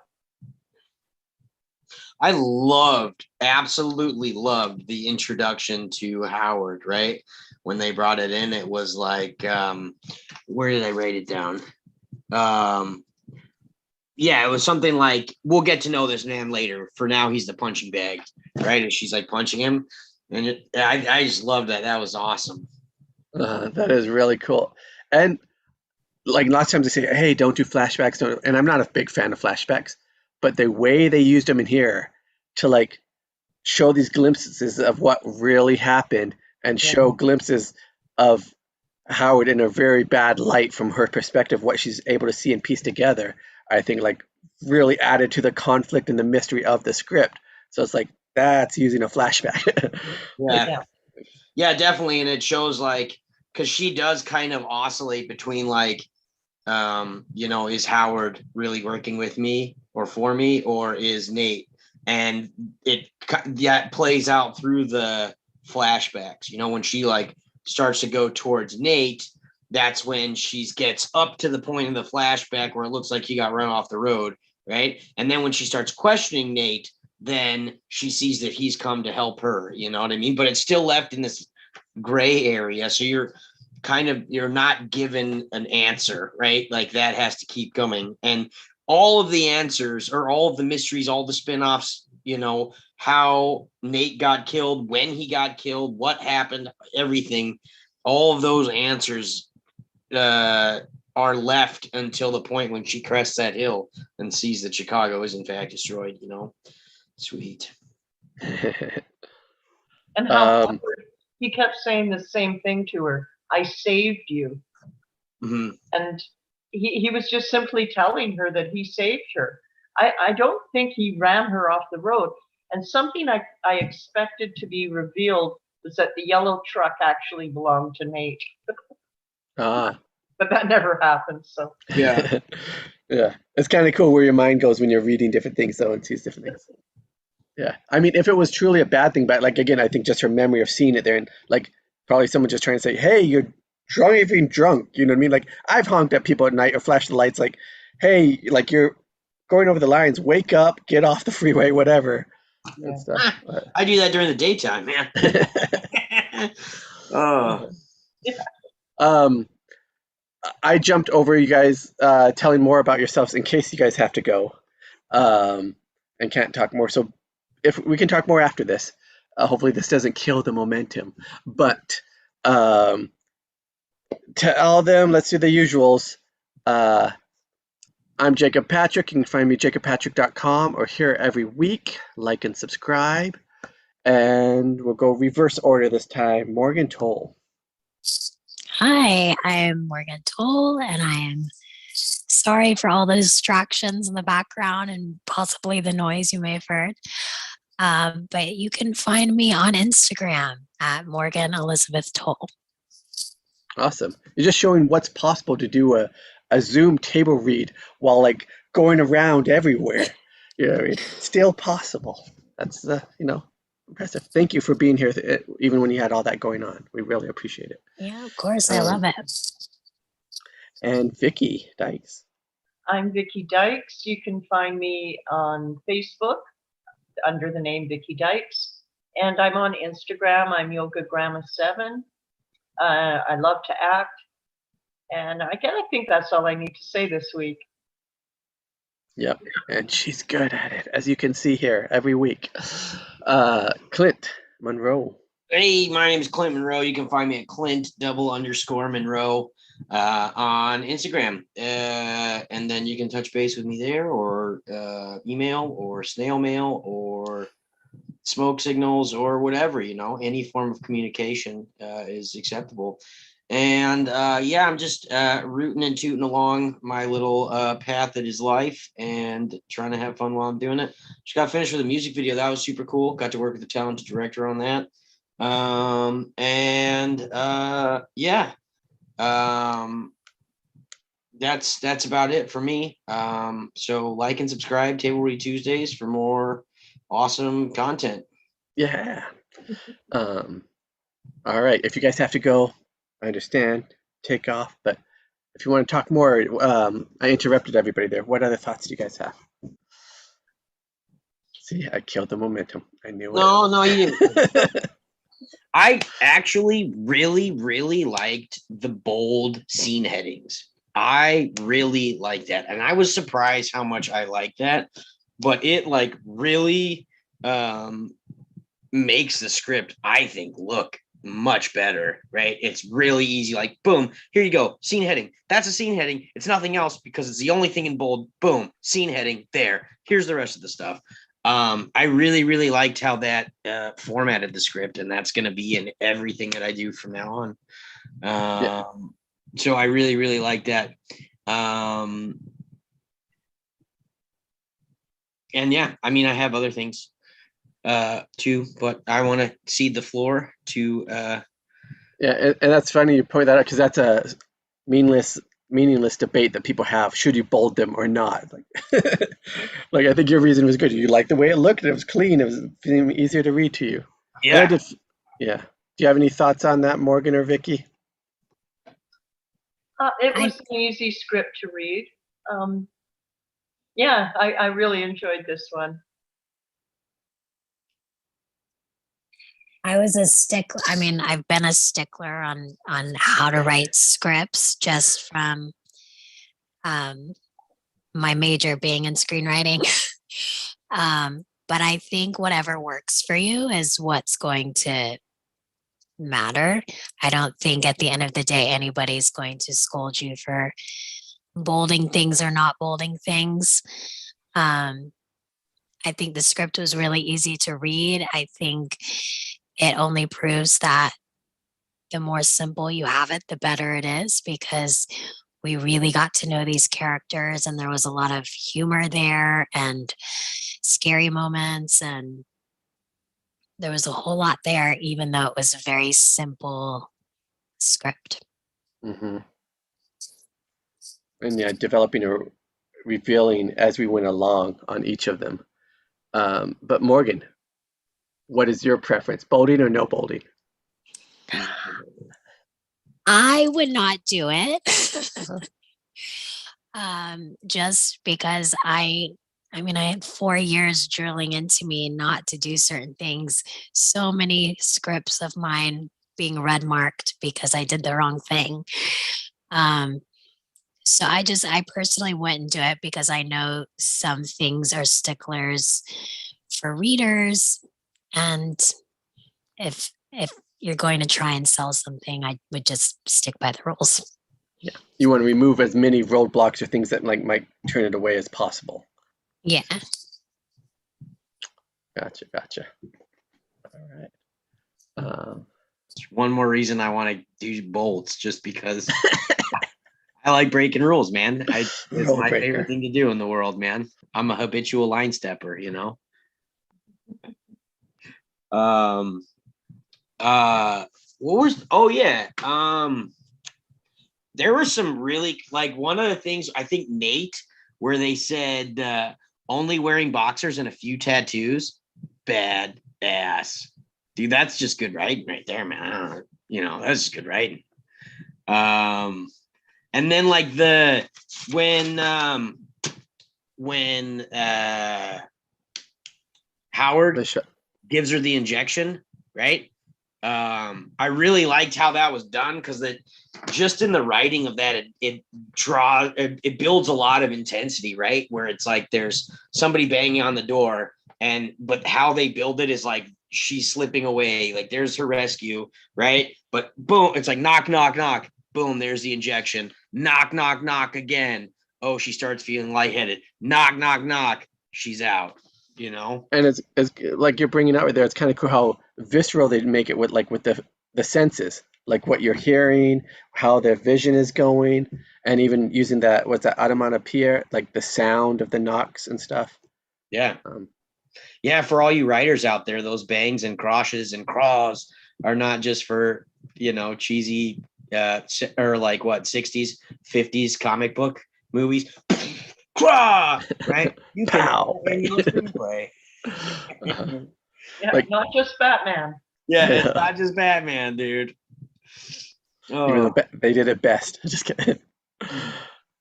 I absolutely loved the introduction to Howard, right? When they brought it in, it was like, where did I write it down? Yeah, it was something like, we'll get to know this man later. For now, he's the punching bag, right? And she's like punching him. And I just love that. That was awesome. That is really cool. And like lots of times they say, hey, don't do flashbacks. Don't. And I'm not a big fan of flashbacks, but the way they used them in here to like show these glimpses of what really happened and show glimpses of Howard in a very bad light from her perspective, what she's able to see and piece together, I think like really added to the conflict and the mystery of the script. So it's like, that's using a flashback. Yeah. Yeah, definitely. And it shows like, because she does kind of oscillate between like, is Howard really working with me or for me, or is Nate? And it plays out through the flashbacks. When she like starts to go towards Nate, that's when she gets up to the point in the flashback where it looks like he got run off the road, right? And then when she starts questioning Nate, then she sees that he's come to help her. You know what I mean? But it's still left in this gray area, so you're not given an answer, right? Like that has to keep coming, and all of the answers or all of the mysteries, all the spin-offs, how Nate got killed, when he got killed, what happened, everything, all of those answers are left until the point when she crests that hill and sees that Chicago is in fact destroyed. Sweet. And how he kept saying the same thing to her. I saved you. Mm-hmm. And he was just simply telling her that he saved her. I don't think he ran her off the road. And something I expected to be revealed was that the yellow truck actually belonged to Nate. But that never happened. So yeah. Yeah, it's kind of cool where your mind goes when you're reading different things though and sees different things. Yeah, I mean, if it was truly a bad thing, but like again, I think just her memory of seeing it there, and like probably someone just trying to say, "Hey, you're driving drunk," you know what I mean? Like I've honked at people at night or flashed the lights, like, "Hey, like you're going over the lines. Wake up, get off the freeway, whatever." Yeah. And stuff. I do that during the daytime, man. Oh. I jumped over you guys telling more about yourselves in case you guys have to go and can't talk more. So if we can talk more after this, hopefully this doesn't kill the momentum. But tell them, let's do the usuals. I'm Jacob Patrick. You can find me at jacobpatrick.com or here every week. Like and subscribe. And we'll go reverse order this time. Morgan Toll. Hi, I'm Morgan Toll, and I am sorry for all the distractions in the background and possibly the noise you may have heard. But you can find me on Instagram at Morgan Elizabeth Toll. Awesome. You're just showing what's possible to do a Zoom table read while like going around everywhere. You know what I mean? Still possible. That's impressive. Thank you for being here, even when you had all that going on. We really appreciate it. Yeah, of course. I love it. And Vicky Dykes. I'm Vicky Dykes. You can find me on Facebook under the name Vicky Dykes. And I'm on Instagram. I'm YogaGrandma7. I love to act. And I think that's all I need to say this week. Yep, and she's good at it, as you can see here every week. Clint Monroe. Hey, my name is Clint Monroe. You can find me at Clint_Monroe on Instagram. And then you can touch base with me there, or email or snail mail or smoke signals or whatever, any form of communication is acceptable. And I'm just rooting and tooting along my little path that is life and trying to have fun while I'm doing it. Just got finished with a music video. That was super cool. Got to work with the talented director on that. That's about it for me. So like and subscribe Table Read Tuesdays for more awesome content. Yeah. All right. If you guys have to go, I understand. Take off. But if you want to talk more, I interrupted everybody there. What other thoughts do you guys have? See, I killed the momentum. I knew it. No, you didn't. I actually really, really liked the bold scene headings. I really liked that. And I was surprised how much I liked that. But it really makes the script, I think, look much better, right? It's really easy. Like, boom, here you go. Scene heading. That's a scene heading. It's nothing else because it's the only thing in bold. Boom, scene heading there. Here's the rest of the stuff. I really, really liked how that formatted the script, and that's going to be in everything that I do from now on. So I really, really like that. And yeah, I mean, I have other things too, but I want to cede the floor to and that's funny you point that out, because that's a meaningless debate that people have. Should you bold them or not? Like I think your reason was good. You liked the way it looked. It was clean. It was easier to read to you. yeah. Do you have any thoughts on that, Morgan or Vicky? It was an easy script to read. I really enjoyed this one. I was a stickler. I mean, I've been a stickler on how to write scripts just from my major being in screenwriting. But I think whatever works for you is what's going to matter. I don't think at the end of the day anybody's going to scold you for bolding things or not bolding things. I think the script was really easy to read. I think it only proves that the more simple you have it, the better it is, because we really got to know these characters and there was a lot of humor there and scary moments, and there was a whole lot there, even though it was a very simple script. Mm-hmm. And developing or revealing as we went along on each of them. But Morgan, what is your preference, bolding or no bolding? I would not do it. Just because I had 4 years drilling into me not to do certain things. So many scripts of mine being red marked because I did the wrong thing. So I personally wouldn't do it because I know some things are sticklers for readers. And if you're going to try and sell something, I would just stick by the rules. Yeah. You want to remove as many roadblocks or things that like might turn it away as possible. Yeah. Gotcha. All right. One more reason I want to do bolts, just because I like breaking rules, man. It's Rule my breaker. favorite thing to do in the world, man. I'm a habitual line stepper, you know. What was? Oh yeah. There were some really, like, one of the things, I think Nate, where they said only wearing boxers and a few tattoos, bad ass. Dude, that's just good writing right there, man. I don't know, you know, that's just good writing. And then like when Howard gives her the injection, right? I really liked how that was done, because that just in the writing of that, it builds a lot of intensity, right? Where it's like there's somebody banging on the door, but how they build it is like she's slipping away, like there's her rescue, right? But boom, it's like knock, knock, knock, boom, there's the injection, knock, knock, knock again. Oh, she starts feeling lightheaded. Knock, knock, knock, she's out. You know, and it's like you're bringing out right there. It's kind of cool how visceral they make it with the senses, like what you're hearing, how their vision is going, and even using that onomatopoeia, like the sound of the knocks and stuff. Yeah. Yeah, for all you writers out there, those bangs and croshes and craws are not just for, you know, cheesy or like what 60s, 50s comic book movies. Craw, right? You can in your screenplay. Yeah, Like- not just Batman. Yeah, it's not just Batman, dude. Even though they did it best. Just kidding.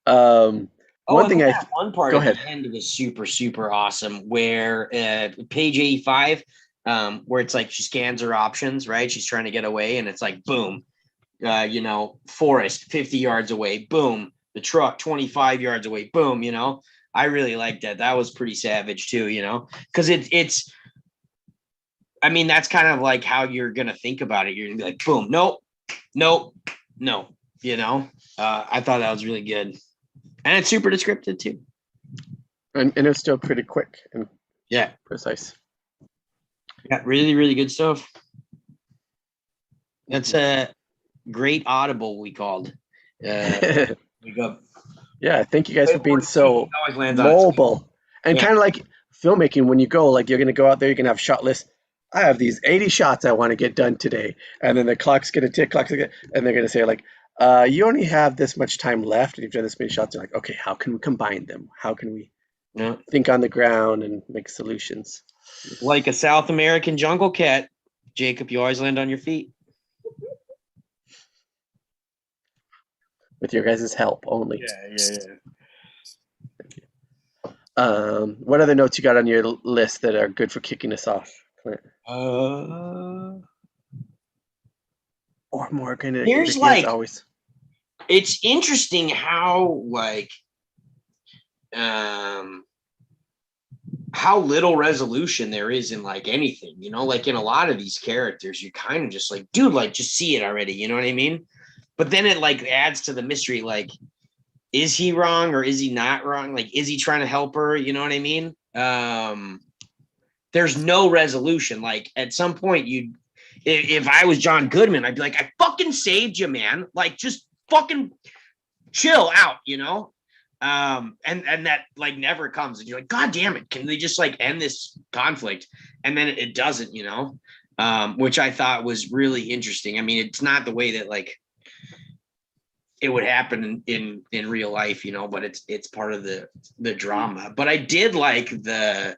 One thing one part go at ahead. the end was super, super awesome, where page 85, where it's like she scans her options, right? She's trying to get away, and it's like boom, you know, forest 50 yards away, boom, the truck 25 yards away, boom, you know. I really liked that. That was pretty savage too, you know, because it's I mean, that's kind of like how you're gonna think about it. You're gonna be like, boom, nope, no, you know. I thought that was really good. And it's super descriptive too. And it's still pretty quick and precise. Yeah, really, really good stuff. That's a great audible we called. We go. Yeah, thank you guys for being so mobile. And kind of like filmmaking, when you go, like you're gonna go out there, you're gonna have shot lists. I have these 80 shots I want to get done today. And then the clock's gonna tick, and they're gonna say like, you only have this much time left, and you've done this many shots. You're like, okay, how can we combine them? How can we think on the ground and make solutions? Like a South American jungle cat, Jacob, you always land on your feet. With your guys' help only. Yeah. Thank you. What other notes you got on your list that are good for kicking us off, Clint? Or Morgan? There's like always. It's interesting how like how little resolution there is in like anything, you know, like in a lot of these characters, you kind of just like, dude, like just see it already, you know what I mean? But then it like adds to the mystery, like, is he wrong or is he not wrong? Like, is he trying to help her? You know what I mean? There's no resolution. Like at some point if I was John Goodman, I'd be like, I fucking saved you, man. Like just fucking chill out, you know? And that like never comes, and you're like, God damn it, can they just like end this conflict? And then it doesn't, you know, which I thought was really interesting. I mean, it's not the way that like it would happen in real life, you know, but it's part of the drama. But I did like the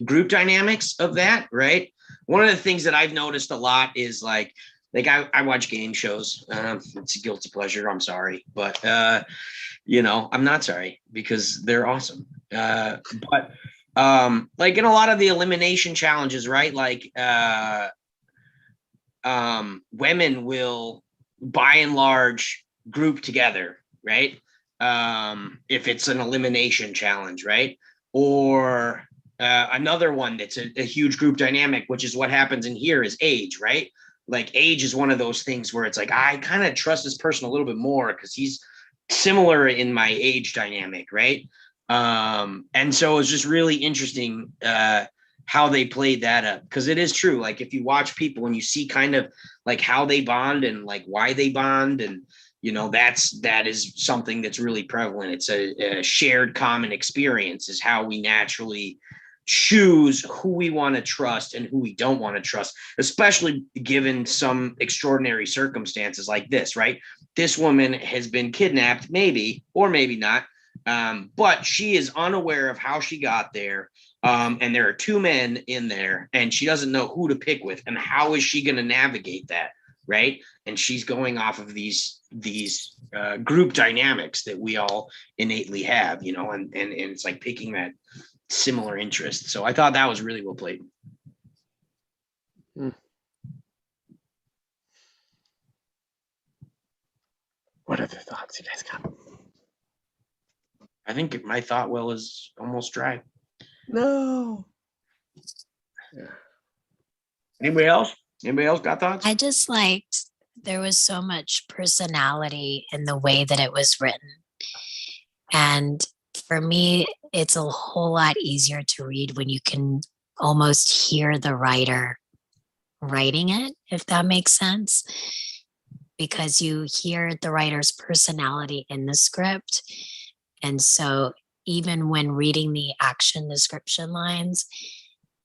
group dynamics of that, right? One of the things that I've noticed a lot is like I watch game shows. It's a guilty pleasure. I'm sorry, but you know, I'm not sorry because they're awesome. But like in a lot of the elimination challenges, right? Like women will, by and large, group together, right? If it's an elimination challenge, right? Or another one that's a huge group dynamic, which is what happens in here, is age, right? Like age is one of those things where it's like, I kind of trust this person a little bit more because he's similar in my age dynamic, right? And so it's just really interesting how they played that up, because it is true. Like if you watch people and you see kind of like how they bond and like why they bond, and that is something that's really prevalent. It's a shared common experience, is how we naturally choose who we want to trust and who we don't want to trust, especially given some extraordinary circumstances like this, right? This woman has been kidnapped, maybe, or maybe not, but she is unaware of how she got there. And there are two men in there, and she doesn't know who to pick with, and how is she going to navigate that, right? And she's going off of these group dynamics that we all innately have, and it's like picking that similar interest. So I thought that was really well played. What other thoughts you guys got? I think my thought well is almost dry. No. Yeah. Anybody else? Anybody else got thoughts? I just liked there was so much personality in the way that it was written. And for me, it's a whole lot easier to read when you can almost hear the writer writing it, if that makes sense, because you hear the writer's personality in the script. And so even when reading the action description lines,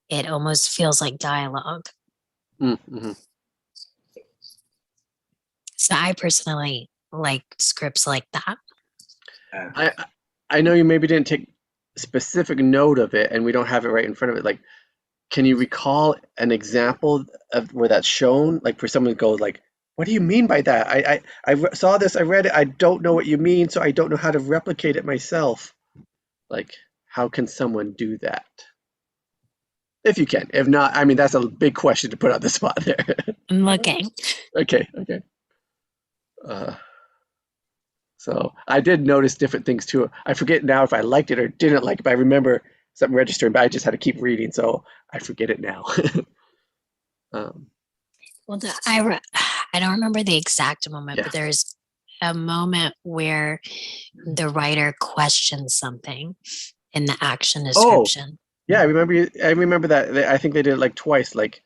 it almost feels like dialogue. Mm-hmm. So I personally like scripts like that. I know you maybe didn't take specific note of it, and we don't have it right in front of it. Like, can you recall an example of where that's shown? Like for someone to go like, what do you mean by that? I saw this, I read it, I don't know what you mean, so I don't know how to replicate it myself. Like, how can someone do that? If you can. If not, I mean, that's a big question to put on the spot there. I'm looking. Okay. So I did notice different things too. I forget now if I liked it or didn't like it, but I remember something registering, but I just had to keep reading, so I forget it now. Well, I don't remember the exact moment, Yeah. but there's a moment where the writer questions something in the action description. Yeah, I remember that. I think they did it like twice. Like,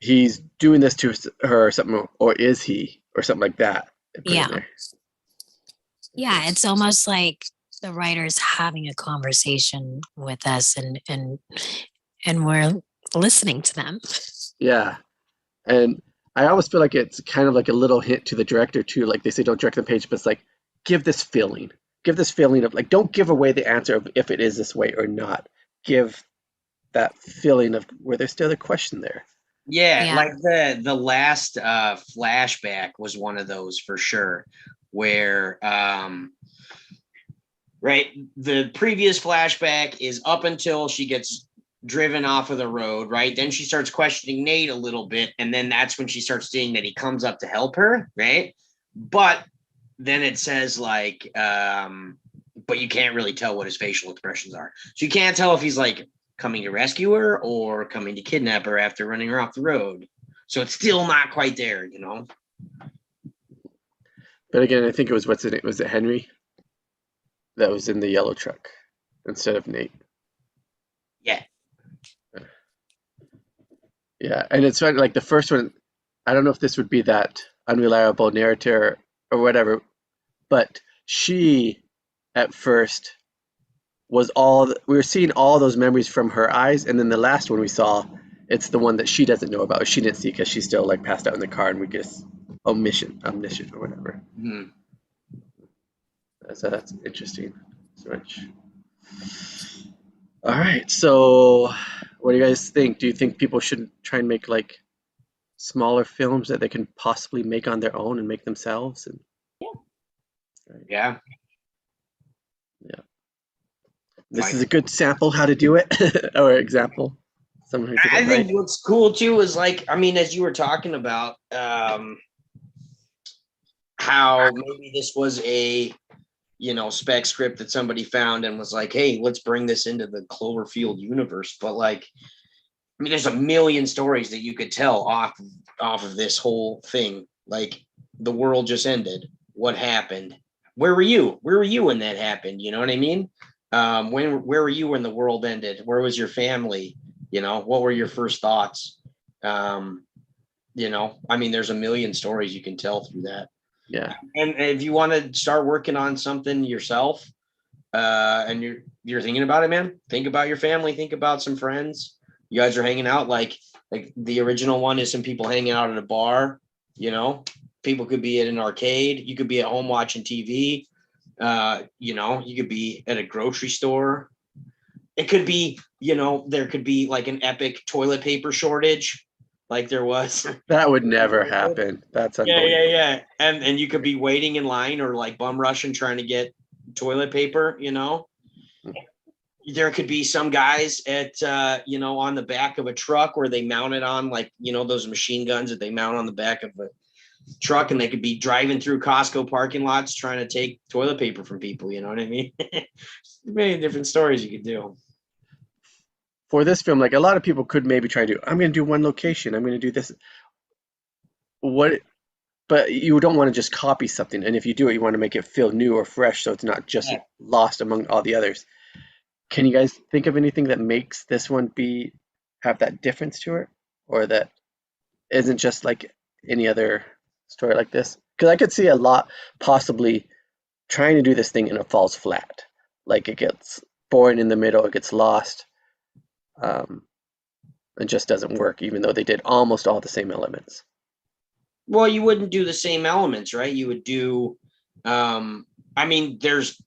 he's doing this to her or something, or is he, or something like that. Yeah. Yeah, it's almost like the writer's having a conversation with us, and we're listening to them. Yeah, and I always feel like it's kind of like a little hint to the director too. Like they say, don't direct the page, but it's like give this feeling of like, don't give away the answer of if it is this way or not. Give that feeling of where there's still a question there. Yeah, like the last flashback was one of those for sure, where right, the previous flashback is up until she gets driven off of the road, right? Then she starts questioning Nate a little bit, and then that's when she starts seeing that he comes up to help her, right? But then it says like, but you can't really tell what his facial expressions are. So you can't tell if he's like coming to rescue her or coming to kidnap her after running her off the road. So it's still not quite there, But again, I think it was, was it Henry that was in the yellow truck instead of Nate? Yeah, and it's funny, like the first one, I don't know if this would be that unreliable narrator or whatever, but she at first was we were seeing all those memories from her eyes, and then the last one we saw, it's the one that she doesn't know about, she didn't see because she's still like passed out in the car, and we guess omniscient or whatever. Mm-hmm. So that's interesting. Switch. All right, so what do you guys think? Do you think people should try and make like smaller films that they can possibly make on their own and make themselves? And Yeah. This is a good sample how to do it, or example. Someone who did I it think right. what's cool too is like, I mean, as you were talking about, how maybe this was a, spec script that somebody found and was like, hey, let's bring this into the Cloverfield universe. But like, I mean, there's a million stories that you could tell off of this whole thing. Like, the world just ended. What happened? Where were you? Where were you when that happened? You know what I mean? Where were you when the world ended? Where was your family? What were your first thoughts? I mean, there's a million stories you can tell through that. Yeah. And if you want to start working on something yourself, and you're thinking about it, man, think about your family, think about some friends. You guys are hanging out, like the original one is some people hanging out at a bar. People could be at an arcade. You could be at home watching TV. You could be at a grocery store. It could be, there could be like an epic toilet paper shortage, like there was. That would never happen. That's unbelievable. Yeah. And you could be waiting in line or like bum rushing trying to get toilet paper. There could be some guys at on the back of a truck where they mount it on, like, those machine guns that they mount on the back of a truck, and they could be driving through Costco parking lots trying to take toilet paper from people. You know what I mean? Many different stories you could do. For this film, like a lot of people could maybe try to do, I'm going to do one location. I'm going to do this. But you don't want to just copy something. And if you do it, you want to make it feel new or fresh, so it's not just lost among all the others. Can you guys think of anything that makes this one have that difference to it, or that isn't just like any other story like this? Because I could see a lot possibly trying to do this thing and it falls flat. Like it gets boring in the middle, it gets lost. It just doesn't work, even though they did almost all the same elements. Well, you wouldn't do the same elements, right? You would do, I mean, there's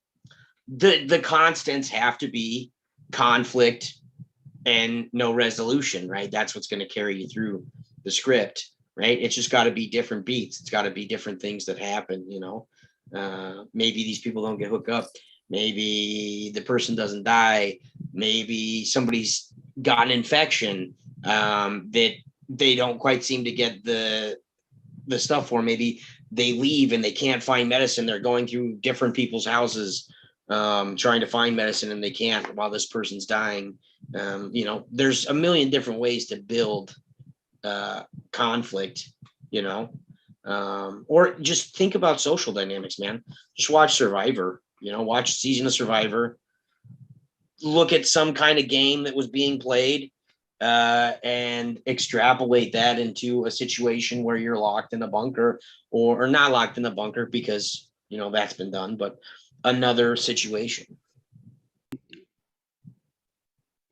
the constants have to be conflict and no resolution, right? That's what's going to carry you through the script, right? It's just got to be different beats. It's got to be different things that happen, maybe these people don't get hooked up. Maybe the person doesn't die. Maybe somebody's got an infection that they don't quite seem to get the stuff for. Maybe they leave and they can't find medicine. They're going through different people's houses trying to find medicine, and they can't while this person's dying. There's a million different ways to build conflict, or just think about social dynamics, man. Just watch Survivor, watch a season of Survivor, look at some kind of game that was being played, and extrapolate that into a situation where you're locked in a bunker, or not locked in a bunker because, that's been done, but another situation.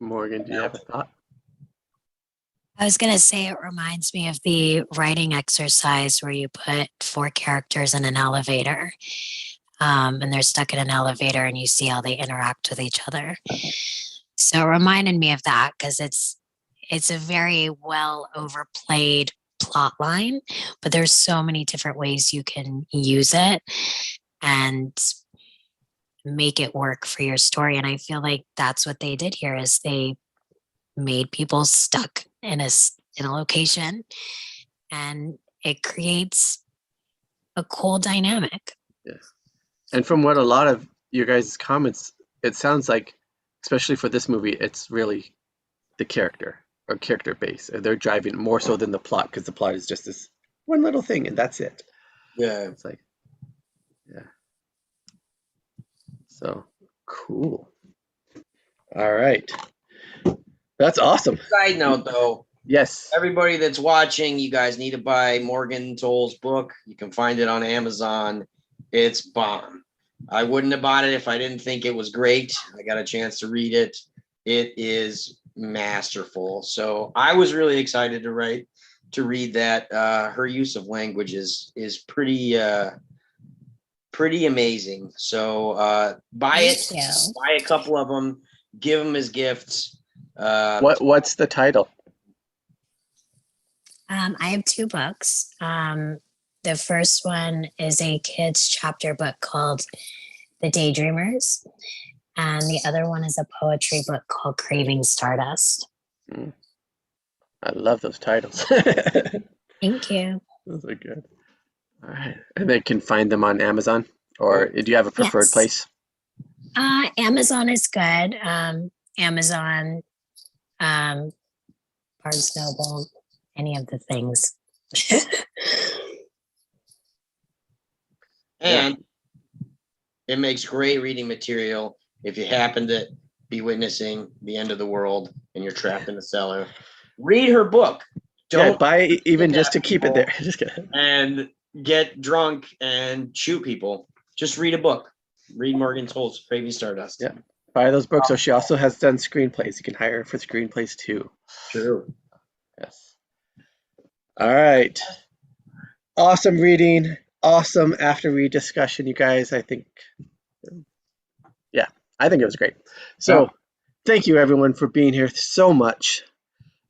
Morgan, do you have a thought? I was going to say it reminds me of the writing exercise where you put 4 characters in an elevator, and they're stuck in an elevator and you see how they interact with each other. So it reminded me of that because it's a very well overplayed plot line, but there's so many different ways you can use it and make it work for your story. And I feel like that's what they did here is they made people stuck in a location, and it creates a cool dynamic. Yes. And from what a lot of your guys' comments, it sounds like, especially for this movie, it's really the character or character base. They're driving more so than the plot, because the plot is just this one little thing and that's it. Yeah. It's like, yeah. So cool. All right. That's awesome. Side note, though, Yes. everybody that's watching, you guys need to buy Morgan Toll's book. You can find it on Amazon. It's bomb. I wouldn't have bought it if I didn't think it was great. I got a chance to read it. It is masterful. So I was really excited to read that. Her use of language is pretty amazing. So buy it. Buy a couple of them. Give them as gifts. What's the title? I have 2 books. The first one is a kids chapter book called The Daydreamers, and the other one is a poetry book called Craving Stardust. I love those titles. Thank you. Those are good. All right. And they can find them on Amazon, or do you have a preferred Yes. place? Amazon is good. Amazon, Barnes Noble, any of the things. And it makes great reading material if you happen to be witnessing the end of the world and you're trapped in the cellar. Read her book. Don't buy even kidnap just to keep it people there. Just kidding. and get drunk and shoot people. Just read a book. Read Morgan Toll's Craving Stardust. Yeah. Buy those books. So she also has done screenplays. You can hire her for screenplays too. True. Yes. All right. Awesome reading. Awesome after read discussion, you guys. I think it was great. So thank you everyone for being here so much.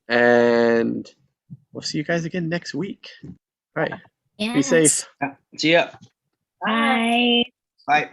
And we'll see you guys again next week. All right. Be safe. See ya. Bye. Bye.